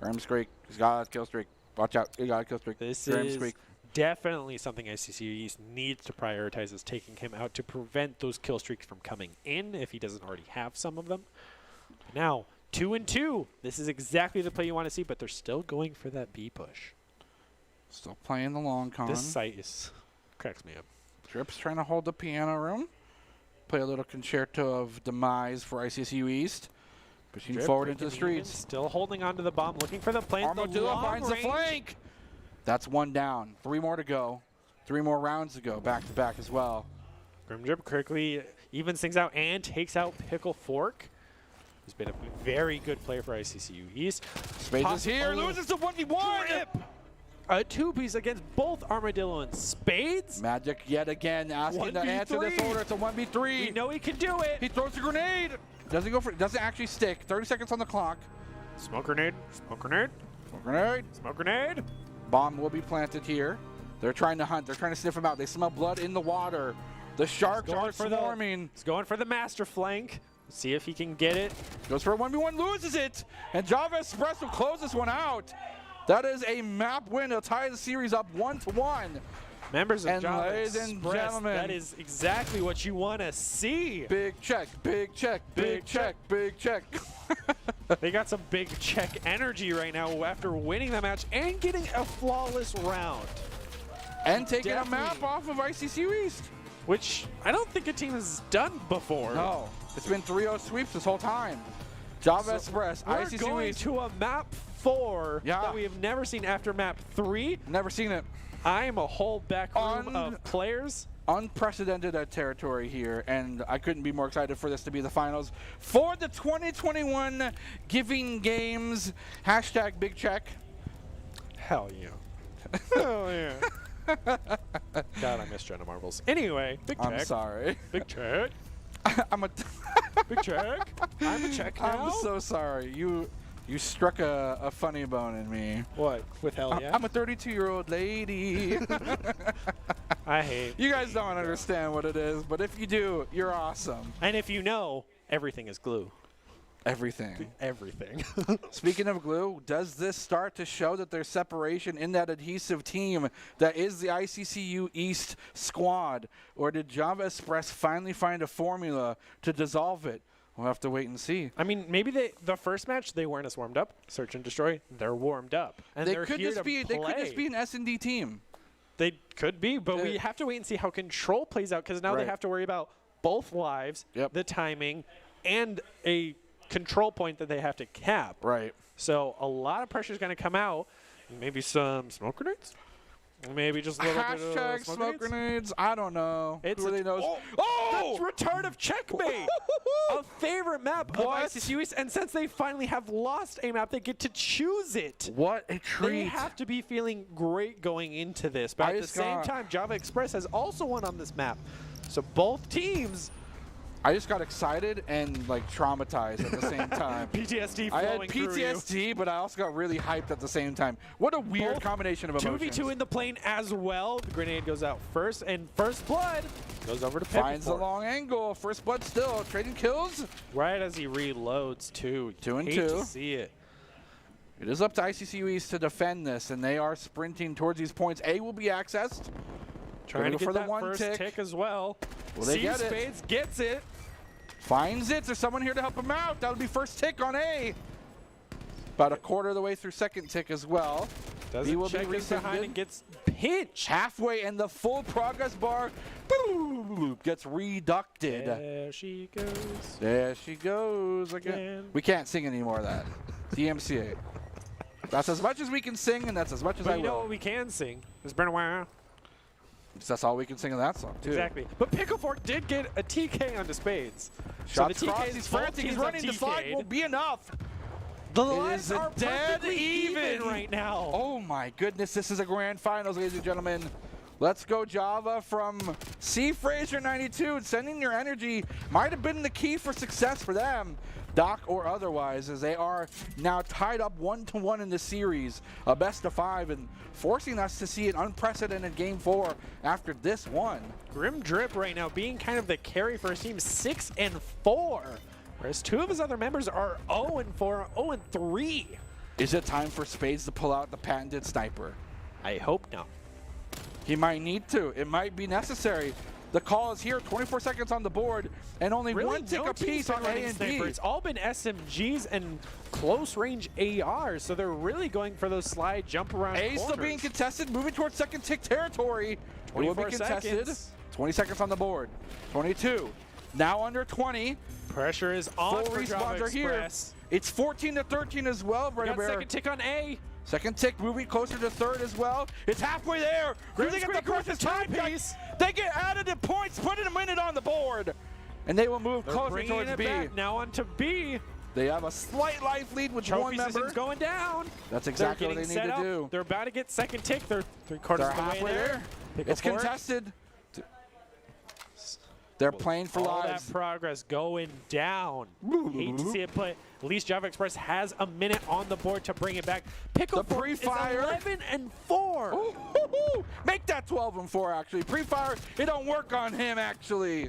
Grim Squeak, he's got a kill streak. Watch out, he got a kill streak. This Grim is Squeak. definitely something ICCU East needs to prioritize, is taking him out to prevent those kill streaks from coming in if he doesn't already have some of them. Now, 2-2. This is exactly the play you want to see, but they're still going for that B push. Still playing the long con. This site is cracks me up. Drip's trying to hold the piano room. Play a little concerto of demise for ICCU East. Pushing Drip forward into the breaking even, streets. Still holding onto the bomb, looking for the plant. Armadillo finds the flank. That's 1 down. 3 more to go. 3 more rounds to go, back to back as well. Grim Drip quickly evens things out and takes out Pickle Fork, who's been a very good player for ICCU East. Spades is here, loses the 1v1. Drip. A 2-piece against both Armadillo and Spades. Magic yet again asking to answer this 1v3. order. It's a 1v3. We know he can do it. He throws a grenade. Doesn't go for it. Doesn't actually stick. 30 seconds on the clock. Smoke grenade. Smoke grenade. Smoke grenade. Smoke grenade. Bomb will be planted here. They're trying to hunt. They're trying to sniff him out. They smell blood in the water. The sharks are swarming. He's going for the master flank. See if he can get it. Goes for a 1v1, loses it. And Java Express will close this one out. That is a map win. It'll tie the series up 1-1. Members of And Java ladies and Express, gentlemen, that is exactly what you want to see. Big check, big check, big check, big check. They got some big check energy right now after winning the match and getting a flawless round. And taking a map off of ICCU East. Which I don't think a team has done before. No, it's been 3-0 sweeps this whole time. Java Express, We're ICCU going East. to a map 4 that we have never seen after map 3. Never seen it. I am a whole back room of players. Unprecedented territory here, and I couldn't be more excited for this to be the finals for the 2021 Giving Games. Hashtag big check. Hell yeah. Hell yeah. God, I miss Jenna Marbles. Anyway, big check. I'm sorry. Big check. I'm a Big check. I'm a check now. I'm so sorry. You struck a funny bone in me. What? With hell yeah? I'm a 32-year-old lady. I hate. You guys don't understand what it is, but if you do, you're awesome. And if you know, everything is glue. Everything. Everything. Speaking of glue, does this start to show that there's separation in that adhesive team that is the ICCU East squad? Or did Java Express finally find a formula to dissolve it? We'll have to wait and see. I mean, maybe the first match they weren't as warmed up. Search and Destroy, they're warmed up, and They they're could here just to be play. they could just be an S&D team. They could be, but we have to wait and see how Control plays out, because now they have to worry about both lives, the timing, and a control point that they have to cap. Right. So a lot of pressure is going to come out. Maybe some smoke grenades. Maybe just a little bit Hashtag of smoke grenades. I don't know. It's Who really knows? That's Return of Checkmate, a favorite map of ICCU East. And since they finally have lost a map, they get to choose it. What a treat. They have to be feeling great going into this. But at the same time, Java Express has also won on this map. So both teams. I just got excited and like traumatized at the same time. PTSD flowing I had through you. PTSD, but I also got really hyped at the same time. What a weird combination of emotions. 2v2 in the plane as well. The grenade goes out first, and First Blood goes over to Pickle Finds the long angle. First Blood still trading kills. Right as he reloads, too. 2 and Hate 2. to see it. It is up to ICCU East to defend this, and they are sprinting towards these points. A will be accessed. Trying to get for the that one first tick as well. Will they get it? Spades gets it. Finds it. There's someone here to help him out. That'll be first tick on A. About a quarter of the way through second tick as well. Doesn't he will check be us behind and rescinded. gets pinched. Halfway, and the full progress bar gets reducted. There she goes. There she goes again. We can't sing any more of that. DMCA. That's as much as we can sing, and that's as much as But I you will. know what we can sing? It's been a while. That's all we can sing in that song, too. Exactly. But Pickle Fork did get a TK onto Spades. Shots so the crossed. TKs, He's both frantic. He's teams running. The have slide TK'd. will be enough. The It lines is are dead perfectly even right now. Oh my goodness, this is a grand finals, ladies and gentlemen. Let's go Java from C. Fraser 92. Sending your energy might have been the key for success for them, Doc or otherwise, as they are now tied up 1-1 in the series, a best of 5, and forcing us to see an unprecedented Game 4 after this one. Grim Drip right now being kind of the carry for his team, 6-4. Whereas two of his other members are 0-4, 0-3. Is it time for Spades to pull out the patented sniper? I hope not. He might need to. It might be necessary. The call is here, 24 seconds on the board, and only one tick apiece on A and B. It's all been SMGs and close-range ARs, so they're really going for those slide jump around A still corners. being contested, moving towards second tick territory. It will be 24 contested. seconds. 20 seconds on the board. 22. Now under 20. Pressure is on Full for Java respawns are here. Express. It's 14-13 as well, We Brother got Bear. second tick on A. Second tick moving closer to third as well. It's halfway there. Grim They get the Squeaker with first the time two-piece. They get additive points, putting a minute on the board. And they will move They're closer bringing towards it B. back. Now on to B. They have a slight life lead with one Trophy member. system's going down. That's exactly They're what they getting need set to up. do. They're about to get second tick. They're three-quarters They're of the way halfway there. Pickle It's Fork. contested. They're playing for All lives. that progress going down. Hate to see it, but at least Java Express has a minute on the board to bring it back. Pickle The Fork is pre-fire. 11-4. Ooh, make that 12-4 actually. Pre-fire, it don't work on him actually.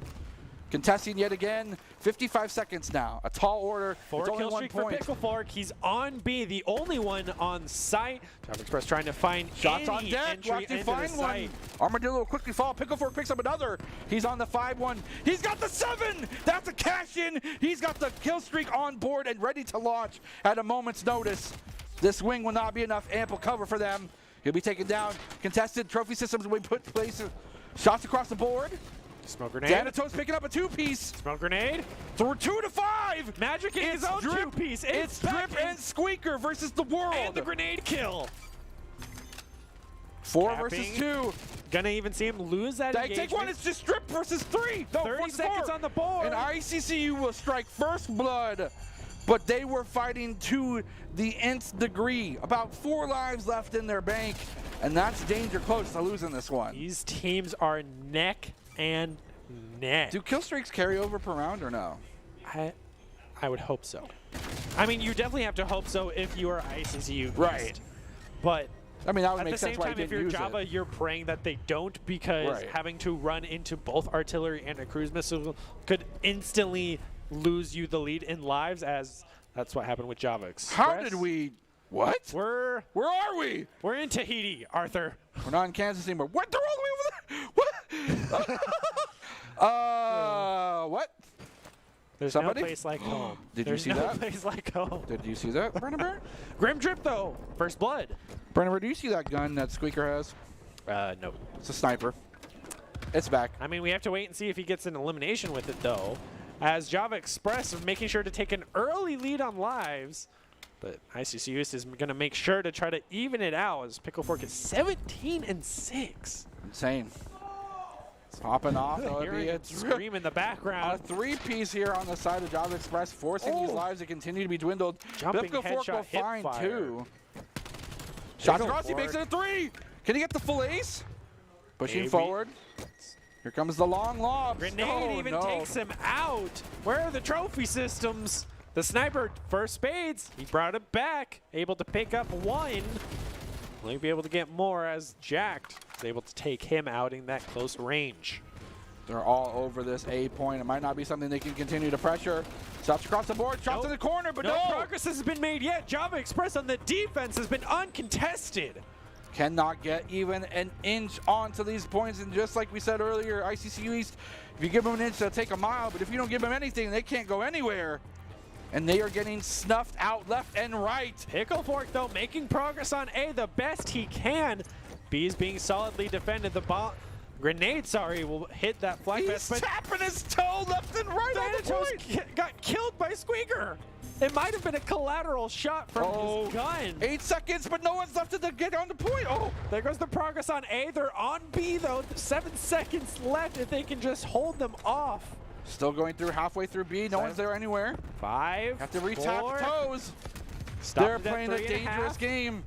Contesting yet again. 55 seconds now. A tall order. Four It's only kill 1 streak for point. Pickle Fork. He's on B, the only one on site. Java Express trying to find Shots any on deck. entry Watch him into find the one. site. Armadillo will quickly fall. Pickle Fork picks up another. He's on the 5-1. He's got the 7. That's a cash in. He's got the kill streak on board and ready to launch at a moment's notice. This wing will not be enough ample cover for them. He'll be taken down. Contested trophy systems will be put in place. Shots across the board. Smoke grenade. Danito's picking up a 2-piece. Smoke grenade. Through 2-5. Magic in his own Drip. two-piece. It's Drip and Squeaker versus the world. And the grenade kill. 4 Tapping. versus 2. Gonna even see him lose that They engagement. take one. It's just Drip versus 3. No, 30 versus seconds 4. on the board. And ICCU will strike first blood. But they were fighting to the nth degree. About 4 lives left in their bank. And that's danger close to losing this one. These teams are neck and next. Do kill streaks carry over per round or no? I would hope so. I mean, you definitely have to hope so if you are ICCU. Right. But I mean, that would at make the sense same why time, you if didn't you're use Java, it. you're praying that they don't, because having to run into both artillery and a cruise missile could instantly lose you the lead in lives, as that's what happened with Java Express. How did we? What? Where are we? We're in Tahiti, Arthur. We're not in Kansas anymore. What? They're all the way over there. What? What? There's Somebody? no place like home. Did There's you see no that? place like home. Did you see that, Brennan? Grim Drip, though. First blood. Brennan, do you see that gun that Squeaker has? No. It's a sniper. It's back. I mean, we have to wait and see if he gets an elimination with it, though. As Java Express is making sure to take an early lead on lives. But ICCU is going to make sure to try to even it out, as Pickle Fork is 17-6. Insane. It's popping off. Hearing it scream in the background. A three-piece here on the side of Java Express, forcing these lives to continue to be dwindled. Jumping Pickle Fork will headshot hip find fire. 2. Shots across, he makes it a 3. Can he get the full ace? Pushing forward. Here comes the long lob. Grenade even takes him out. Where are the trophy systems? The sniper, first spades. He brought it back, able to pick up 1. Will he be able to get more, as Jacked is able to take him out in that close range? They're all over this A point. It might not be something they can continue to pressure. Shots across the board, shots in the corner, but no progress has been made yet. Java Express on the defense has been uncontested. Cannot get even an inch onto these points, and just like we said earlier, ICCU East, if you give them an inch, they'll take a mile, but if you don't give them anything, they can't go anywhere. And they are getting snuffed out left and right. Pickle Fork, though, making progress on A the best he can. B is being solidly defended. The bomb grenade, will hit that flag He's tapping his toe left and right on the point. Got killed by Squeaker. It might have been a collateral shot from his gun. 8 seconds, but no one's left to get on the point. Oh, there goes the progress on A. They're on B, though. 7 seconds left if they can just hold them off. Still going through halfway through B. No one's there anywhere. 5. Have to retap 4. the toes. They're playing a dangerous game.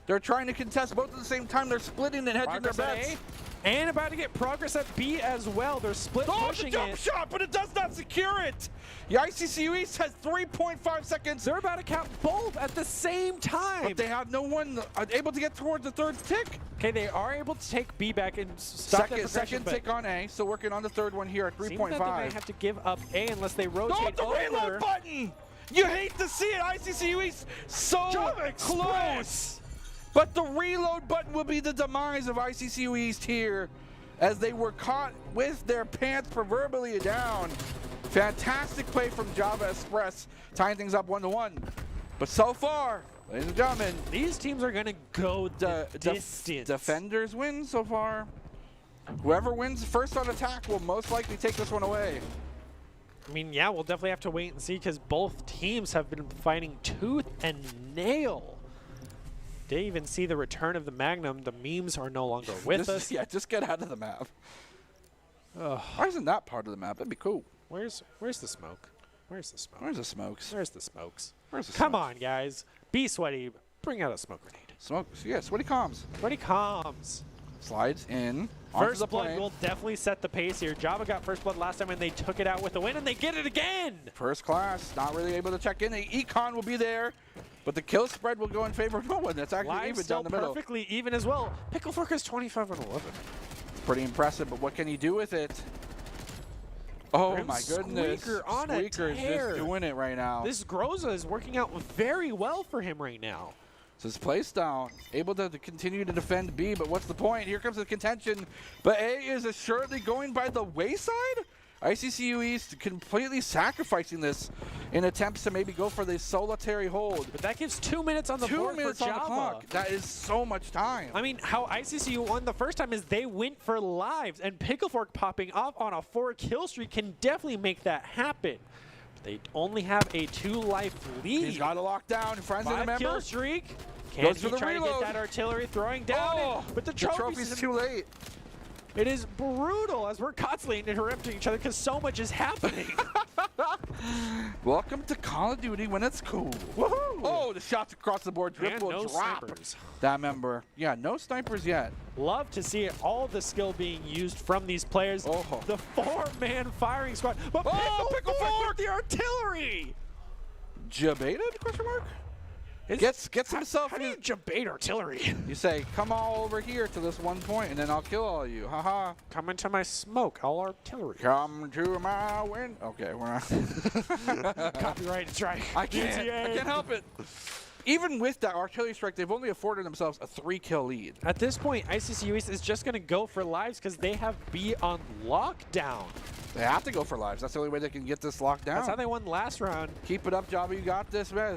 They're trying to contest both at the same time. They're splitting and hedging their bets. And about to get progress at B as well. They're split pushing the jump shot, but it does not secure it. The ICCU East has 3.5 seconds. They're about to count both at the same time. But they have no one able to get towards the third tick. Okay, they are able to take B back and stop second tick on A. So working on the third one here at 3.5. They may have to give up A unless they rotate the over. reload button. You hate to see it. ICCU East so close. But the reload button will be the demise of ICCU East here, as they were caught with their pants proverbially down. Fantastic play from Java Express, tying things up 1-1. But so far, ladies and gentlemen, these teams are going to go the distance. Defenders win so far. Whoever wins first on attack will most likely take this one away. I mean, yeah, we'll definitely have to wait and see, because both teams have been fighting tooth and nail. Didn't even see the return of the Magnum. The memes are no longer with us. Yeah, just get out of the map. Why isn't that part of the map? That'd be cool. Where's the smoke? Where's the smoke? Where's the smokes? Where's the smokes? Where's the Come smokes? on, guys. Be sweaty. Bring out a smoke grenade. Smokes. Yeah, sweaty comms. Sweaty comms. Slides in. First blood will definitely set the pace here. Java got first blood last time and they took it out with a win, and they get it again. First class, not really able to check in. The econ will be there, but the kill spread will go in favor of no one. That's actually Live even still down the middle. perfectly even as well. Pickle Fork is 25-11. Pretty impressive, but what can he do with it? Oh Grim my goodness. Squeaker on Squeaker a is tear. just doing it right now. This Groza is working out very well for him right now. So his place down, able to continue to defend B, but what's the point? Here comes the contention, but A is assuredly going by the wayside? ICCU East completely sacrificing this in attempts to maybe go for the solitary hold. But that gives 2 minutes on the board 2 minutes for on Java. the clock. That is so much time. I mean, how ICCU won the first time is they went for lives, and Pickle Fork popping off on a 4-kill streak can definitely make that happen. But they only have a 2-life lead. He's got to lock down. Friends in a member. 5-kill streak. Can Goes he for the try reload. to get that artillery throwing down? Oh, But the trophy's too late. It is brutal as we're constantly interrupting each other because so much is happening. Welcome to Call of Duty when it's cool. Woohoo! Oh, the shots across the board. And Dribble no drop. snipers. That member. Yeah, no snipers yet. Love to see all the skill being used from these players. Oh. The 4-man firing squad. But Pickle Fork, the artillery! Jabated? Question mark? Gets himself. How do you jabate artillery? You say, come all over here to this one point, and then I'll kill all of you. Haha. Come into my smoke, all artillery. Come to my win. Okay, we're not. Copyright strike. I can't help it. Even with that artillery strike, they've only afforded themselves a 3-kill lead. At this point, ICC East is just going to go for lives because they have B on lockdown. They have to go for lives. That's the only way they can get this locked down. That's how they won the last round. Keep it up, Java. You got this, man.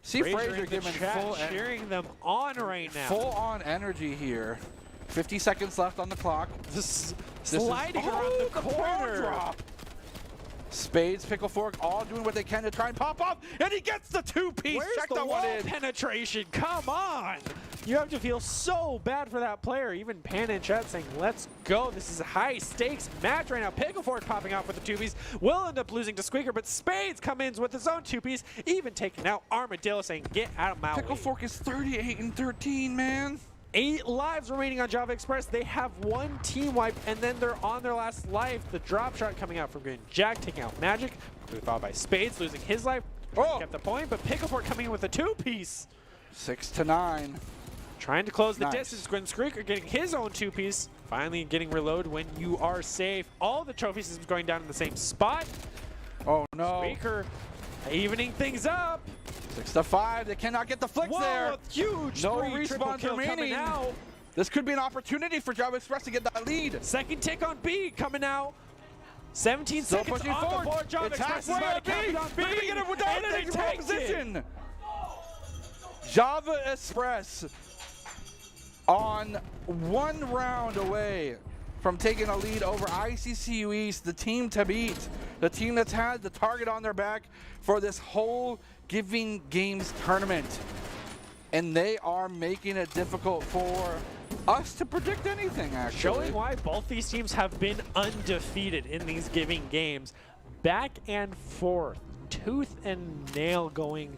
See Fraser giving full cheering them on right now. Full on energy here. 50 seconds left on the clock. Sliding around the corner. Drop. Spades, Pickle Fork, all doing what they can to try and pop off, and he gets the 2-piece. Where's Check the that wall one in. penetration? Come on. You have to feel so bad for that player. Even Pan in chat saying, let's go. This is a high-stakes match right now. Pickle Fork popping out with the 2-piece. Will end up losing to Squeaker, but Spades comes in with his own 2-piece, even taking out Armadillo, saying, get out of my way. Pickle Fork is 38-13, man. 8 lives remaining on Java Express. They have 1 team wipe, and then they're on their last life. The drop shot coming out from Green Jack, taking out Magic. Followed by Spades, losing his life. Kept the point, but Picklefort coming in with a 2-piece. 6-9. Trying to close the distance. Gwen Screaker getting his own 2-piece. Finally getting reload when you are safe. All the trophy systems going down in the same spot. Oh, no. Screaker evening things up. 6-5. They cannot get the flicks there. A huge no 3 triple respawns kill remaining. coming out. This could be an opportunity for Java Express to get that lead. Second tick on B coming out. 17 Still seconds pushing on forward. the board. Java Express is about to cap it on B. And they take position. Java Express on 1 round away from taking a lead over ICCU East, the team to beat, the team that's had the target on their back for this whole Giving Games tournament. And they are making it difficult for us to predict anything, actually. Showing why both these teams have been undefeated in these Giving Games. Back and forth, tooth and nail going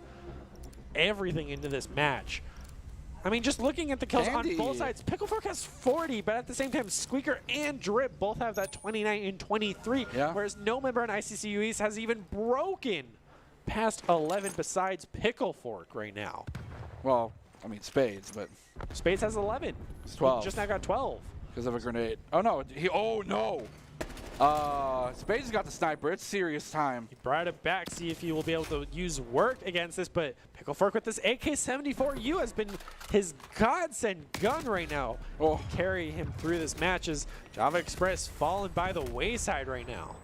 everything into this match. I mean, just looking at the kills on both sides, Picklefork has 40, but at the same time, Squeaker and Drip both have that 29 and 23, whereas no member on ICCU East has even broken past 11 besides Picklefork right now. Well, I mean, Spades, but... Spades has 11. It's 12. He just now got 12. Because of a grenade. Oh, no. Oh, no. Spades has got the sniper. It's serious time. He brought it back, see if he will be able to use work against this, but Picklefork with this AK-74U has been his godsend gun right now. Oh. Carry him through this match as Java Express fallen by the wayside right now.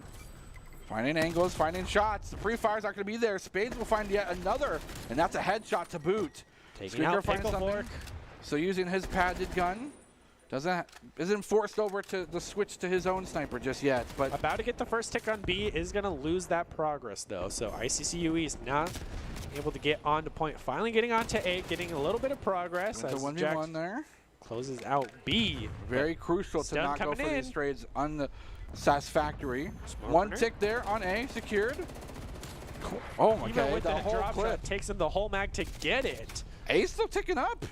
Finding angles, finding shots. The pre-fires aren't going to be there. Spades will find yet another, and that's a headshot to boot. Taking out Picklefork. So using his padded gun. Isn't forced over to the switch to his own sniper just yet, but about to get the first tick on B, is going to lose that progress though. So ICCU East not able to get onto point. Finally getting onto A, getting a little bit of progress. It's a 1v1 there. Closes out B. Very crucial to not go for these trades unsatisfactory. One tick there on A, secured. Oh my god, with the that whole drop clip. shot takes him the whole mag to get it. A's still ticking up.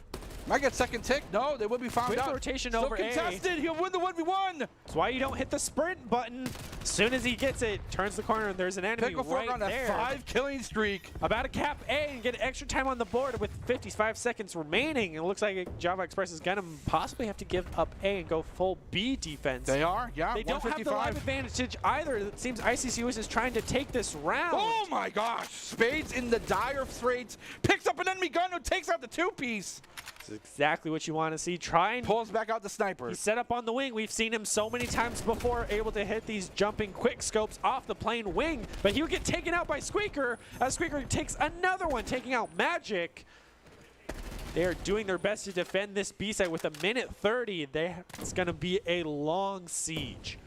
Might get second tick. No, they will be found Quick out. rotation still over contested. He'll win the 1v1. That's why you don't hit the sprint button. As soon as he gets it, turns the corner, and there's an enemy right on there. a 5-killing streak. About to cap A and get extra time on the board with 55 seconds remaining. It looks like Java Express is going to possibly have to give up A and go full B defense. They are, yeah. They don't have the live advantage either. It seems ICCU is trying to take this round. Oh my gosh. Spades in the dire straits. Picks up an enemy gun who takes out the 2-piece. This is exactly what you want to see. Pulls back out the sniper. He's set up on the wing. We've seen him so many times before, able to hit these jumping quick scopes off the plane wing, but he would get taken out by Squeaker as Squeaker takes another one, taking out Magic. They are doing their best to defend this B site with a minute 30. It's going to be a long siege.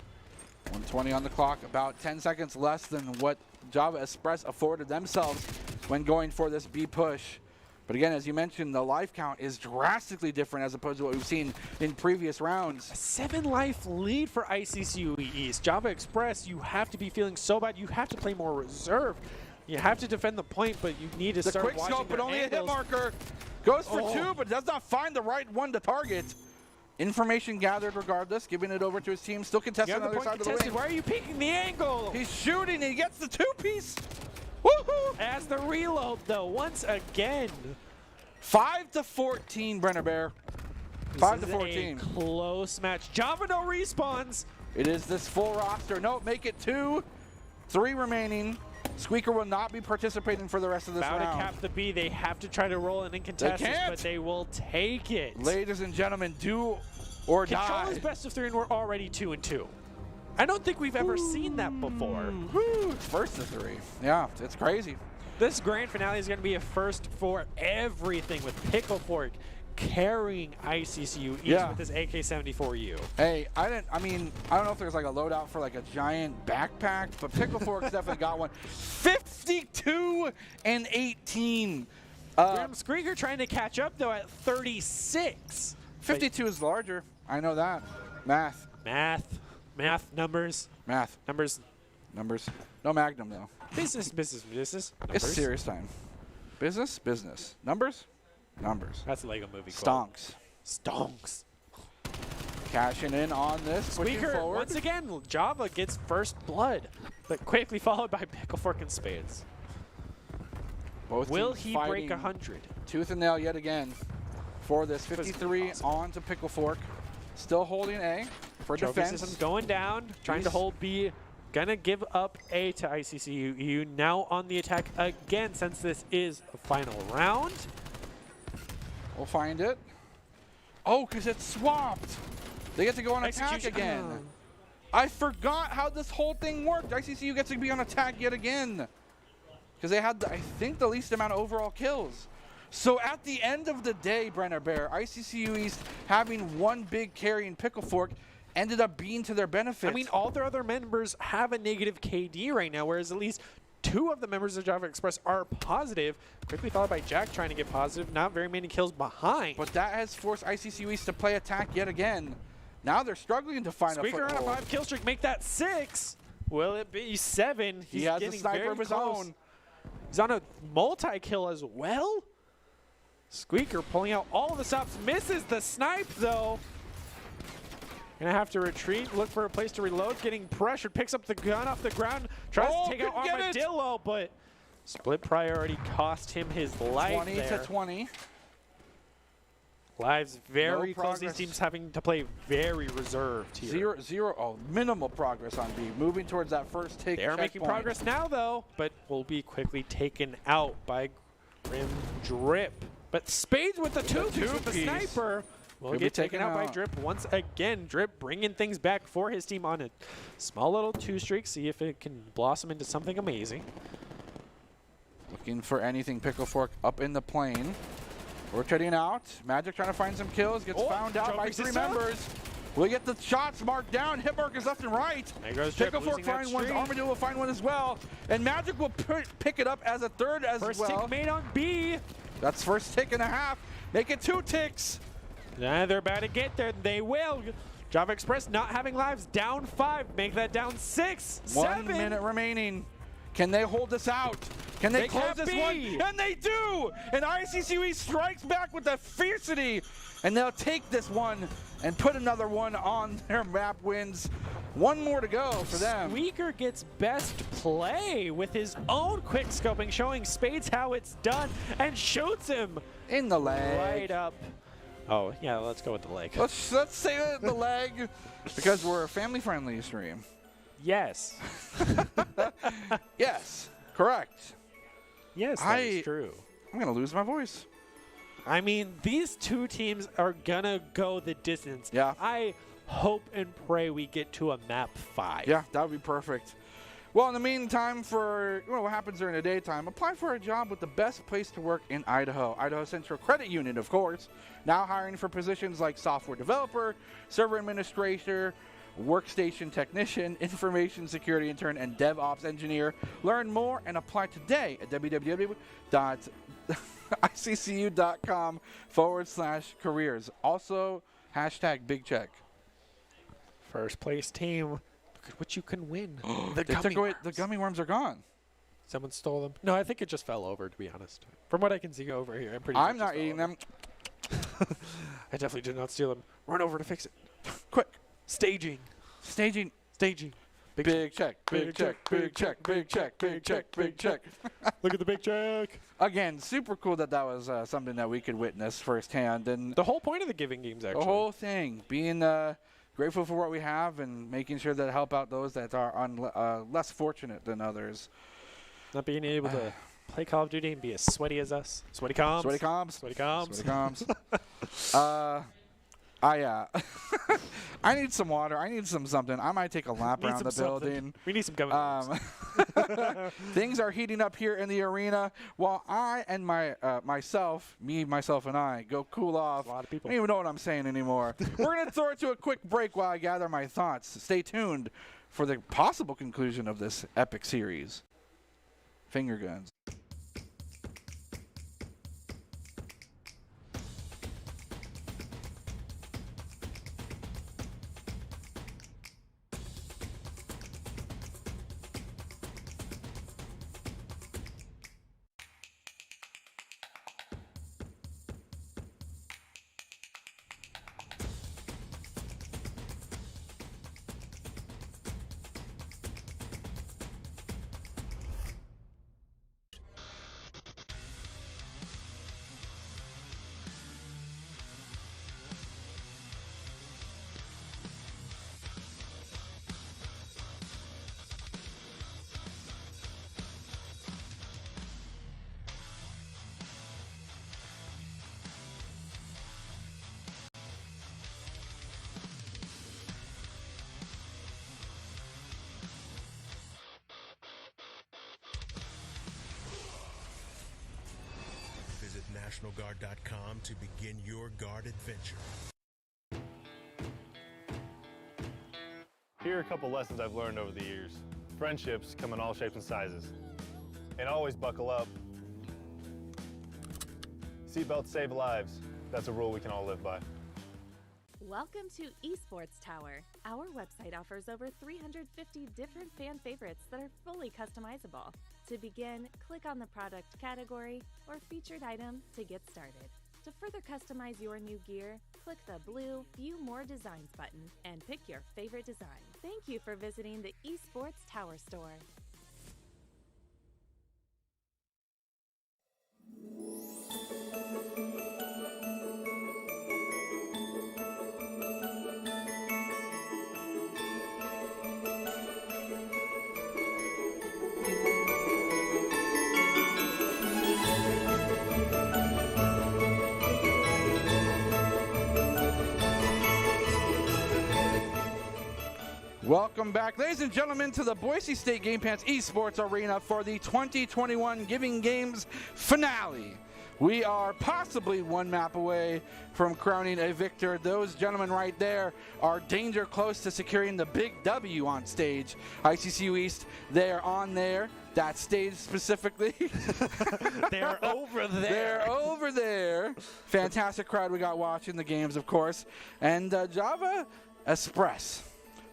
120 on the clock, about 10 seconds less than what Java Express afforded themselves when going for this B push. But again, as you mentioned, the life count is drastically different as opposed to what we've seen in previous rounds. A 7-life lead for ICCU East. Java Express, you have to be feeling so bad. You have to play more reserve. You have to defend the point, but you need to start quick watching scope, but their only angles. a hit marker. Goes for 2, but does not find the right one to target. Information gathered regardless, giving it over to his team. Still contesting on the other side of the wing. Why are you peeking the angle? He's shooting, and he gets the 2-piece. Woohoo! As the reload, though, once again. 5-14, Brenner Bear. 5-14. Close match. Java no respawns. It is this full roster. No, make it 2. 3 remaining. Squeaker will not be participating for the rest of this round. About to cap the B. They have to try to roll an incontested, but they will take it. Ladies and gentlemen, do or die. Control is best of 3, and we're already 2-2. I don't think we've ever seen that before. It's first of 3. Yeah, it's crazy. This grand finale is going to be a first for everything, with Pickle Fork carrying ICCU East with his AK-74U. Hey, I don't know if there's like a loadout for like a giant backpack, but Pickle Fork's definitely got one. 52-18. Grim Squeaker trying to catch up though at 36. 52 is larger. I know that. Math. Numbers. Numbers. No Magnum though. Business. Numbers. It's serious time. Business. Numbers. That's a Lego movie quote. Stonks. Cashing in on this. Squeaker, forward. once again, Java gets first blood, but quickly followed by Pickle Fork and Spades. Both Will teams he fighting break 100? Tooth and nail yet again for this. 53 on to Pickle Fork. Still holding A for Trophy defense. system going down, trying to hold B. Gonna give up A to ICCU. Now on the attack again, since this is a final round. We'll find it. Oh, because it's swapped. They get to go on attack again. I forgot how this whole thing worked. ICCU gets to be on attack yet again. Because they had, I think, the least amount of overall kills. So at the end of the day, Brenner Bear, ICCU East having one big carry in Pickle Fork ended up being to their benefit. I mean, all their other members have a negative KD right now, whereas at least 2 of the members of Java Express are positive. Quickly followed by Jack trying to get positive. Not very many kills behind. But that has forced ICCU East to play attack yet again. Now they're struggling to find Squeaker a foothold. on a 5-kill streak. Make that 6. Will it be 7? He has a sniper of his own. He's on a multi-kill as well. Squeaker pulling out all the stops. Misses the snipe, though. Gonna have to retreat, look for a place to reload, getting pressured, picks up the gun off the ground, tries to take out Armadillo, but split priority cost him his life 20 to 20. Lives very close. These teams having to play very reserved here. Minimal progress on B. Moving towards that first take. They're making progress now, though, but will be quickly taken out by Grim Drip. But Spades with the 2-piece with the sniper. Will get taken out by Drip once again. Drip bringing things back for his team on a small little 2-streak. See if it can blossom into something amazing. Looking for anything. Pickle Fork up in the plane. Rotating out. Magic trying to find some kills. Gets found out by 3 members. We'll get the shots marked down. Hit markers left and right. There goes Drip. Pickle Fork find one. Armadillo will find one as well. And Magic will pick it up as a third as first well. First tick made on B. That's first tick and a half. Make it 2 ticks. Yeah, they're about to get there. They will. Java Express not having lives. Down 5. Make that down 6. 1 minute remaining. Can they hold this out? Can they close this one? And they do! And ICCU strikes back with the fiercity. And they'll take this one and put another one on their map wins. 1 more to go for them. Squeaker gets best play with his own quick scoping, showing Spades how it's done, and shoots him in the leg. Right up. Oh, yeah, let's go with the leg. Let's say the leg because we're a family-friendly stream. Yes. Yes, correct. Yes, that is true. I'm going to lose my voice. I mean, these 2 teams are going to go the distance. Yeah. I hope and pray we get to a map 5. Yeah, that would be perfect. Well, in the meantime, for what happens during the daytime, apply for a job with the best place to work in Idaho. Idaho Central Credit Union, of course. Now hiring for positions like software developer, server administrator, workstation technician, information security intern, and DevOps engineer. Learn more and apply today at www.idahocentralcredit.com. iccu.com/careers. Also, hashtag big check. First place team. Look at what you can win. The gummy worms are gone. Someone stole them. No, I think it just fell over, to be honest. From what I can see over here, I'm not eating them. I definitely did not steal them. Run over to fix it. Quick. Staging. Staging. Big check. Big check. Big check. Big check. Big check. Big check. Look at the big check. Again, super cool that was something that we could witness firsthand. And the whole point of the giving games, actually. The whole thing. Being grateful for what we have and making sure that help out those that are less fortunate than others. Not being able to play Call of Duty and be as sweaty as us. Sweaty comms. Sweaty comms. Sweaty comms. Sweaty comms. I need some water. I need something. I might take a lap around the building. We need some gummy. Things are heating up here in the arena while I and myself and I go cool off. A lot of people. I don't even know what I'm saying anymore. We're going to throw it to a quick break while I gather my thoughts. Stay tuned for the possible conclusion of this epic series. Finger guns. Visit NationalGuard.com to begin your guard adventure. Here are a couple lessons I've learned over the years. Friendships come in all shapes and sizes. And always buckle up. Seatbelts save lives. That's a rule we can all live by. Welcome to Esports Tower. Our website offers over 350 different fan favorites that are fully customizable. To begin, click on the product category or featured item to get started. To further customize your new gear, click the blue View More Designs button and pick your favorite design. Thank you for visiting the Esports Tower store. Welcome back, ladies and gentlemen, to the Boise State Game Pants Esports Arena for the 2021 Giving Games finale. We are possibly one map away from crowning a victor. Those gentlemen right there are danger close to securing the big W on stage. ICCU East, they are on there. That stage specifically. They're over there. They're over there. Fantastic crowd we got watching the games, of course. And Java Express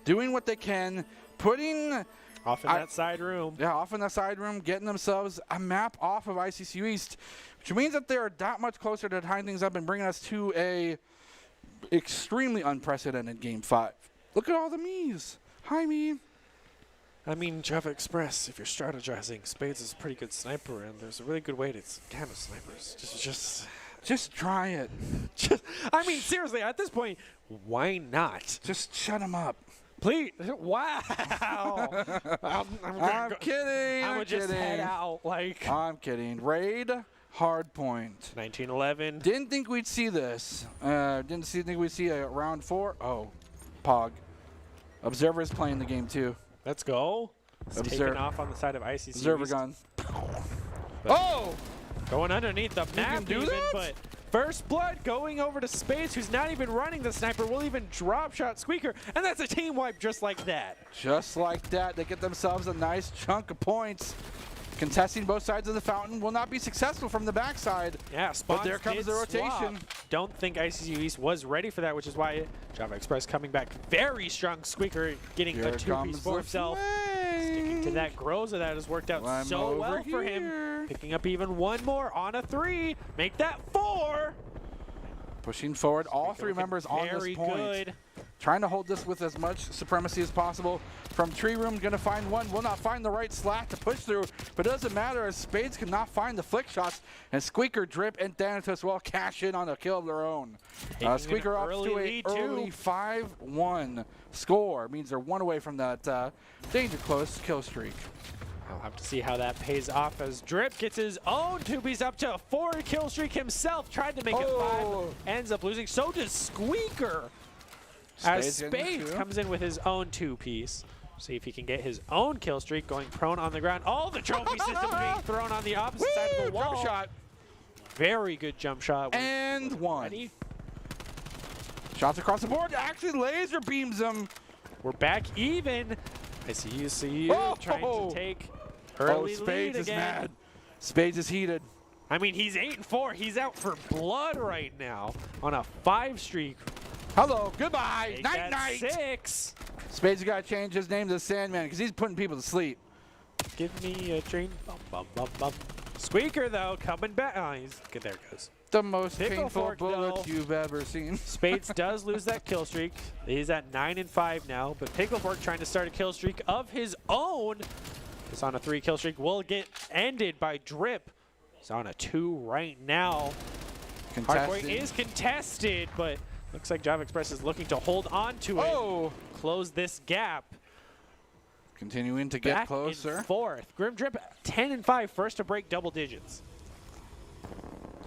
doing what they can, putting off in that side room. Yeah, off in the side room, getting themselves a map off of ICCU East, which means that they're that much closer to tying things up and bringing us to a extremely unprecedented Game 5. Look at all the me's. Hi, me. I mean, Java Express, if you're strategizing, Spades is a pretty good sniper, and there's a really good way to camera snipers. Just try it. I mean, seriously, at this point, why not? Just shut him up. Please. Wow. I'm kidding. I'm just head out. I'm kidding. Raid Hardpoint. 1911. Didn't think we'd see this. Think we'd see a round 4. Oh, Pog. Observer's playing the game too. Let's go. It's taking off on the side of ICC. Observer gun. Oh! Going underneath the map do even, that? but First Blood going over to Spades, who's not even running the sniper, will even drop shot Squeaker, and that's a team wipe just like that. Just like that. They get themselves a nice chunk of points. Contesting both sides of the fountain will not be successful from the backside. Yeah, but there comes the rotation. Swap. Don't think ICCU East was ready for that, which is why Java Express coming back very strong. Squeaker getting Here a two-piece for himself. Sticking to that Groza, that has worked out so well for him. Picking up even one more on a 3. Make that 4. Pushing forward, all 3 members on this point. Good. Trying to hold this with as much supremacy as possible. From Tree Room, gonna find one. Will not find the right slat to push through, but it doesn't matter as Spades cannot find the flick shots, and Squeaker, Drip, and Thanatos will cash in on a kill of their own. Squeaker up to a early 5-1 score. Means they're 1 away from that danger close kill streak. I'll have to see how that pays off as Drip gets his own 2-piece up to a 4 kill streak himself. Tried to make it 5, ends up losing. So does Squeaker. As Spades comes in with his own 2-piece. See if he can get his own kill streak, going prone on the ground. All the trophy systems being thrown on the opposite side of the wall. Jump shot. Very good jump shot. And 1. Ready? Shots across the board. Actually laser beams him. We're back even. I see you trying to take early Spades lead is again. mad. Spades is heated. I mean, he's 8-4. He's out for blood right now on a 5 streak. Hello, goodbye. Take Night, that night. 6. Spades got to change his name to Sandman because he's putting people to sleep. Give me a train. Bum, bum, bum, bum. Squeaker, though, coming back. Oh, he's good. There it goes. The most Pickle painful fork, bullet though. you've ever seen. Spades does lose that kill streak. He's at 9-5 now, but Picklefork trying to start a kill streak of his own. He's on a 3 kill streak. Will get ended by Drip. He's on a 2 right now. Hardpoint is contested, but looks like Java Express is looking to hold on to it. Close this gap. Continuing to get Back closer. in 4th. Grim Drip 10-5, first to break double digits.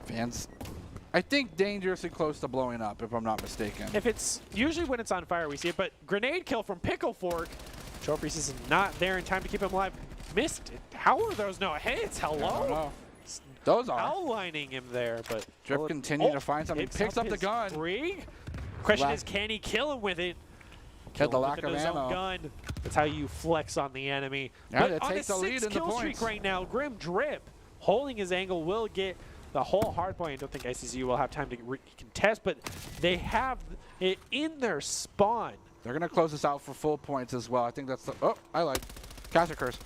Fans, I think dangerously close to blowing up, if I'm not mistaken. If it's usually when it's on fire, we see it, but grenade kill from Picklefork. Trophy is not there in time to keep him alive. Missed it. How are those no hits? Hello? I don't know. Those are. Outlining him there, but Drip continuing to find something. Picks up the gun. Question is, can he kill him with it? Had the him lack with of his own ammo. gun. That's how you flex on the enemy. Yeah, but to on take a the lead 6 in the kill streak points. right now, Grim Drip holding his angle will get the whole hard point. I don't think ICCU will have time to contest, but they have it in their spawn. They're going to close this out for full points as well. I think that's the. Oh, I like. Caster Curse.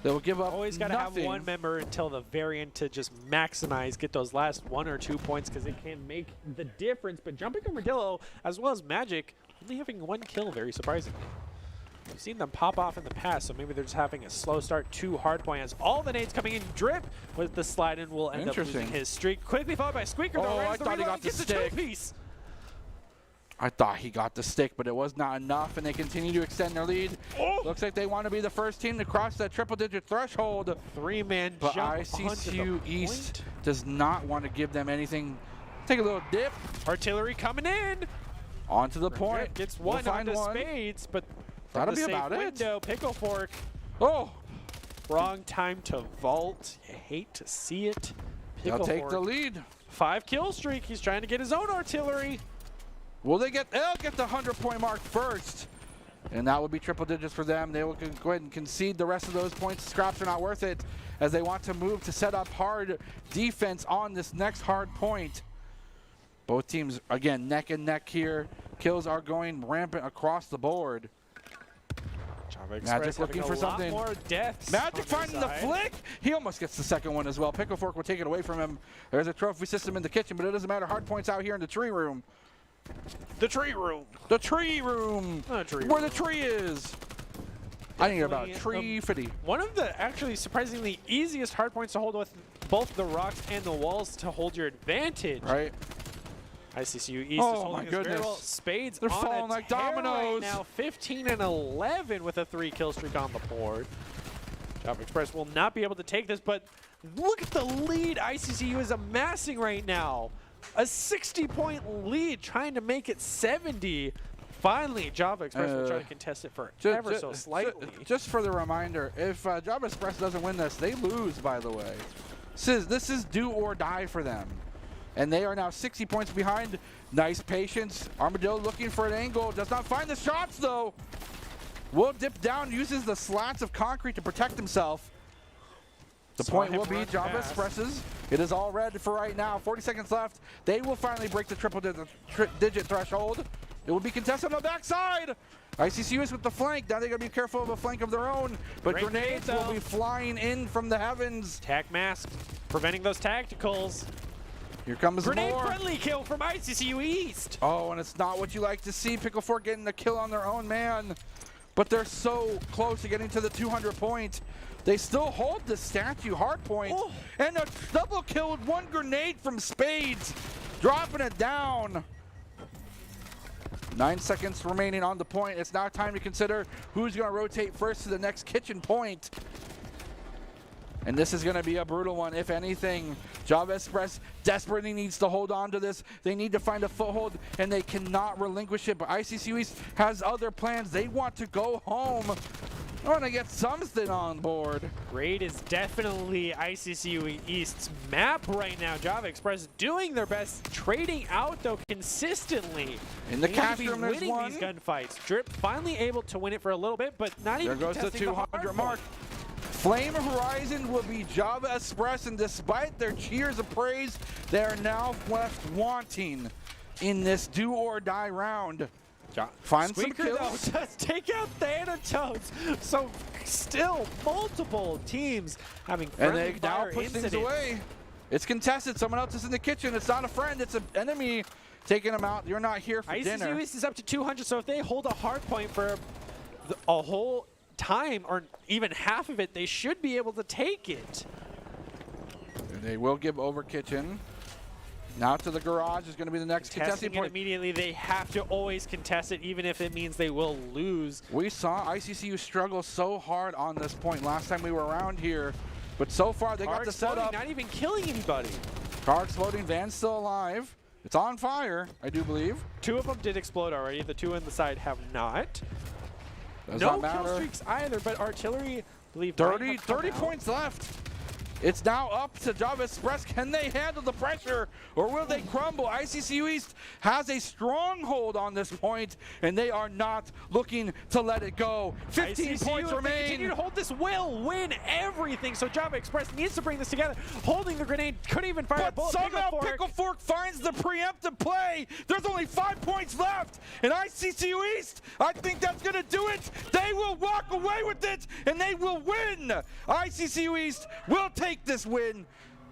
They will give up. Always got to have one member until the very end to just maximize, get those last 1 or 2 points because it can make the difference. But Jumping Armadillo, as well as Magic, only having 1 kill, very surprising. We've seen them pop off in the past, so maybe they're just having a slow start to hardpoint as all the nades coming in. Drip with the slide in will end up losing his streak. Quickly followed by Squeaker. Oh, I thought he got the stick. I thought he got the stick, but it was not enough, and they continue to extend their lead. Looks like they want to be the first team to cross that triple-digit threshold. 3-man but jump ICCU East does not want to give them anything. Take a little dip. Artillery coming in. Onto the point. Gets one onto Spades, but that'll be about it. Picklefork. Oh! Wrong time to vault. You hate to see it. They'll take the lead. 5 kill streak. He's trying to get his own artillery. Will they get? They'll get the 100-point mark first, and that would be triple digits for them. They will go ahead and concede the rest of those points. Scraps are not worth it, as they want to move to set up hard defense on this next hard point. Both teams again neck and neck here. Kills are going rampant across the board. Magic looking for something. More deaths Magic finding the flick. He almost gets the second one as well. Picklefork will take it away from him. There's a trophy system in the kitchen, but it doesn't matter. Hard points out here in the tree room. The tree room. The tree room. Where the tree is. I think about tree fitty. One of the actually surprisingly easiest hard points to hold with both the rocks and the walls to hold your advantage. Right. ICCU East is holding this very well. Spades They're on falling like dominoes. Right now 15-11 with a 3 kill streak on the board. Java Express will not be able to take this, but look at the lead ICCU is amassing right now. A 60-point lead, trying to make it 70. Finally, Java Express will try to contest it for ever so slightly. Just for the reminder, if Java Express doesn't win this, they lose, by the way. This is do or die for them. And they are now 60 points behind. Nice patience. Armadillo looking for an angle. Does not find the shots, though. Will dip down, uses the slats of concrete to protect himself. The point will be Java Express's. It is all red for right now. 40 seconds left. They will finally break the triple-digit threshold. It will be contested on the backside. ICCU is with the flank. Now they got to be careful of a flank of their own. But Great grenades will be flying in from the heavens. Tac mask, preventing those tacticals. Here comes more. Grenade-friendly kill from ICCU East. Oh, and it's not what you like to see. Pickle Fork getting the kill on their own man. But they're so close to getting to the 200 point. They still hold the statue hard point. Oh. And a double kill with one grenade from Spades. Dropping it down. 9 seconds remaining on the point. It's now time to consider who's going to rotate first to the next kitchen point. And this is going to be a brutal one, if anything. Java Express desperately needs to hold on to this. They need to find a foothold, and they cannot relinquish it. But ICCU East has other plans. They want to go home. They want to get something on board. Raid is definitely ICCU East's map right now. Java Express doing their best, trading out, though, consistently. In the cash room, there's winning one. These gunfights. Drip finally able to win it for a little bit, but not even there goes the 200 mark. Flame Horizon will be Java Express, and despite their cheers of praise, they are now left wanting in this do-or-die round. Find Squeaker, some kills. Though, just take out Thanatos. So still multiple teams having friendly and they now fire push incidents. things away. It's contested. Someone else is in the kitchen. It's not a friend. It's an enemy taking them out. You're not here for dinner. ICCU East is up to 200, so if they hold a hard point for a whole time, or even half of it, they should be able to take it. And they will give over kitchen. Now to the garage is going to be the next contesting point. Immediately, they have to always contest it, even if it means they will lose. We saw ICCU struggle so hard on this point last time we were around here, but so far they got the setup. Not even killing anybody. Car exploding, Van's still alive. It's on fire, I do believe. 2 of them did explode already. The 2 on the side have not. Does no not matter. Kill streaks either, but artillery, I believe, 30 points left. It's now up to Java Express. Can they handle the pressure, or will they crumble? ICCU East has a stronghold on this point, and they are not looking to let it go. 15 points remain. They continue to hold this, will win everything. So Java Express needs to bring this together. Holding the grenade, couldn't even fire a bullet. Somehow Pickle Fork finds the preemptive play. There's only 5 points left, and ICCU East, I think that's going to do it. They will walk away with it, and they will win. ICCU East will take this win,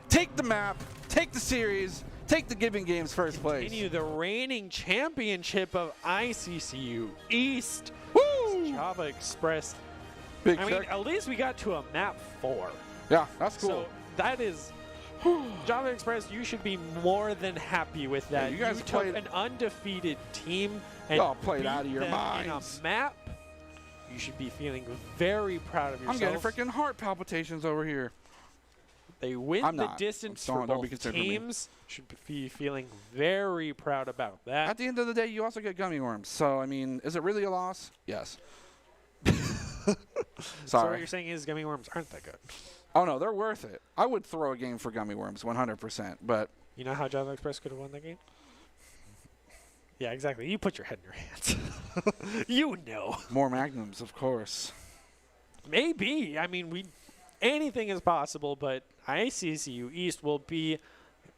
take the map, take the series, take the Giving Games first place. Continue the reigning championship of ICCU East. Woo! Java Express. Big I mean, at least we got to a map 4. Yeah, that's cool. So that is Java Express. You should be more than happy with that. Yeah, you guys took played an undefeated team and y'all played beat out of your them minds. in a map. You should be feeling very proud of yourself. I'm getting freaking heart palpitations over here. They win the distance for both teams. Should be feeling very proud about that. At the end of the day, you also get gummy worms. So, I mean, is it really a loss? Yes. So what you're saying is gummy worms aren't that good? Oh, no, they're worth it. I would throw a game for gummy worms, 100%. But you know how Java Express could have won that game? Yeah, exactly. You put your head in your hands. You know. More magnums, of course. Maybe. I mean, anything is possible, but ICCU East will be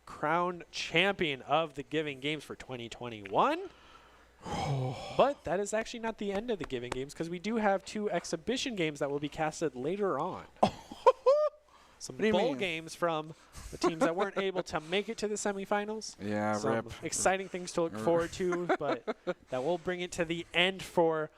crowned champion of the Giving Games for 2021. But that is actually not the end of the Giving Games, because we do have 2 exhibition games that will be casted later on. Some bowl games from the teams that weren't able to make it to the semifinals. Yeah, Some rip. exciting things to look forward to, but that will bring it to the end for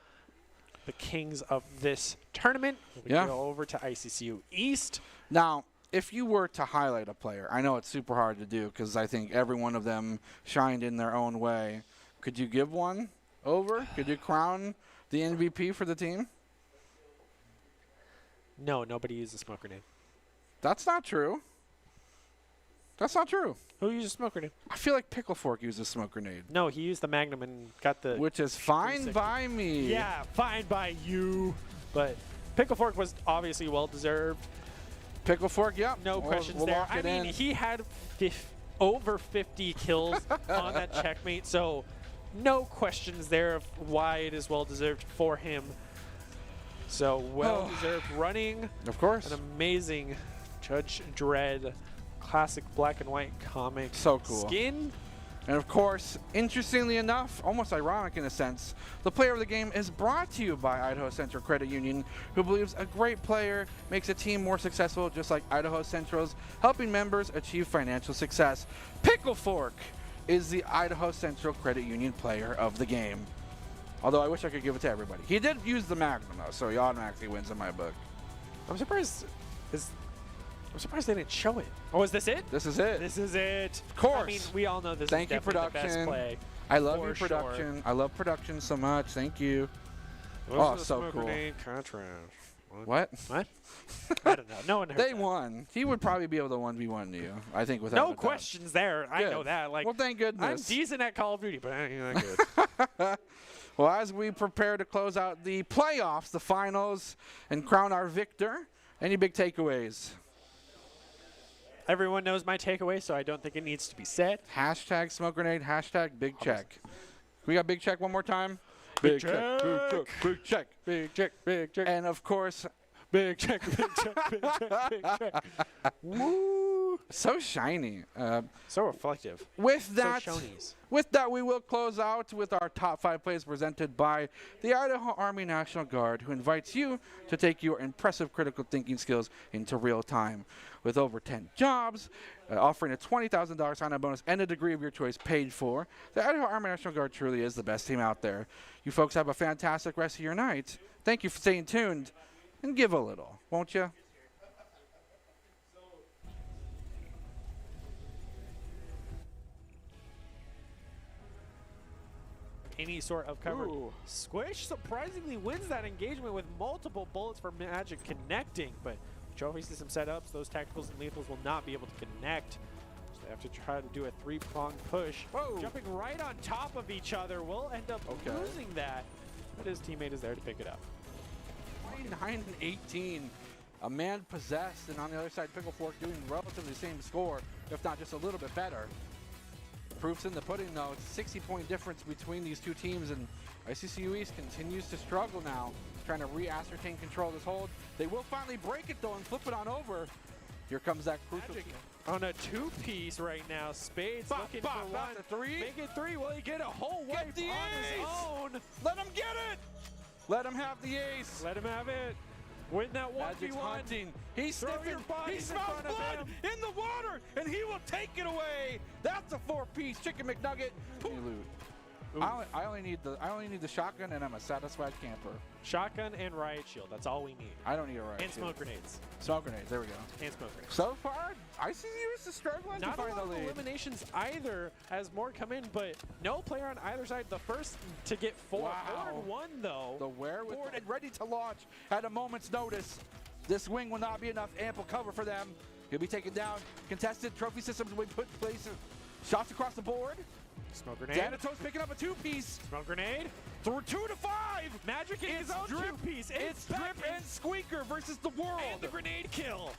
the kings of this tournament. We go over to ICCU East. Now, if you were to highlight a player, I know it's super hard to do because I think every one of them shined in their own way. Could you give one over? Could you crown the MVP for the team? No, nobody used a smoke grenade. That's not true. That's not true. Who used a smoke grenade? I feel like Pickle Fork used a smoke grenade. No, he used the Magnum and got the... Which is fine by me. Yeah, fine by you. But Pickle Fork was obviously well-deserved. Pickle Fork, yep. No questions there. I mean, he had over 50 kills on that checkmate, so no questions there of why it is well-deserved for him. So well-deserved running. Of course. An amazing Judge Dredd, classic black and white comic. So cool. Skin. And of course, interestingly enough, almost ironic in a sense, the player of the game is brought to you by Idaho Central Credit Union, who believes a great player makes a team more successful, just like Idaho Central's helping members achieve financial success. Pickle Fork is the Idaho Central Credit Union player of the game. Although I wish I could give it to everybody. He did use the Magnum though, so he automatically wins in my book. I'm surprised they didn't show it. Oh, is this it? This is it. This is it. Of course. I mean, we all know this Thank is you, definitely production. the best play. I love for you, production. Sure. I love production so much. Thank you. What was so the cool. grenade contrast? What? What? I don't know. No one heard They that. won. He would probably be able to 1v1 you, I think, without a No doubt. questions there. I Good. know that. Like, well, thank goodness. I'm decent at Call of Duty, but I ain't that good. Well, as we prepare to close out the playoffs, the finals, and crown our victor, any big takeaways? Everyone knows my takeaway, so I don't think it needs to be said. Hashtag smoke grenade, hashtag big check. We got big check one more time? Big check. Big check. Big check, big check. And of course, Big check, big check, big check, big check. Woo! so shiny. So reflective. With that, So shonies. with that, we will close out with our top 5 plays presented by the Idaho Army National Guard, who invites you to take your impressive critical thinking skills into real time. With over 10 jobs, offering a $20,000 sign-on bonus and a degree of your choice paid for, the Idaho Army National Guard truly is the best team out there. You folks have a fantastic rest of your night. Thank you for staying tuned, and give a little, won't you? Any sort of cover. Ooh. Squish surprisingly wins that engagement with multiple bullets for Magic connecting, but Trophy System setups, those tacticals and lethals will not be able to connect. So they have to try to do a 3-pronged push. Whoa. Jumping right on top of each other will end up losing that, but his teammate is there to pick it up. 9-18. A man possessed, and on the other side, Pickle Fork doing relatively the same score, if not just a little bit better. Proof's in the pudding, though. It's a 60-point difference between these two teams, and ICCU East continues to struggle now, trying to re-ascertain control of this hold. They will finally break it, though, and flip it on over. Here comes that crucial. Magic on a 2-piece right now. Spades looking for one. That's a 3. Make it 3. Will he get a whole wipe Get the on his ace! own? Let him get it! Let him have the ace. Let him have it. Win that 1v1. Hunting. He's Throw sniffing. your bodies He in smells front of blood him. in the water, and he will take it away. That's a 4-piece chicken McNugget. Loot. I only need the shotgun, and I'm a satisfied camper. Shotgun and riot shield. That's all we need. I don't need a riot And shield. smoke grenades. Smoke grenades. There we go. And smoke grenades. So far, ICCU is struggling Not to a find lot the of lead. eliminations either as more come in, but no player on either side. The first to get 4. Wow. 4-1 though. The wherewithal and ready to launch at a moment's notice. This wing will not be enough ample cover for them. He'll be taken down. Contested trophy systems will be put in place. Shots across the board. Smoke grenade. Danito's picking up a 2-piece. Smoke grenade. Through 2 to 5. Magic in his own Drip. 2-piece. It's Drip and Squeaker versus the world. And the grenade kill.